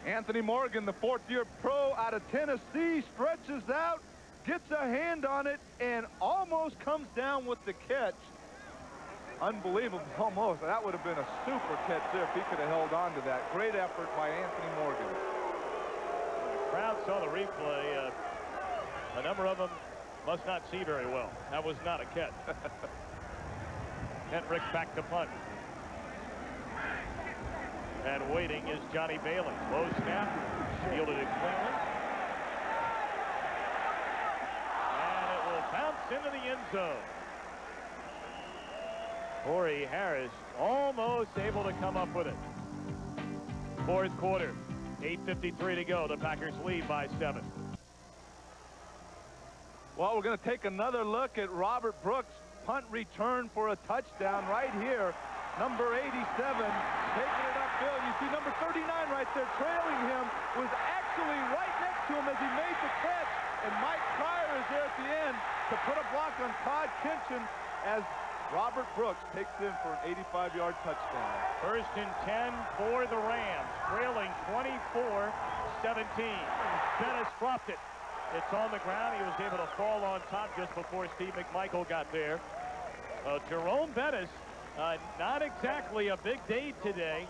Anthony Morgan, the fourth-year pro out of Tennessee, stretches out, gets a hand on it, and almost comes down with the catch. Unbelievable, almost. That would have been a super catch there if he could have held on to that. Great effort by Anthony Morgan. The crowd saw the replay. A number of them must not see very well. That was not a catch. Hendricks back to punt. And waiting is Johnny Bailey. Low snap, shielded it cleanly. And it will bounce into the end zone. Corey Harris almost able to come up with it. Fourth quarter, 8:53 to go. The Packers lead by 7. Well, we're going to take another look at Robert Brooks' punt return for a touchdown right here. Number 87 taking it upfield. You see number 39 right there trailing him, was actually right next to him as he made the catch. And Mike Pryor is there at the end to put a block on Todd Kinchin as Robert Brooks takes in for an 85-yard touchdown. First and 10 for the Rams, trailing 24-17. Bettis dropped it. It's on the ground. He was able to fall on top just before Steve McMichael got there. Jerome Bettis, not exactly a big day today.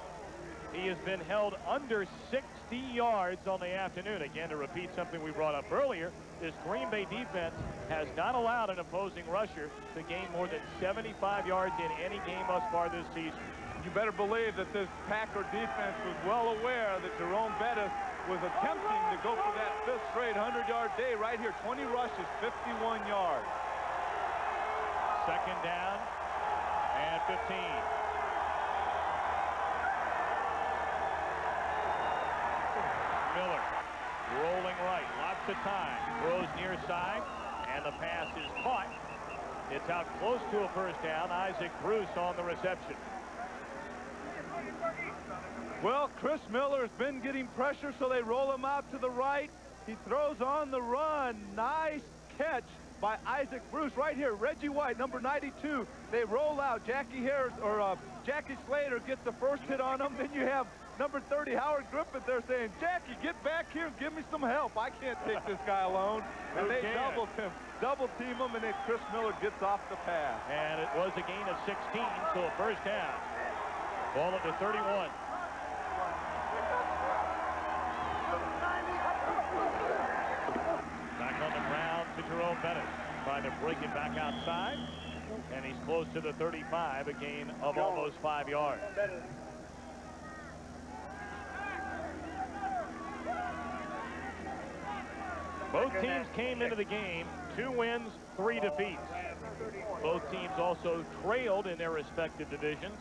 He has been held under 60 yards on the afternoon. Again, to repeat something we brought up earlier, this Green Bay defense has not allowed an opposing rusher to gain more than 75 yards in any game thus far this season. You better believe that this Packer defense was well aware that Jerome Bettis was attempting to go for that 5th straight 100-yard day right here. 20 rushes, 51 yards. Second down and 15. Miller rolling right, lots of time, throws near side, and the pass is caught. It's out close to a first down. Isaac Bruce on the reception. Well, Chris Miller has been getting pressure, so they roll him out to the right. He throws on the run. Nice catch by Isaac Bruce right here. Reggie White, number 92. They roll out. Jackie Slater gets the first hit on him. Then you have number 30, Howard Griffith, there saying, Jackie, get back here and give me some help. I can't take this guy alone. And they double team him, and then Chris Miller gets off the pass. And it was a gain of 16, so a first down. Ball up to 31. Back on the ground to Jerome Bettis. Trying to break it back outside. And he's close to the 35, a gain of almost 5 yards. Both teams came into the game 2 wins, 3 defeats. Both teams also trailed in their respective divisions.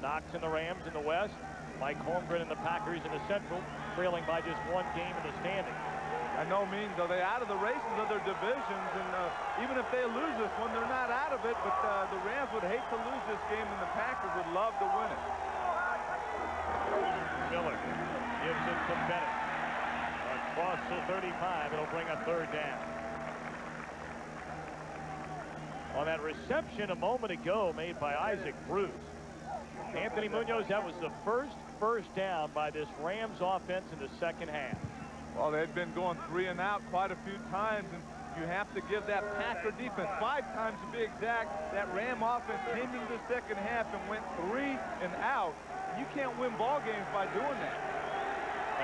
Knox and the Rams in the West, Mike Holmgren and the Packers in the Central, trailing by just 1 game in the standings. By no means are they out of the races of their divisions, and even if they lose this one, they're not out of it, but the Rams would hate to lose this game, and the Packers would love to win it. Miller gives it to Bennett. Across the 35, it'll bring a third down. On that reception a moment ago made by Isaac Bruce, Anthony Munoz, that was the first down by this Rams offense in the second half. Well, they'd been going 3 and out quite a few times, and you have to give that Packer defense 5 times to be exact. That Ram offense came into the second half and went 3 and out. You can't win ball games by doing that.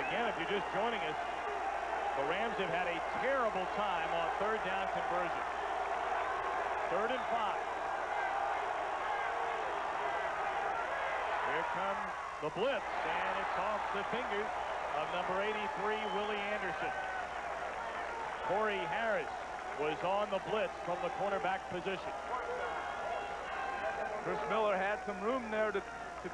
Again, if you're just joining us, the Rams have had a terrible time on third down conversion. 3rd and 5. Here comes the blitz, and it's off the fingers of number 83, Willie Anderson. Corey Harris was on the blitz from the cornerback position. Chris Miller had some room there to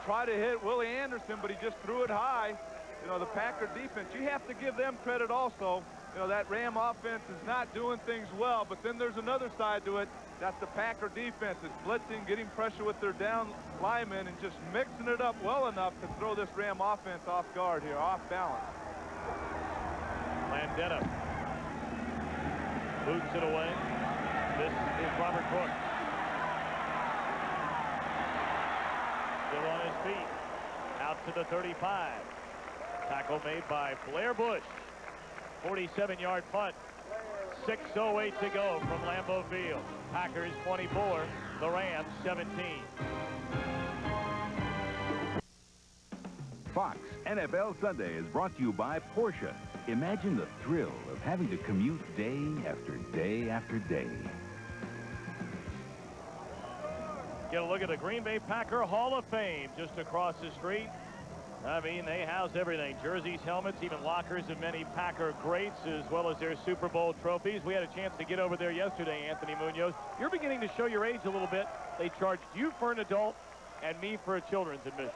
try to hit Willie Anderson, but he just threw it high. You know, the Packer defense, you have to give them credit also. You know, that Ram offense is not doing things well, but then there's another side to it. That's the Packer defense. It's blitzing, getting pressure with their down linemen, and just mixing it up well enough to throw this Ram offense off guard here, off balance. Landetta boots it away. This is Robert Cook. Still on his feet. Out to the 35. Tackle made by Blair Bush. 47-yard punt. 6:08 to go from Lambeau Field. Packers 24, the Rams 17. Fox NFL Sunday is brought to you by Porsche. Imagine the thrill of having to commute day after day after day. Get a look at the Green Bay Packer Hall of Fame just across the street. I mean, they house everything. Jerseys, helmets, even lockers of many Packer greats, as well as their Super Bowl trophies. We had a chance to get over there yesterday, Anthony Munoz. You're beginning to show your age a little bit. They charged you for an adult and me for a children's admission.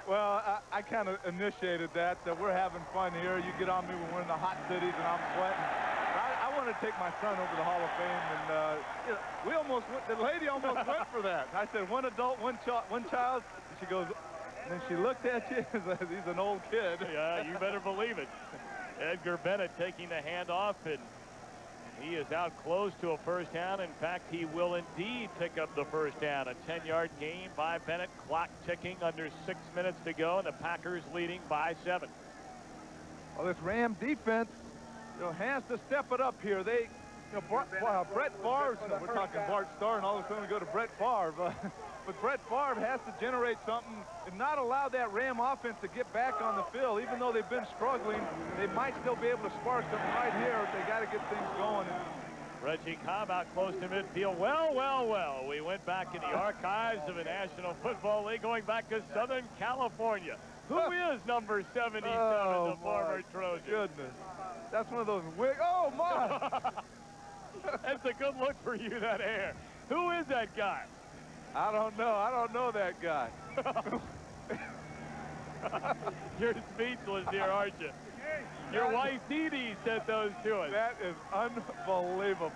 Well, I kind of initiated that. We're having fun here. You get on me when we're in the hot cities and I'm sweating. I want to take my son over the Hall of Fame, and you know, we almost went, the lady almost went for that. I said, one adult, one child. And she goes, and then she looked at you. He's an old kid. Yeah, you better believe it. Edgar Bennett taking the handoff, and he is out close to a first down. In fact, he will indeed pick up the first down. A 10-yard gain by Bennett. Clock ticking, under 6 minutes to go, and the Packers leading by 7. Well, this Ram defense, you know, has to step it up here. They, you know, Brett Favre, we're talking Bart Starr, and all of a sudden we go to Brett Favre. But Brett Favre has to generate something and not allow that Ram offense to get back on the field. Even though they've been struggling, they might still be able to spark something right here. They got to get things going. Reggie Cobb out close to midfield. Well. We went back in the archives of the National Football League, going back to Southern California. Who is number 77, the former Trojan? Goodness. That's one of those oh, my! That's a good look for you, that hair. Who is that guy? I don't know. I don't know that guy. You're speechless here, aren't you? Your wife, Dee Dee, sent those to us. That is unbelievable.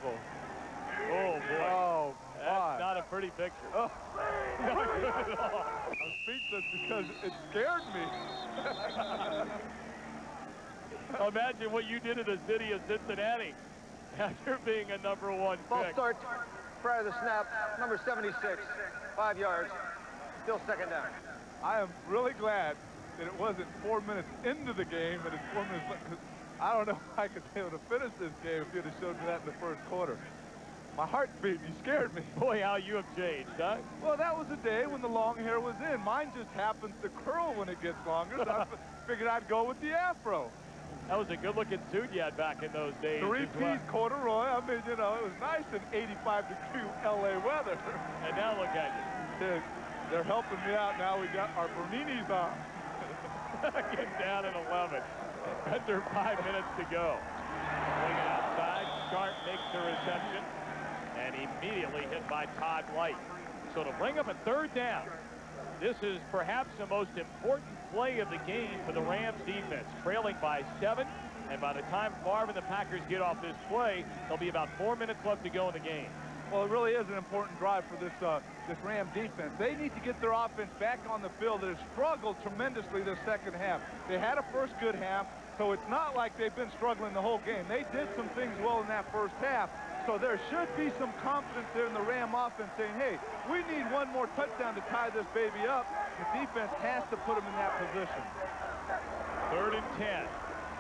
Oh, boy. Oh, that's not a pretty picture. Oh. Not good at all. I'm speechless because it scared me. Imagine what you did to the city of Cincinnati after being a #1 Ball pick. start prior to the snap. Number 76, 5 yards. Still second down. I am really glad that it wasn't 4 minutes into the game and it's 4 minutes left. I don't know if I could be able to finish this game if you'd have showed me that in the first quarter. My heart's beating. You scared me. Boy, how you have changed, huh? Well, that was a day when the long hair was in. Mine just happens to curl when it gets longer, so I figured I'd go with the afro. That was a good-looking suit you had back in those days. Three-piece corduroy. I mean, you know, it was nice in 85-degree L.A. weather. And now look at you. They're helping me out now. We got our Berninis on. Get down at 11. Under 5 minutes to go. Swing it outside. Sharp makes the reception. And immediately hit by Todd White. So to bring up a third down, this is perhaps the most important play of the game for the Rams defense. Trailing by 7, and by the time Favre and the Packers get off this play, there'll be about 4 minutes left to go in the game. Well, it really is an important drive for this Ram defense. They need to get their offense back on the field. It has struggled tremendously this second half. They had a first good half, so it's not like they've been struggling the whole game. They did some things well in that first half, so there should be some confidence there in the Ram offense saying, hey, we need one more touchdown to tie this baby up. The defense has to put them in that position. 3rd and 10.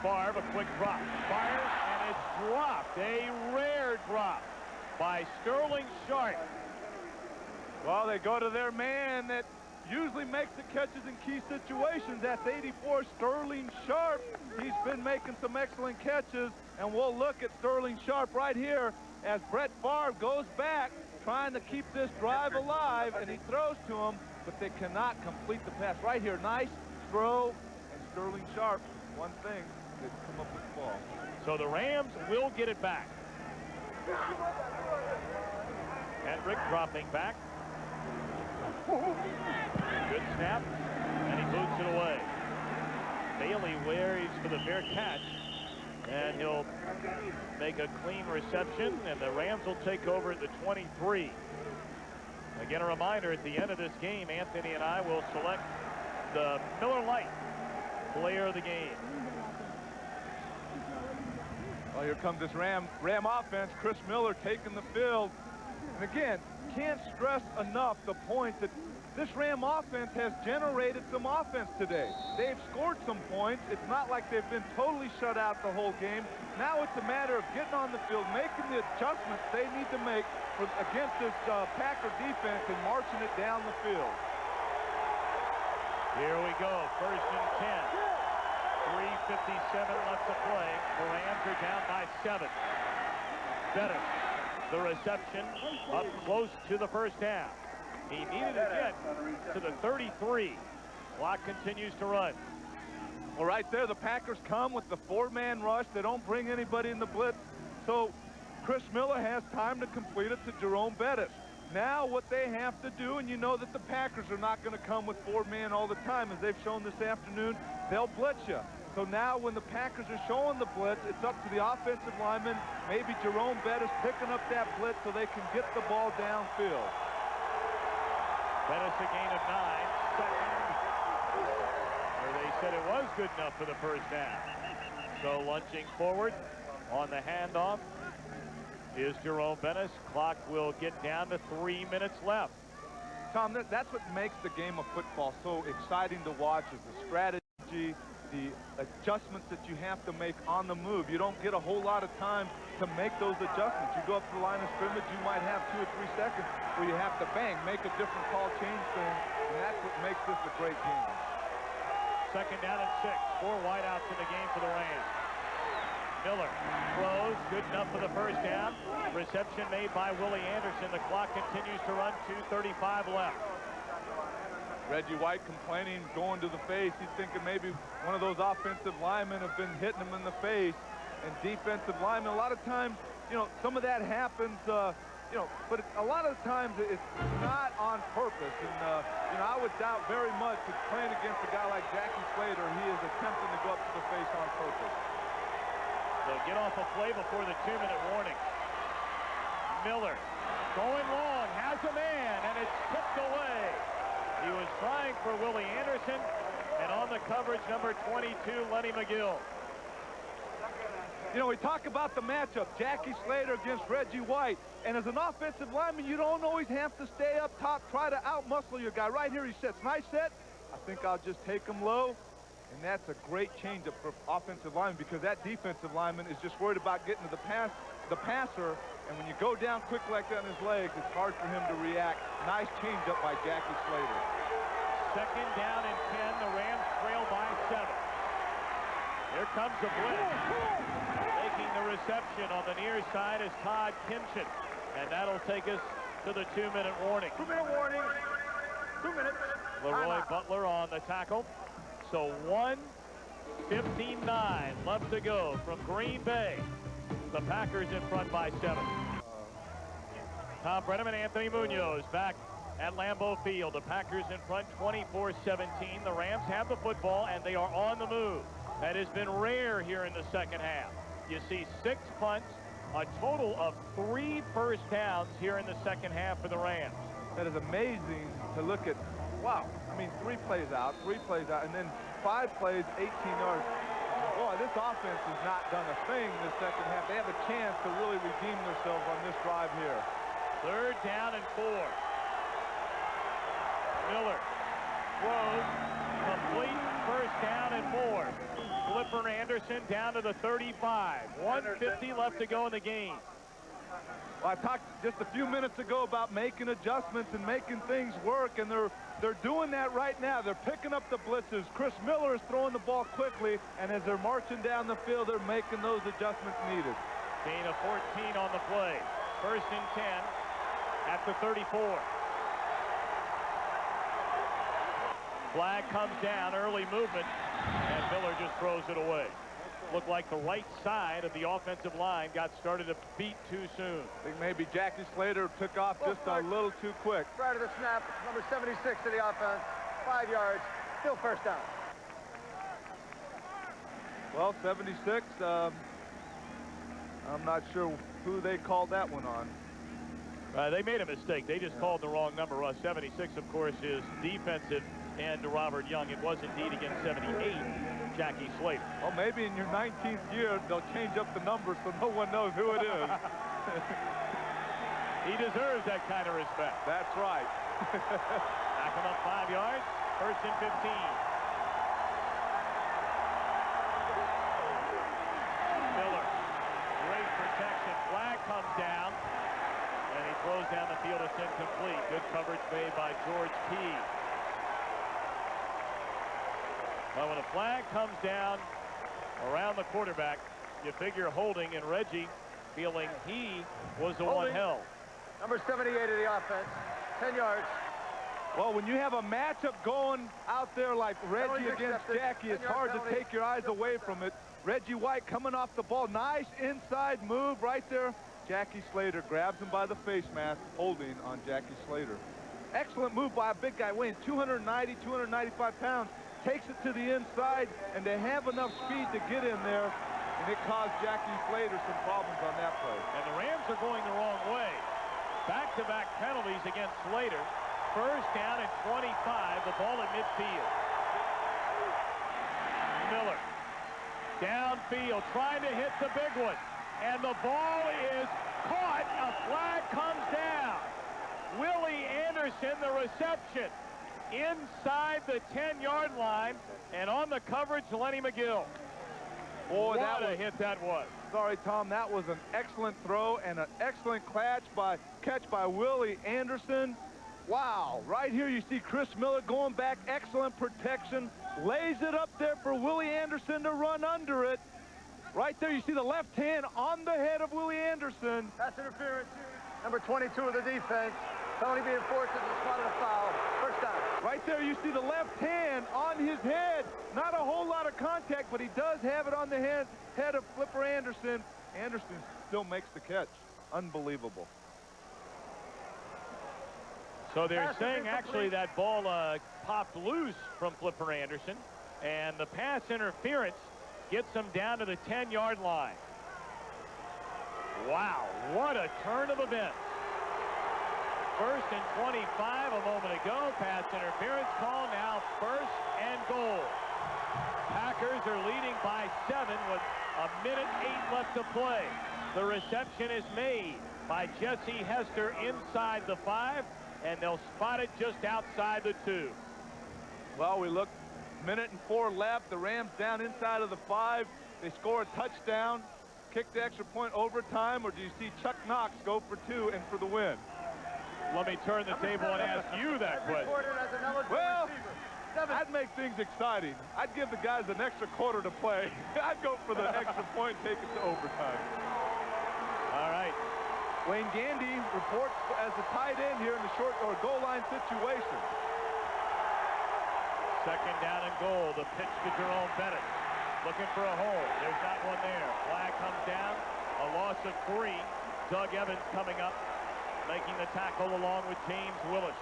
Favre, a quick drop. Fires, and it's dropped. A rare drop by Sterling Sharp. Well, they go to their man that usually makes the catches in key situations. That's 84, Sterling Sharp. He's been making some excellent catches, and we'll look at Sterling Sharp right here as Brett Favre goes back, trying to keep this drive alive, and he throws to him, but they cannot complete the pass. Right here, nice throw, and Sterling Sharp, one thing, they come up with the ball. So the Rams will get it back. Hendrick dropping back. Good snap, and he boots it away. Bailey waits for the fair catch, and he'll make a clean reception, and the Rams will take over at the 23. Again, a reminder, at the end of this game, Anthony and I will select the Miller Lite player of the game. Well, here comes this Ram offense. Chris Miller taking the field. And again, can't stress enough the point that this Ram offense has generated some offense today. They've scored some points. It's not like they've been totally shut out the whole game. Now it's a matter of getting on the field, making the adjustments they need to make against this Packer defense and marching it down the field. Here we go, 1st and 10. 3:57 left to play. The Rams are down by 7. Better. The reception up close to the first down. He needed to get to the 33. Clock continues to run. Well, right there, the Packers come with the 4-man rush. They don't bring anybody in the blitz. So Chris Miller has time to complete it to Jerome Bettis. Now what they have to do, and you know that the Packers are not going to come with 4-man all the time, as they've shown this afternoon, they'll blitz you. So now when the Packers are showing the blitz, it's up to the offensive lineman, maybe Jerome Bettis picking up that blitz so they can get the ball downfield. Bettis a gain of 9. Second. Or they said it was good enough for the first half. So lunging forward on the handoff is Jerome Bettis. Clock will get down to 3 minutes left. Tom, that's what makes the game of football so exciting to watch, is the strategy, the adjustments that you have to make on the move. You don't get a whole lot of time to make those adjustments. You go up to the line of scrimmage, you might have 2 or 3 seconds where you have to bang, make a different call, change things, and that's what makes this a great game. Second down and 6. 4 wideouts in the game for the Rams. Miller throws, good enough for the first down. Reception made by Willie Anderson. The clock continues to run. 2:35 left. Reggie White complaining, going to the face. He's thinking maybe one of those offensive linemen have been hitting him in the face. And defensive linemen, a lot of times, you know, some of that happens, you know, but a lot of times it's not on purpose. And, you know, I would doubt very much that playing against a guy like Jackie Slater, he is attempting to go up to the face on purpose. They'll get off a play before the 2-minute warning. Miller going long, has a man, and it's tipped away. He was trying for Willie Anderson, and on the coverage, number 22, Lenny McGill. You know, we talk about the matchup, Jackie Slater against Reggie White, and as an offensive lineman, you don't always have to stay up top, try to out-muscle your guy. Right here, he sets, nice set. I think I'll just take him low, and that's a great change-up for offensive lineman, because that defensive lineman is just worried about getting to the passer, and when you go down quick like that on his legs, it's hard for him to react. Nice change-up by Jackie Slater. Second down and 10. The Rams trail by 7. Here comes the blitz. Making the reception on the near side is Todd Kinchin. And that'll take us to the 2-minute warning. 2-minute warning. 2 minutes. Leroy Butler on the tackle. So 1:59 left to go from Green Bay. The Packers in front by 7. Tom Brennan and Anthony Munoz back at Lambeau Field. The Packers in front 24-17. The Rams have the football, and they are on the move. That has been rare here in the second half. You see 6 punts, a total of 3 first downs here in the second half for the Rams. That is amazing to look at. Wow, I mean, 3 plays out, and then 5 plays, 18 yards. Boy, this offense has not done a thing this second half. They have a chance to really redeem themselves on this drive here. Third down and 4. Miller throws, complete, first down and 4. Flipper Anderson down to the 35. 1:50 left to go in the game. Well, I talked just a few minutes ago about making adjustments and making things work, and they're doing that right now. They're picking up the blitzes. Chris Miller is throwing the ball quickly, and as they're marching down the field, they're making those adjustments needed. Gain of 14 on the play. First and 10 at the 34. Flag comes down, early movement, and Miller just throws it away. Looked like the right side of the offensive line got started to beat too soon. I think maybe Jackie Slater took off just a little too quick. Prior to the snap, number 76 to the offense, 5 yards, still first down. Well, 76, I'm not sure who they called that one on. They made a mistake. They just called the wrong number. 76, of course, is defensive end to Robert Young. It was indeed against 78, Jackie Slater. Well, maybe in your 19th year, they'll change up the numbers so no one knows who it is. He deserves that kind of respect. That's right. Back him up 5 yards. First and 15. Miller, great protection. Flag comes down, and he throws down the field. It's incomplete. Good coverage made by George Key. Well, when a flag comes down around the quarterback, you figure holding, and Reggie feeling he was the one held. Number 78 of the offense, 10 yards. Well, when you have a matchup going out there like Reggie against Jackie, it's hard to take your eyes away from it. Reggie White coming off the ball. Nice inside move right there. Jackie Slater grabs him by the face mask, holding on Jackie Slater. Excellent move by a big guy weighing 290, 295 pounds. Takes it to the inside, and they have enough speed to get in there, and it caused Jackie Slater some problems on that play. And the Rams are going the wrong way. Back-to-back penalties against Slater. First down at 25, the ball at midfield. Miller, downfield, trying to hit the big one. And the ball is caught. A flag comes down. Willie Anderson, the reception, inside the 10-yard line. And on the coverage, Lenny McGill. Boy, what a hit that was. Sorry, Tom, that was an excellent throw and an excellent catch by Willie Anderson. Wow, right here you see Chris Miller going back, excellent protection, lays it up there for Willie Anderson to run under it. Right there you see the left hand on the head of Willie Anderson. Pass interference, number 22 of the defense. Penalty being forced as a spot of a foul. First down. Right there you see the left hand on his head. Not a whole lot of contact, but he does have it on the head of Flipper Anderson. Anderson still makes the catch. Unbelievable. So they're saying actually that ball popped loose from Flipper Anderson, and the pass interference gets them down to the 10-yard line. Wow, what a turn of events. First and 25 a moment ago. Pass interference call, now first and goal. Packers are leading by 7 with 1:08 left to play. The reception is made by Jesse Hester inside the 5. And they'll spot it just outside the 2. Well, we look, 1:04 left. The Rams down inside of the 5. They score a touchdown, kick the extra point overtime, or do you see Chuck Knox go for 2 and for the win? Let me turn the table and ask you that question. Well, I'd make things exciting. I'd give the guys an extra quarter to play. I'd go for the extra point, take it to overtime. All right. Wayne Gandy reports as the tight end here in the short or goal line situation. Second down and goal. The pitch to Jerome Bennett. Looking for a hole. There's not one there. Flag comes down. A loss of 3. Doug Evans coming up, making the tackle along with James Willis.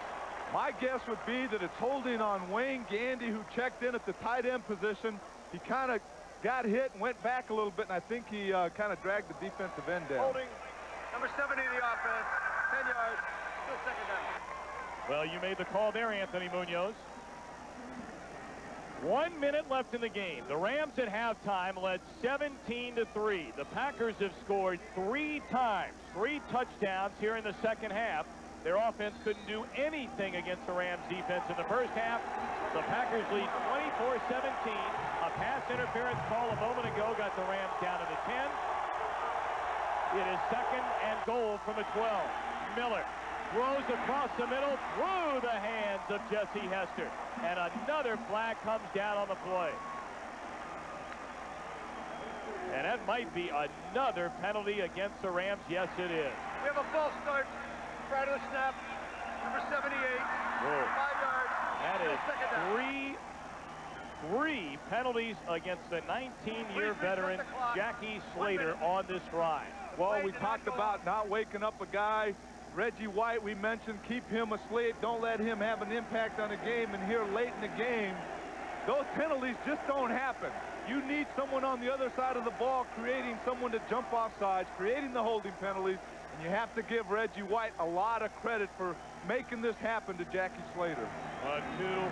My guess would be that it's holding on Wayne Gandy, who checked in at the tight end position. He kind of got hit and went back a little bit, and I think he kind of dragged the defensive end down. Holding. Number 70 of the offense, 10 yards, still second down. Well, you made the call there, Anthony Munoz. 1 minute left in the game. The Rams at halftime led 17-3. The Packers have scored 3 times, 3 touchdowns here in the second half. Their offense couldn't do anything against the Rams defense in the first half. The Packers lead 24-17. A pass interference call a moment ago got the Rams down to the 10. It is second and goal from the 12. Miller throws across the middle through the hands of Jesse Hester. And another flag comes down on the play. And that might be another penalty against the Rams. Yes, it is. We have a false start prior to the snap. Number 78, 5 yards. That is second down. three penalties against the 19-year veteran Jackie Slater on this drive. Well, we talked about not waking up a guy. Reggie White, we mentioned, keep him asleep. Don't let him have an impact on the game. And here late in the game, those penalties just don't happen. You need someone on the other side of the ball creating someone to jump off sides, creating the holding penalties. And you have to give Reggie White a lot of credit for making this happen to Jackie Slater. Two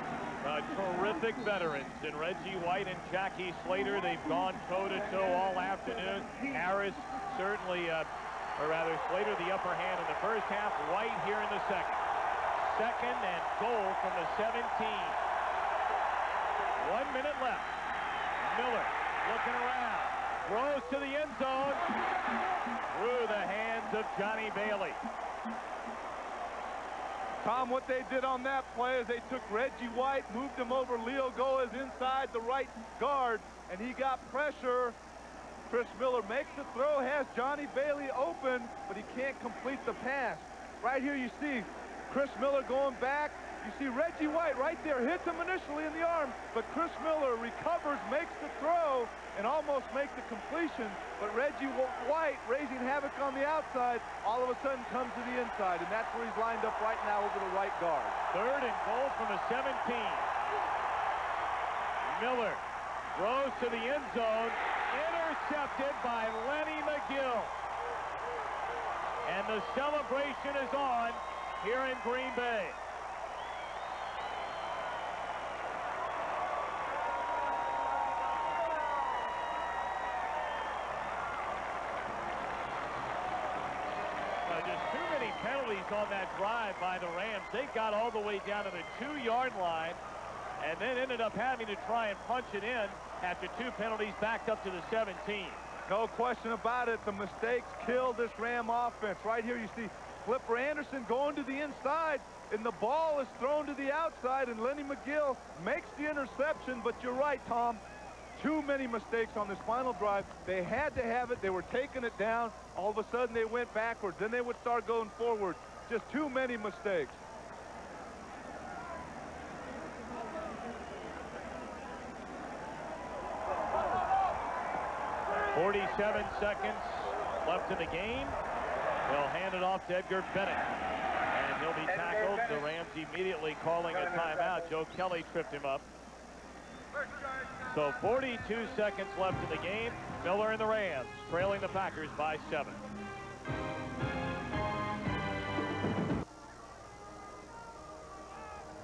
terrific veterans in Reggie White and Jackie Slater. They've gone toe-to-toe all afternoon. Harris certainly, or rather Slater the upper hand in the first half. White here in the second. Second and goal from the 17. 1 minute left. Miller looking around. Throws to the end zone. Through the hands of Johnny Bailey. Tom, what they did on that play is they took Reggie White, moved him over. Leo Goes inside the right guard, and he got pressure. Chris Miller makes the throw, has Johnny Bailey open, but he can't complete the pass. Right here you see Chris Miller going back, You see Reggie White right there, hits him initially in the arm, but Chris Miller recovers, makes the throw, and almost makes the completion. But Reggie White, raising havoc on the outside, all of a sudden comes to the inside, and that's where he's lined up right now over the right guard. 3rd and goal from the 17. Miller throws to the end zone, intercepted by Lenny McGill. And the celebration is on here in Green Bay. Just too many penalties on that drive by the Rams. They got all the way down to the 2-yard line and then ended up having to try and punch it in after 2 penalties backed up to the 17. No question about it. The mistakes killed this Ram offense. Right here you see Flipper Anderson going to the inside, and the ball is thrown to the outside, and Lenny McGill makes the interception. But you're right, Tom. Too many mistakes on this final drive. They had to have it. They were taking it down. All of a sudden, they went backwards. Then they would start going forward. Just too many mistakes. .47 seconds left in the game. They'll hand it off to Edgar Bennett. And he'll be tackled. The Rams immediately calling a timeout. Joe Kelly tripped him up. So 42 seconds left in the game. Miller and the Rams trailing the Packers by 7.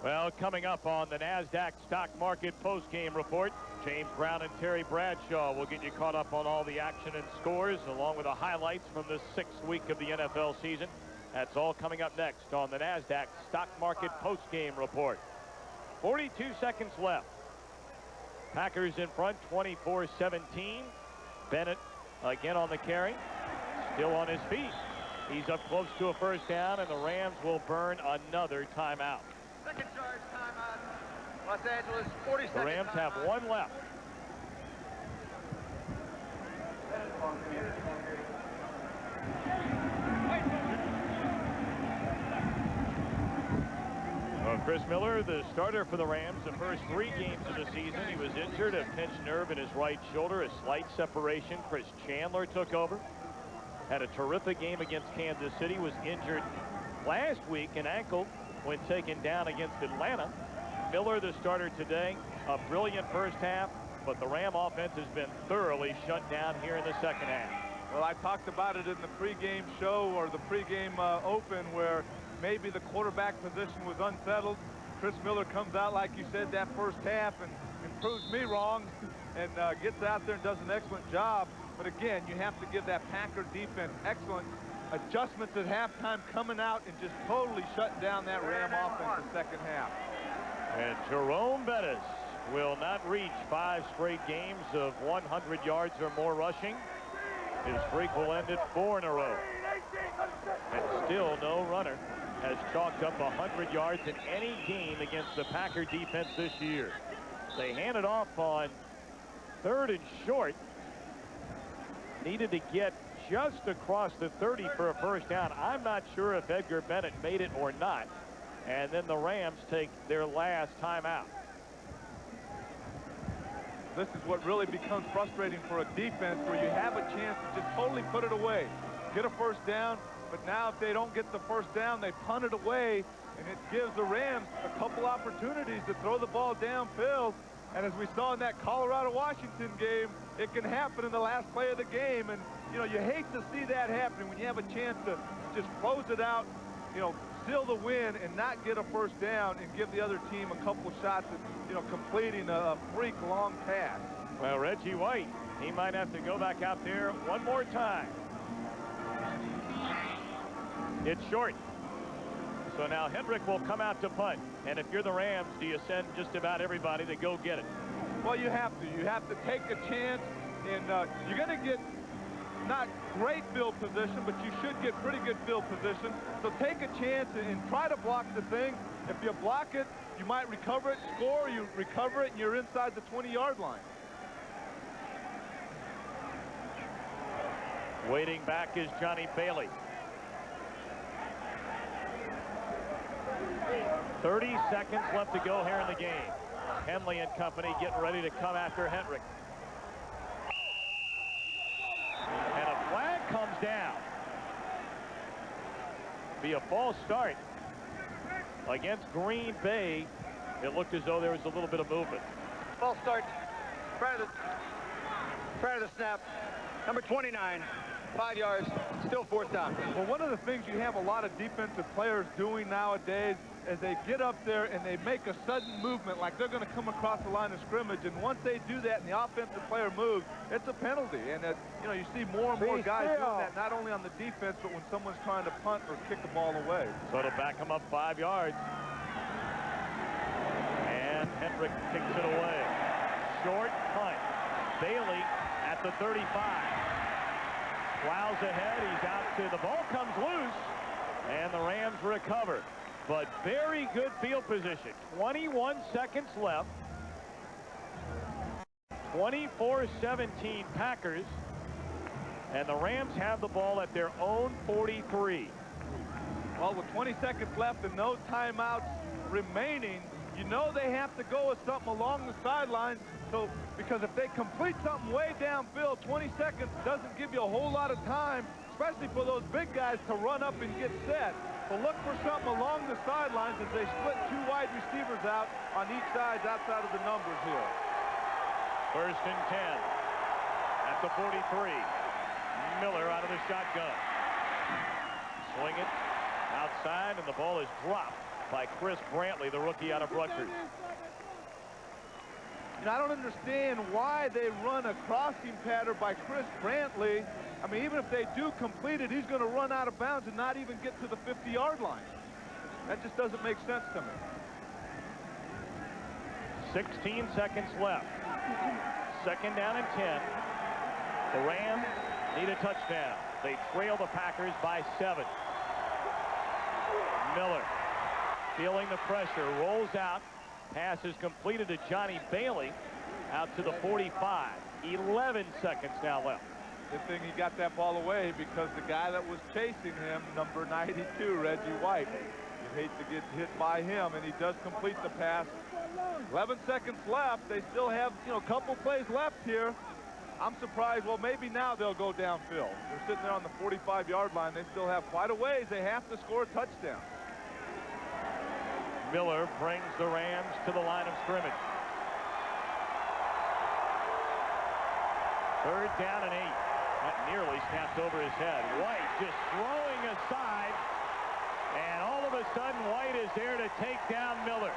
Well, coming up on the NASDAQ Stock Market Post-Game Report, James Brown and Terry Bradshaw will get you caught up on all the action and scores, along with the highlights from the 6th week of the NFL season. That's all coming up next on the NASDAQ Stock Market Post-Game Report. 42 seconds left. Packers in front, 24-17. Bennett again on the carry, still on his feet. He's up close to a first down, and the Rams will burn another timeout. Second charge timeout. Los Angeles, 40 seconds. The Rams have one left. Well, Chris Miller, the starter for the Rams, the first 3 games of the season. He was injured, a pinched nerve in his right shoulder, a slight separation. Chris Chandler took over. Had a terrific game against Kansas City, was injured last week, an ankle, when taken down against Atlanta. Miller, the starter today, a brilliant first half, but the Ram offense has been thoroughly shut down here in the second half. Well, I talked about it in the pregame show or the pregame open where maybe the quarterback position was unsettled. Chris Miller comes out, like you said, that first half and proves me wrong and gets out there and does an excellent job. But again, you have to give that Packer defense excellent adjustments at halftime, coming out and just totally shutting down that Ram offense in the second half. And Jerome Bettis will not reach 5 straight games of 100 yards or more rushing. His streak will end at 4 in a row. And still no runner has chalked up 100 yards in any game against the Packer defense this year. They hand it off on 3rd and short. Needed to get just across the 30 for a first down. I'm not sure if Edgar Bennett made it or not. And then the Rams take their last timeout. This is what really becomes frustrating for a defense, where you have a chance to just totally put it away, get a first down, but now if they don't get the first down, they punt it away, and it gives the Rams a couple opportunities to throw the ball downfield. And as we saw in that Colorado-Washington game, it can happen in the last play of the game. And, you know, you hate to see that happening when you have a chance to just close it out, you know, seal the win and not get a first down and give the other team a couple shots at, you know, completing a freak long pass. Well, Reggie White, he might have to go back out there one more time. It's short. So now Hendrick will come out to punt. And if you're the Rams, do you send just about everybody to go get it? Well, you have to. You have to take a chance, and you're going to get not great field position, but you should get pretty good field position. So take a chance and try to block the thing. If you block it, you might recover it, score, you recover it, and you're inside the 20-yard line. Waiting back is Johnny Bailey. 30 seconds left to go here in the game. Henley and company getting ready to come after Hendrick. And a flag comes down. Be a false start against Green Bay. It looked as though there was a little bit of movement. False start prior to the snap. Number 29, 5 yards, still fourth down. Well, one of the things you have a lot of defensive players doing nowadays is they get up there and they make a sudden movement like they're going to come across the line of scrimmage, and once they do that and the offensive player moves, it's a penalty. And you know, you see more and more guys doing that, not only on the defense, but when someone's trying to punt or kick the ball away. So to back him up 5 yards. And Hendrick kicks it away. Short punt. Bailey at the 35. Plows ahead. He's out to the ball, comes loose, and the Rams recover. But very good field position. 21 seconds left. 24-17 Packers. And the Rams have the ball at their own 43. Well, with 20 seconds left and no timeouts remaining, you know they have to go with something along the sidelines. So, because if they complete something way downfield, 20 seconds doesn't give you a whole lot of time, especially for those big guys to run up and get set. So look for something along the sidelines as they split two wide receivers out on each side outside of the numbers here. 1st and 10 at the 43. Miller out of the shotgun. Swing it outside, and the ball is dropped by Chris Brantley, the rookie out of Rutgers. And I don't understand why they run a crossing pattern by Chris Brantley. I mean, even if they do complete it, he's going to run out of bounds and not even get to the 50-yard line. That just doesn't make sense to me. 16 seconds left. 2nd down and 10. The Rams need a touchdown. They trail the Packers by 7. Miller feeling the pressure, rolls out. Pass is completed to Johnny Bailey out to the 45. 11 seconds now left. Good thing he got that ball away, because the guy that was chasing him, number 92, Reggie White, you hate to get hit by him, and he does complete the pass. 11 seconds left. They still have, you know, a couple plays left here. I'm surprised. Well, maybe now they'll go downfield. They're sitting there on the 45-yard line. They still have quite a ways. They have to score a touchdown. Miller brings the Rams to the line of scrimmage. 3rd down and 8. That nearly snapped over his head. White just throwing aside, and all of a sudden White is there to take down Miller.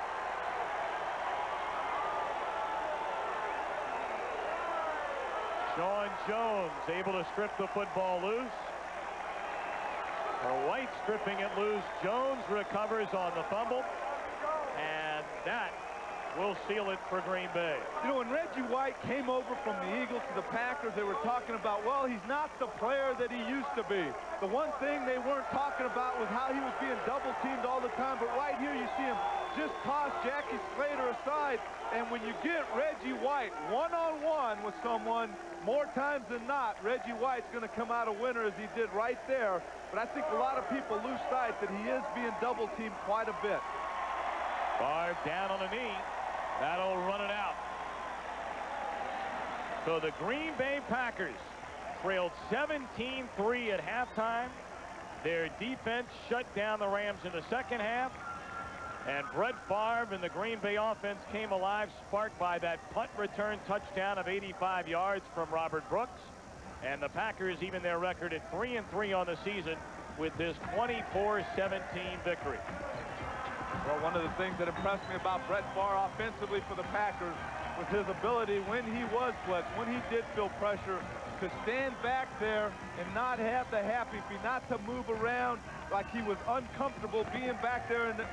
Sean Jones able to strip the football loose. For White stripping it loose. Jones recovers on the fumble, and that will seal it for Green Bay. You know, when Reggie White came over from the Eagles to the Packers, they were talking about, well, he's not the player that he used to be. The one thing they weren't talking about was how he was being double-teamed all the time. But right here, you see him just toss Jackie Slater aside. And when you get Reggie White one-on-one with someone, more times than not, Reggie White's going to come out a winner, as he did right there. But I think a lot of people lose sight that he is being double-teamed quite a bit. Favre down on the knee. That'll run it out. So the Green Bay Packers trailed 17-3 at halftime. Their defense shut down the Rams in the second half. And Brett Favre and the Green Bay offense came alive, sparked by that punt return touchdown of 85 yards from Robert Brooks. And the Packers even their record at 3-3 on the season with this 24-17 victory. Well, one of the things that impressed me about Brett Favre offensively for the Packers was his ability, when he was blitzed, when he did feel pressure, to stand back there and not have the happy feet, not to move around like he was uncomfortable being back there in the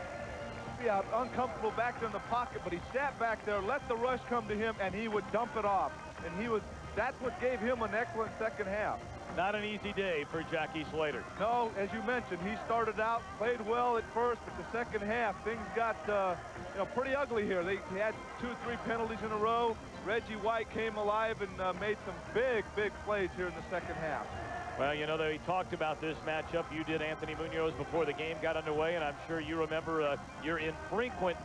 uncomfortable back there in the pocket, but he sat back there, let the rush come to him, and he would dump it off. And that's what gave him an excellent second half. Not an easy day for Jackie Slater. No, as you mentioned, he started out, played well at first, but the second half, things got pretty ugly here. They had 2 or 3 penalties in a row. Reggie White came alive and made some big plays here in the second half. Well, you know, he talked about this matchup. You did, Anthony Munoz, before the game got underway, and I'm sure you remember your infrequent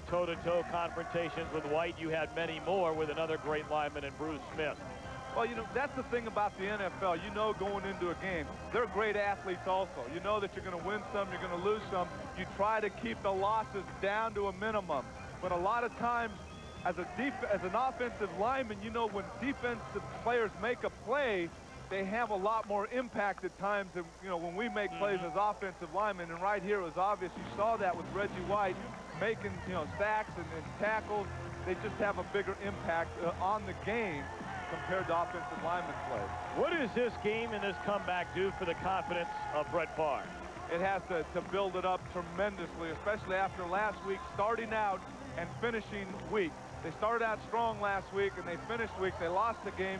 toe-to-toe confrontations with White. You had many more with another great lineman in Bruce Smith. Well, you know, that's the thing about the NFL. You know, going into a game, they're great athletes also. You know that you're going to win some, you're going to lose some. You try to keep the losses down to a minimum. But a lot of times, as an offensive lineman, you know, when defensive players make a play, they have a lot more impact at times than, you know, when we make plays as offensive linemen. And right here it was obvious. You saw that with Reggie White making, you know, sacks and tackles. They just have a bigger impact on the game compared to offensive lineman play. What does this game and this comeback do for the confidence of Brett Favre? It has to build it up tremendously, especially after last week, starting out and finishing week. They started out strong last week and they finished week. They lost the game.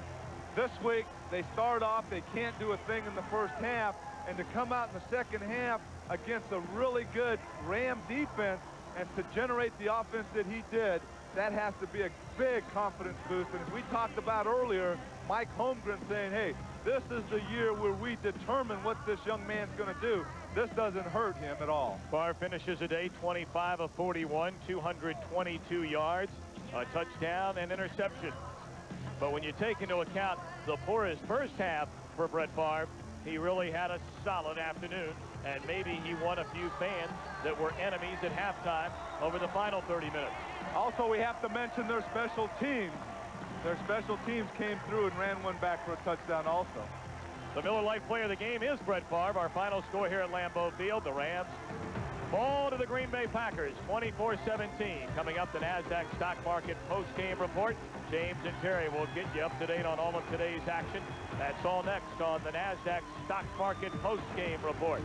This week, they start off, they can't do a thing in the first half, and to come out in the second half against a really good Ram defense and to generate the offense that he did, that has to be a big confidence boost. And as we talked about earlier, Mike Holmgren saying, hey, this is the year where we determine what this young man's going to do. This doesn't hurt him at all. Favre finishes the day 25 of 41, 222 yards, a touchdown and interception. But when you take into account the poorest first half for Brett Favre, he really had a solid afternoon, and maybe he won a few fans that were enemies at halftime over the final 30 minutes. Also, we have to mention their special teams. Their special teams came through and ran one back for a touchdown also. The Miller Lite player of the game is Brett Favre. Our final score here at Lambeau Field, the Rams fall to the Green Bay Packers, 24-17. Coming up, the NASDAQ stock market post-game report. James and Terry will get you up to date on all of today's action. That's all next on the NASDAQ stock market post-game report.